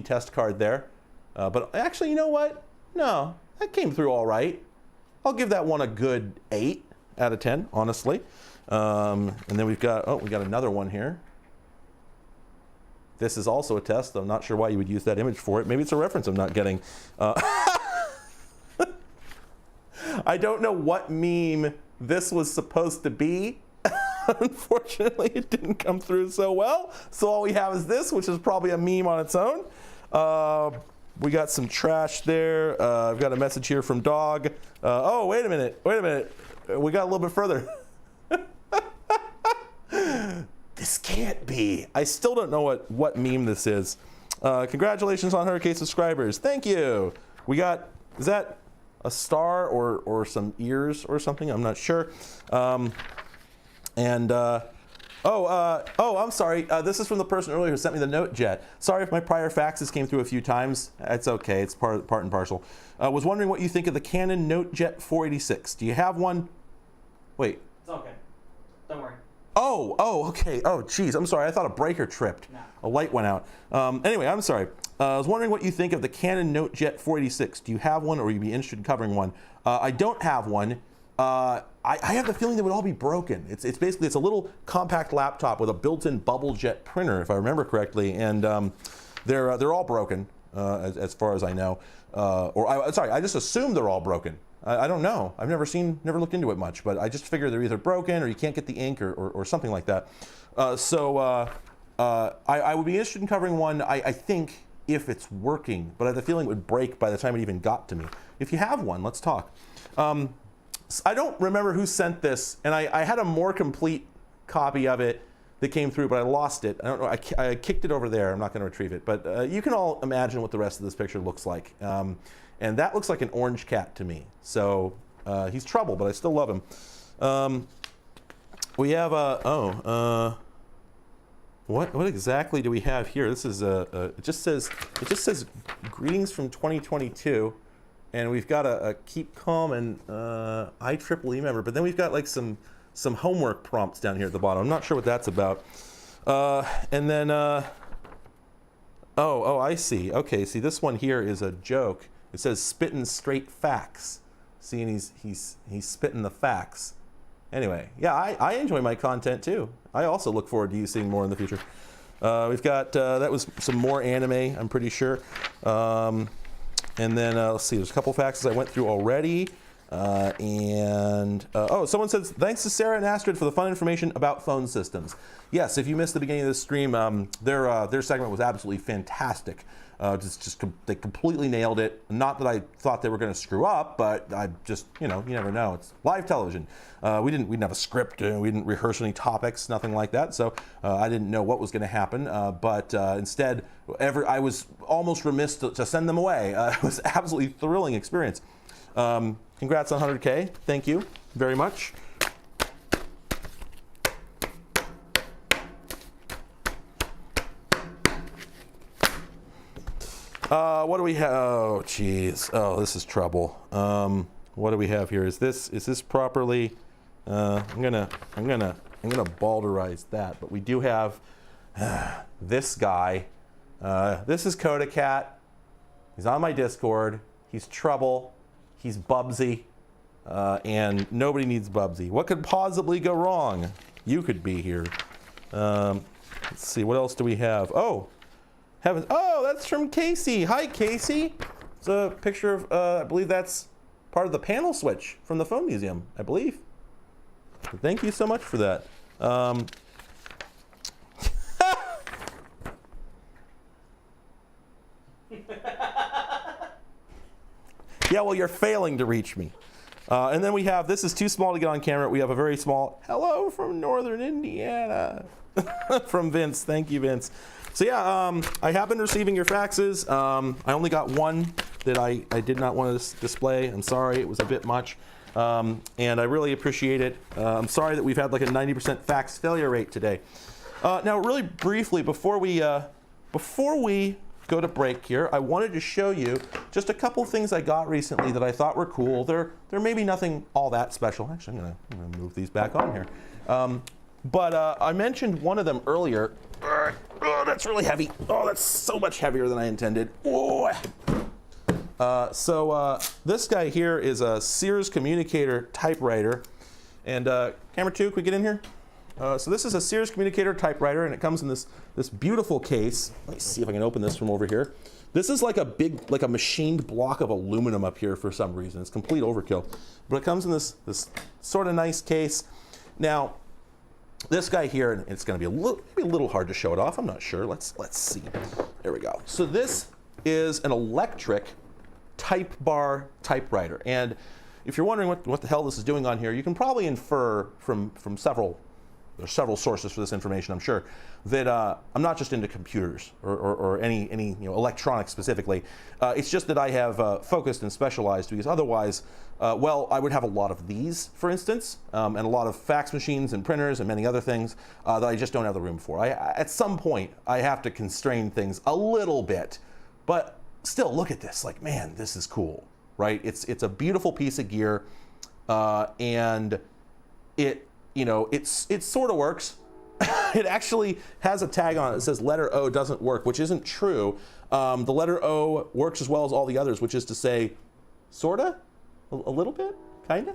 test card there. But actually, you know what? No, that came through all right. I'll give that one a good 8 out of 10, honestly. And then we got another one here. This is also a test. I'm not sure why you would use that image for it. Maybe it's a reference I'm not getting. I don't know what meme this was supposed to be. Unfortunately, it didn't come through so well. So all we have is this, which is probably a meme on its own. We got some trash there. I've got a message here from Dog. Oh, wait a minute. We got a little bit further. This can't be. I still don't know what meme this is. Congratulations on 100K subscribers. Thank you. We got, is that a star or some ears or something? I'm not sure. I'm sorry. This is from the person earlier who sent me the note jet. Sorry if my prior faxes came through a few times. It's okay. It's part and parcel. Was wondering what you think of the Canon Note Jet 486. Do you have one? Wait. It's okay. Don't worry. Oh, okay. Oh, geez. I'm sorry. I thought a breaker tripped. No. A light went out. Anyway, I'm sorry. I was wondering what you think of the Canon Note Jet 486. Do you have one, or would you be interested in covering one? I don't have one. I have the feeling they would all be broken. It's basically a little compact laptop with a built-in bubble jet printer, if I remember correctly, and they're all broken as far as I know. I just assume they're all broken. I don't know. I've never looked into it much, but I just figure they're either broken or you can't get the ink or something like that. I would be interested in covering one, I think, if it's working, but I have the feeling it would break by the time it even got to me. If you have one, let's talk. I don't remember who sent this, and I had a more complete copy of it that came through, but I lost it. I don't know. I kicked it over there. I'm not going to retrieve it, but you can all imagine what the rest of this picture looks like. And that looks like an orange cat to me. So he's trouble, but I still love him. We have what exactly do we have here? This is it just says greetings from 2022, and we've got a keep calm and IEEE member, but then we've got like some homework prompts down here at the bottom. I'm not sure what that's about. And then I see. Okay, see this one here is a joke. It says spitting straight facts. See, and he's spitting the facts. Anyway, yeah, I enjoy my content too. I also look forward to you seeing more in the future. We've got, that was some more anime, I'm pretty sure. And then, let's see, there's a couple faxes I went through already. Someone says, thanks to Sarah and Astrid for the fun information about phone systems. Yes, if you missed the beginning of this stream, their segment was absolutely fantastic. They completely nailed it. Not that I thought they were going to screw up, but I just, you never know. It's live television. We didn't have a script. We didn't rehearse any topics, nothing like that. So I didn't know what was going to happen. But instead, I was almost remiss to send them away. It was an absolutely thrilling experience. Congrats on 100K. Thank you very much. What do we have? Oh, geez. Oh, this is trouble. What do we have here? Is this properly? I'm gonna balderize that. But we do have this guy. This is CodaCat. He's on my Discord. He's trouble. He's Bubsy. And nobody needs Bubsy. What could possibly go wrong? You could be here. Let's see. What else do we have? Oh. Oh, that's from Casey. Hi, Casey. It's a picture of, I believe that's part of the panel switch from the phone museum, I believe. So thank you so much for that. Yeah, well, you're failing to reach me. And then we have, this is too small to get on camera. We have a very small, hello from Northern Indiana. From Vince. Thank you, Vince. So yeah, I have been receiving your faxes. I only got one that I did not want to display. I'm sorry, it was a bit much. And I really appreciate it. I'm sorry that we've had like a 90% fax failure rate today. Now, really briefly, before we go to break here, I wanted to show you just a couple things I got recently that I thought were cool. They're maybe nothing all that special. Actually, I'm gonna move these back on here. But I mentioned one of them earlier. Oh, that's really heavy. Oh, that's so much heavier than I intended. Oh. So this guy here is a Sears Communicator typewriter. And camera 2, can we get in here? So this is a Sears Communicator typewriter, and it comes in this beautiful case. Let me see if I can open this from over here. This is like a machined block of aluminum up here for some reason. It's complete overkill. But it comes in this sort of nice case. Now, this guy here, and it's going to be maybe a little hard to show it off. I'm not sure. Let's see. There we go. So this is an electric type bar typewriter. And if you're wondering what the hell this is doing on here, you can probably infer from several sources for this information, I'm sure, that I'm not just into computers or any electronics specifically. It's just that I have focused and specialized, because otherwise, well, I would have a lot of these, for instance, and a lot of fax machines and printers and many other things that I just don't have the room for. At some point, I have to constrain things a little bit, but still, look at this. Like, man, this is cool, right? It's a beautiful piece of gear, and it sort of works. It actually has a tag on it that says letter O doesn't work, which isn't true. The letter O works as well as all the others, which is to say, sorta, a little bit, kinda.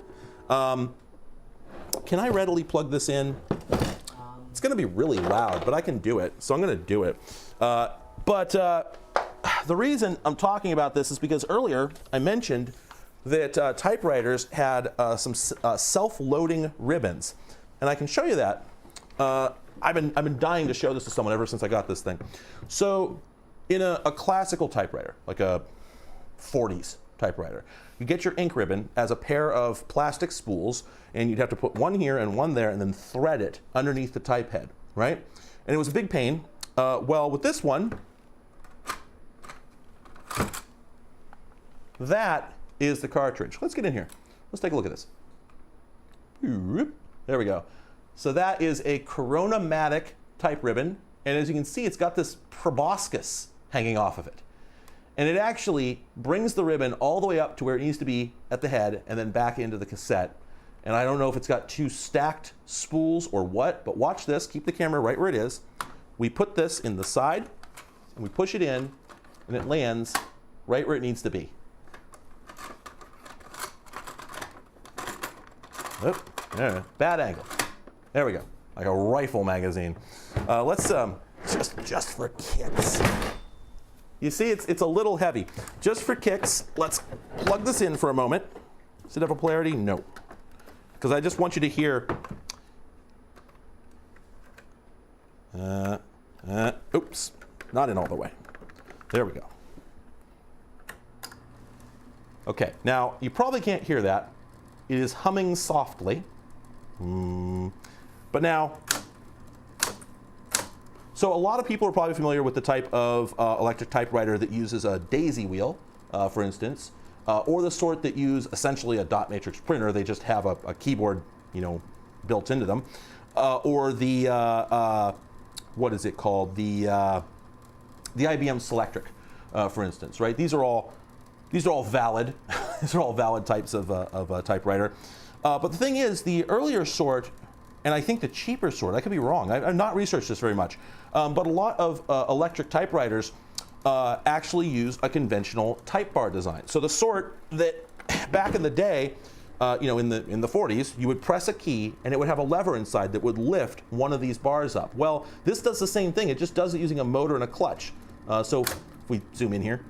Can I readily plug this in? It's gonna be really loud, but I can do it, so I'm gonna do it. But the reason I'm talking about this is because earlier I mentioned that typewriters had some self-loading ribbons. And I can show you that. I've been dying to show this to someone ever since I got this thing. So in a classical typewriter, like a 40s typewriter, you get your ink ribbon as a pair of plastic spools, and you'd have to put one here and one there and then thread it underneath the type head, right? And it was a big pain. Well, with this one, that is the cartridge. Let's get in here. Let's take a look at this. There we go. So that is a Corona-matic type ribbon, and as you can see, it's got this proboscis hanging off of it. And it actually brings the ribbon all the way up to where it needs to be at the head and then back into the cassette. And I don't know if it's got two stacked spools or what, but watch this. Keep the camera right where it is. We put this in the side, and we push it in, and it lands right where it needs to be. Oh, yeah, bad angle. There we go, like a rifle magazine. Let's just for kicks. You see, it's a little heavy. Just for kicks, let's plug this in for a moment. Does it have a polarity? No, because I just want you to hear. Oops, not in all the way. There we go. Okay, now you probably can't hear that. It is humming softly. But now, so a lot of people are probably familiar with the type of electric typewriter that uses a daisy wheel, for instance, or the sort that use essentially a dot matrix printer. They just have a keyboard, built into them, or the what is it called? The IBM Selectric, for instance, right? These are all valid. These are all valid types of typewriter. But the thing is, the earlier sort, and I think the cheaper sort, I could be wrong, I've not researched this very much, but a lot of electric typewriters actually use a conventional type bar design. So the sort that back in the day, in the 40s, you would press a key and it would have a lever inside that would lift one of these bars up. Well, this does the same thing, it just does it using a motor and a clutch. So if we zoom in here,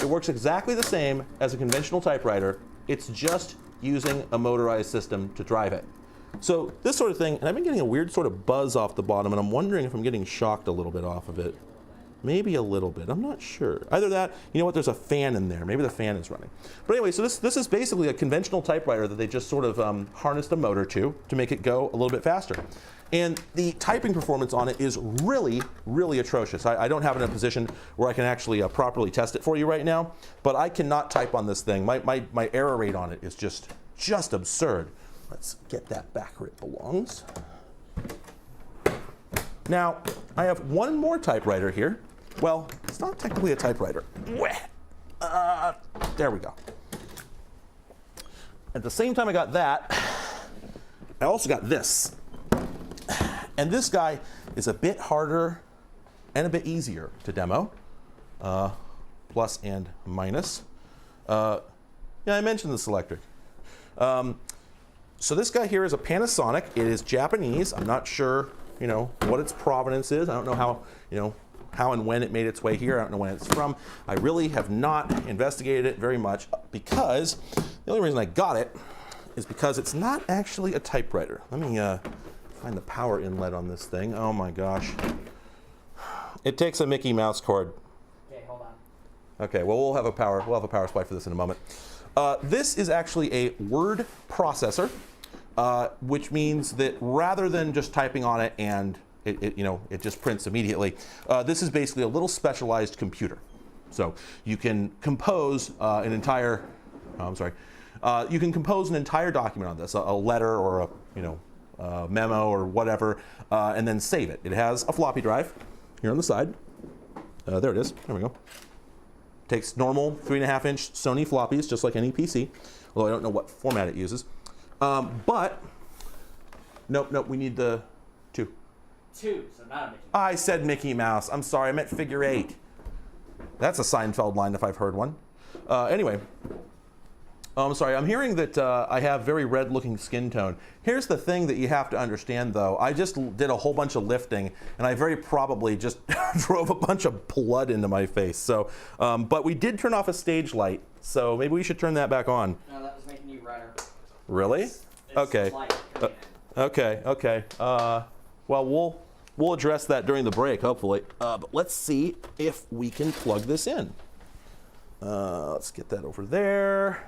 it works exactly the same as a conventional typewriter. It's just using a motorized system to drive it. So this sort of thing, and I've been getting a weird sort of buzz off the bottom, and I'm wondering if I'm getting shocked a little bit off of it. Maybe a little bit, I'm not sure. Either that, there's a fan in there. Maybe the fan is running. But anyway, so this is basically a conventional typewriter that they just sort of harnessed a motor to make it go a little bit faster. And the typing performance on it is really, really atrocious. I don't have it in a position where I can actually properly test it for you right now, but I cannot type on this thing. My error rate on it is just absurd. Let's get that back where it belongs. Now, I have one more typewriter here. Well, it's not technically a typewriter. There we go. at the same time I got that, I also got this. And this guy is a bit harder and a bit easier to demo, plus and minus. Yeah, I mentioned this electric. So this guy here is a Panasonic. It is Japanese. I'm not sure, what its provenance is. I don't know how and when it made its way here. I don't know when it's from. I really have not investigated it very much because the only reason I got it is because it's not actually a typewriter. Let me find the power inlet on this thing. Oh my gosh. It takes a Mickey Mouse cord. Okay, hold on. Okay, well we'll have a power supply for this in a moment. This is actually a word processor, which means that rather than just typing on it and it just prints immediately, this is basically a little specialized computer. So you can compose an entire, you can compose an entire document on this, a letter or a memo or whatever, and then save it. It has a floppy drive here on the side. There it is. There we go. Takes normal 3.5-inch Sony floppies, just like any PC, although I don't know what format it uses. But, nope, we need the 2. 2, so not a Mickey. I said Mickey Mouse. I'm sorry, I meant figure 8. That's a Seinfeld line if I've heard one. Anyway, I'm sorry, I'm hearing that I have very red-looking skin tone. Here's the thing that you have to understand, though. I just did a whole bunch of lifting, and I very probably just drove a bunch of blood into my face. So, but we did turn off a stage light, so maybe we should turn that back on. No, that was making you redder. Really? It's Okay. light coming in. Okay. Well, we'll address that during the break, hopefully. But let's see if we can plug this in. Let's get that over there.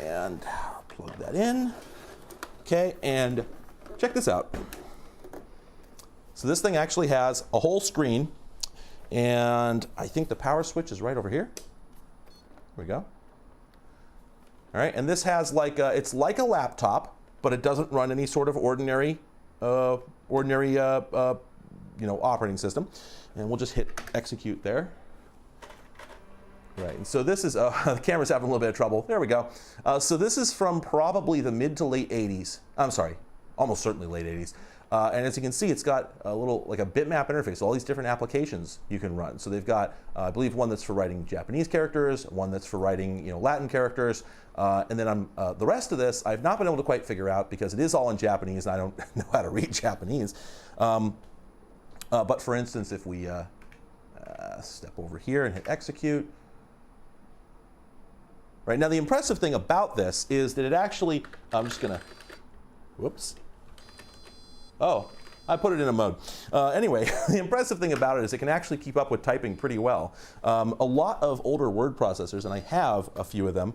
And plug that in. Okay, and check this out. So this thing actually has a whole screen, and I think the power switch is right over here. There we go. All right, and this has it's like a laptop, but it doesn't run any sort of ordinary operating system. And we'll just hit execute there. Right, and so this is, the camera's having a little bit of trouble. There we go. So this is from probably the mid to late 80s. I'm sorry, almost certainly late 80s. And as you can see, it's got a little, like a bitmap interface, all these different applications you can run. So they've got, I believe, one that's for writing Japanese characters, one that's for writing, Latin characters. And then the rest of this, I've not been able to quite figure out because it is all in Japanese and I don't know how to read Japanese. But for instance, if we step over here and hit execute, right, now the impressive thing about this is that it actually, I'm just gonna, whoops. Oh, I put it in a mode. Anyway, the impressive thing about it is it can actually keep up with typing pretty well. A lot of older word processors, and I have a few of them,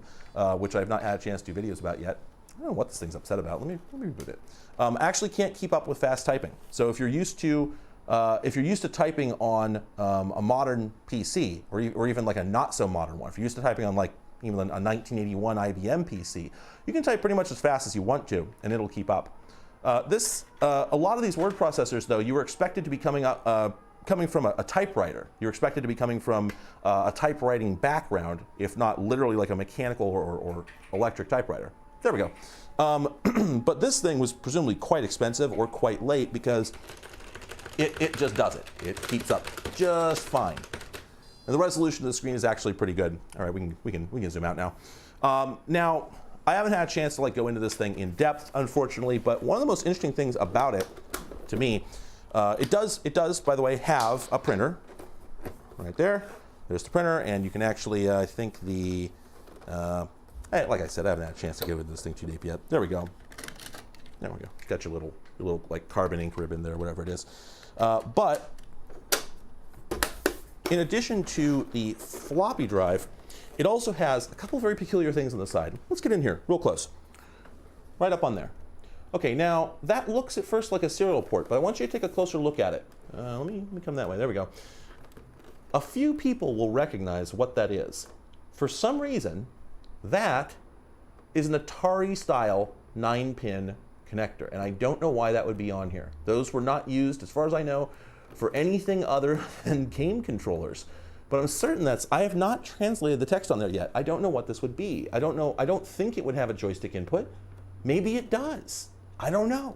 which I've not had a chance to do videos about yet. I don't know what this thing's upset about. Let me reboot it. Actually can't keep up with fast typing. So if you're used to typing on a modern PC, or even like a not so modern one, if you're used to typing on like even a 1981 IBM PC, you can type pretty much as fast as you want to, and it'll keep up. A lot of these word processors, though, you were expected to be coming from a typewriter. You're expected to be coming from a typewriting background, if not literally like a mechanical or electric typewriter. There we go. But this thing was presumably quite expensive or quite late because it just does it. It keeps up just fine. And the resolution of the screen is actually pretty good. All right, we can zoom out now. Now, I haven't had a chance to go into this thing in depth, unfortunately, but one of the most interesting things about it, to me, it does, by the way, have a printer right there. There's the printer, and you can actually, I think like I said, I haven't had a chance to give it this thing too deep yet. There we go. There we go. Got your little like carbon ink ribbon there, whatever it is. But in addition to the floppy drive, it also has a couple of very peculiar things on the side. Let's get in here real close. Right up on there. Okay, now that looks at first like a serial port, but I want you to take a closer look at it. Let me come that way. There we go. A few people will recognize what that is. For some reason, that is an Atari-style 9-pin connector, and I don't know why that would be on here. Those were not used, as far as I know, for anything other than game controllers. but I'm certain I have not translated the text on there yet. I don't know what this would be. I don't know. I don't think it would have a joystick input. Maybe it does. I don't know.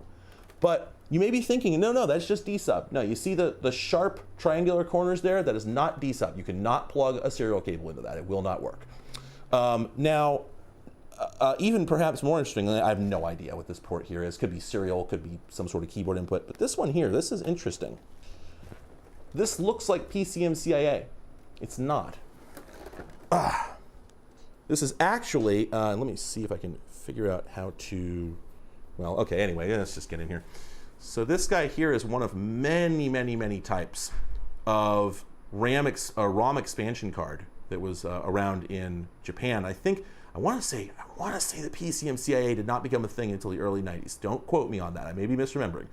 But you may be thinking, no, that's just D-sub. No, you see the sharp triangular corners there? That is not D-sub. You cannot plug a serial cable into that. It will not work. Now, even perhaps more interestingly, I have no idea what this port here is. Could be serial, could be some sort of keyboard input. But this one here, this is interesting. This looks like PCMCIA. It's not. This is actually, let me see if I can figure out how to, well, okay, anyway, let's just get in here. So this guy here is one of many types of ROM expansion card that was around in Japan. I want to say that PCMCIA did not become a thing until the early 90s. Don't quote me on that. I may be misremembering.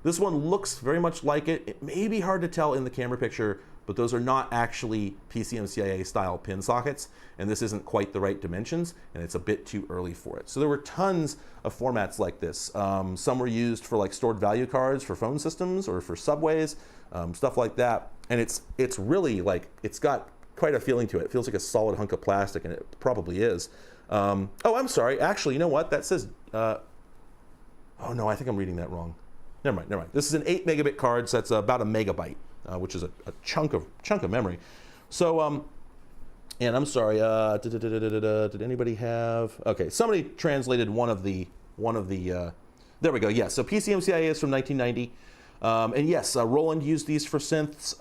This one looks very much like it. It may be hard to tell in the camera picture, but those are not actually PCMCIA style pin sockets, and this isn't quite the right dimensions, and it's a bit too early for it. So there were tons of formats like this. Some were used for like stored value cards for phone systems or for subways, stuff like that. And it's really like, it's got quite a feeling to it. It feels like a solid hunk of plastic, and it probably is. Oh, I'm sorry. Actually, you know what? That says, oh no, I think I'm reading that wrong. Never mind. This is an 8 megabit card, so that's about a megabyte, which is a chunk of memory. So, and I'm sorry, did anybody have, okay, somebody translated one of the, there we go, yeah, so PCMCIA is from 1990. And yes, Roland used these for synths.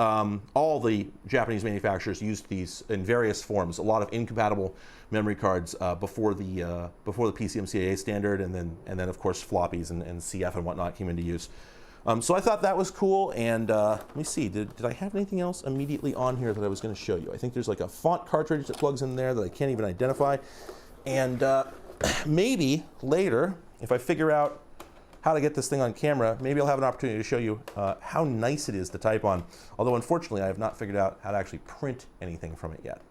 All the Japanese manufacturers used these in various forms. A lot of incompatible memory cards before the PCMCIA standard, and then of course floppies and CF and whatnot came into use. So I thought that was cool. And let me see, did I have anything else immediately on here that I was going to show you? I think there's like a font cartridge that plugs in there that I can't even identify. And maybe later, if I figure out how to get this thing on camera, maybe I'll have an opportunity to show you how nice it is to type on. Although unfortunately, I have not figured out how to actually print anything from it yet.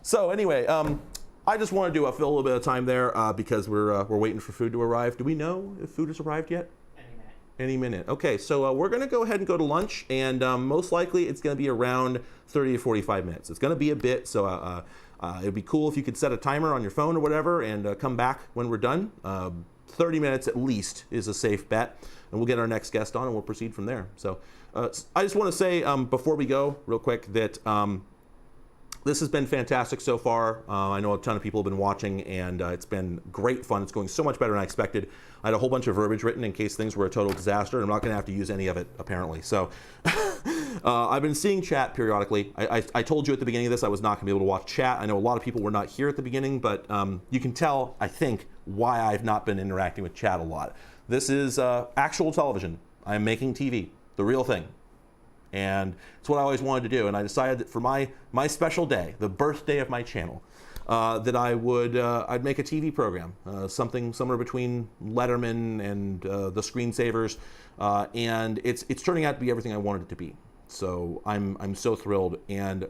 So anyway, I just want to fill a little bit of time there because we're waiting for food to arrive. Do we know if food has arrived yet? Any minute. Okay, so we're going to go ahead and go to lunch, and most likely it's going to be around 30 to 45 minutes. It's going to be a bit, so it'd be cool if you could set a timer on your phone or whatever and come back when we're done. 30 minutes at least is a safe bet, and we'll get our next guest on and we'll proceed from there. So I just want to say before we go real quick that this has been fantastic so far. I know a ton of people have been watching, and it's been great fun. It's going so much better than I expected. I had a whole bunch of verbiage written in case things were a total disaster, and I'm not going to have to use any of it, apparently. So I've been seeing chat periodically. I told you at the beginning of this I was not going to be able to watch chat. I know a lot of people were not here at the beginning, but you can tell, I think, why I've not been interacting with chat a lot. This is actual television. I'm making TV, the real thing. And it's what I always wanted to do. And I decided that for my special day, the birthday of my channel, that I'd make a TV program, something somewhere between Letterman and the Screensavers, and it's turning out to be everything I wanted it to be. So I'm so thrilled, and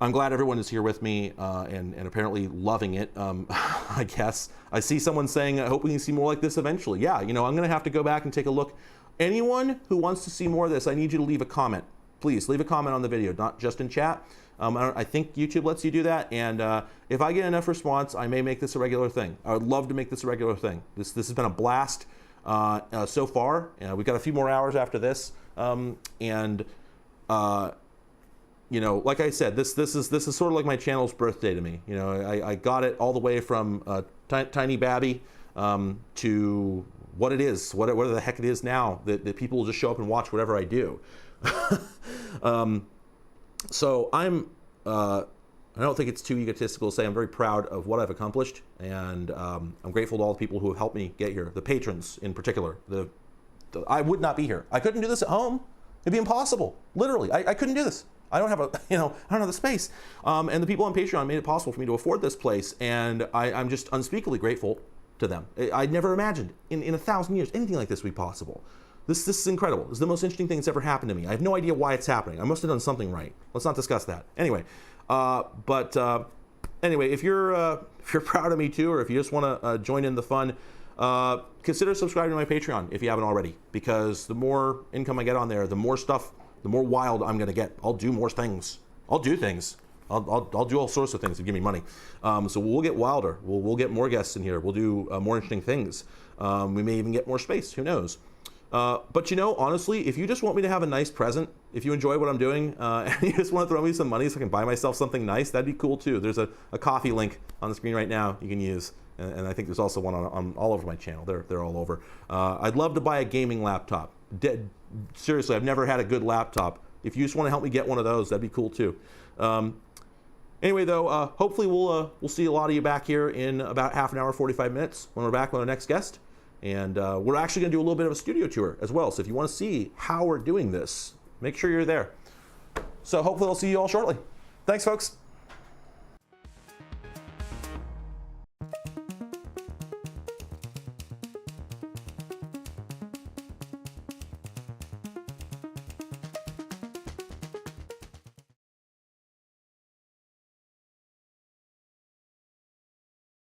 I'm glad everyone is here with me and apparently loving it. I guess I see someone saying, I hope we can see more like this eventually. Yeah, I'm going to have to go back and take a look. Anyone who wants to see more of this, I need you to leave a comment. Please leave a comment on the video, not just in chat. I think YouTube lets you do that, and if I get enough response, I may make this a regular thing. I would love to make this a regular thing. This has been a blast so far. We've got a few more hours after this, and like I said, this is sort of like my channel's birthday to me. I got it all the way from Tiny Babby to what it is, what the heck it is now, that people will just show up and watch whatever I do. So I don't think it's too egotistical to say I'm very proud of what I've accomplished, and I'm grateful to all the people who have helped me get here, the patrons in particular. I would not be here. I couldn't do this at home. It'd be impossible, literally. I couldn't do this. I don't have I don't have the space. And the people on Patreon made it possible for me to afford this place, and I'm just unspeakably grateful to them. I'd never imagined in 1,000 years anything like this would be possible. This is incredible. This is the most interesting thing that's ever happened to me. I have no idea why it's happening. I must have done something right. Let's not discuss that. Anyway, anyway, if you're proud of me too, or if you just want to join in the fun, consider subscribing to my Patreon if you haven't already. Because the more income I get on there, the more stuff the more wild I'm going to get. I'll do more things. I'll do things. I'll do all sorts of things if you give me money. So we'll get wilder. We'll get more guests in here. We'll do more interesting things. We may even get more space. Who knows? But you know, honestly, if you just want me to have a nice present, if you enjoy what I'm doing, and you just want to throw me some money so I can buy myself something nice, that'd be cool too. There's a coffee link on the screen right now you can use. And I think there's also one on all over my channel. They're all over. I'd love to buy a gaming laptop. Seriously, I've never had a good laptop. If you just want to help me get one of those, that'd be cool too. Anyway, though, hopefully we'll see a lot of you back here in about half an hour, 45 minutes when we're back with our next guest. And we're actually going to do a little bit of a studio tour as well. So if you want to see how we're doing this, make sure you're there. So hopefully I'll see you all shortly. Thanks, folks.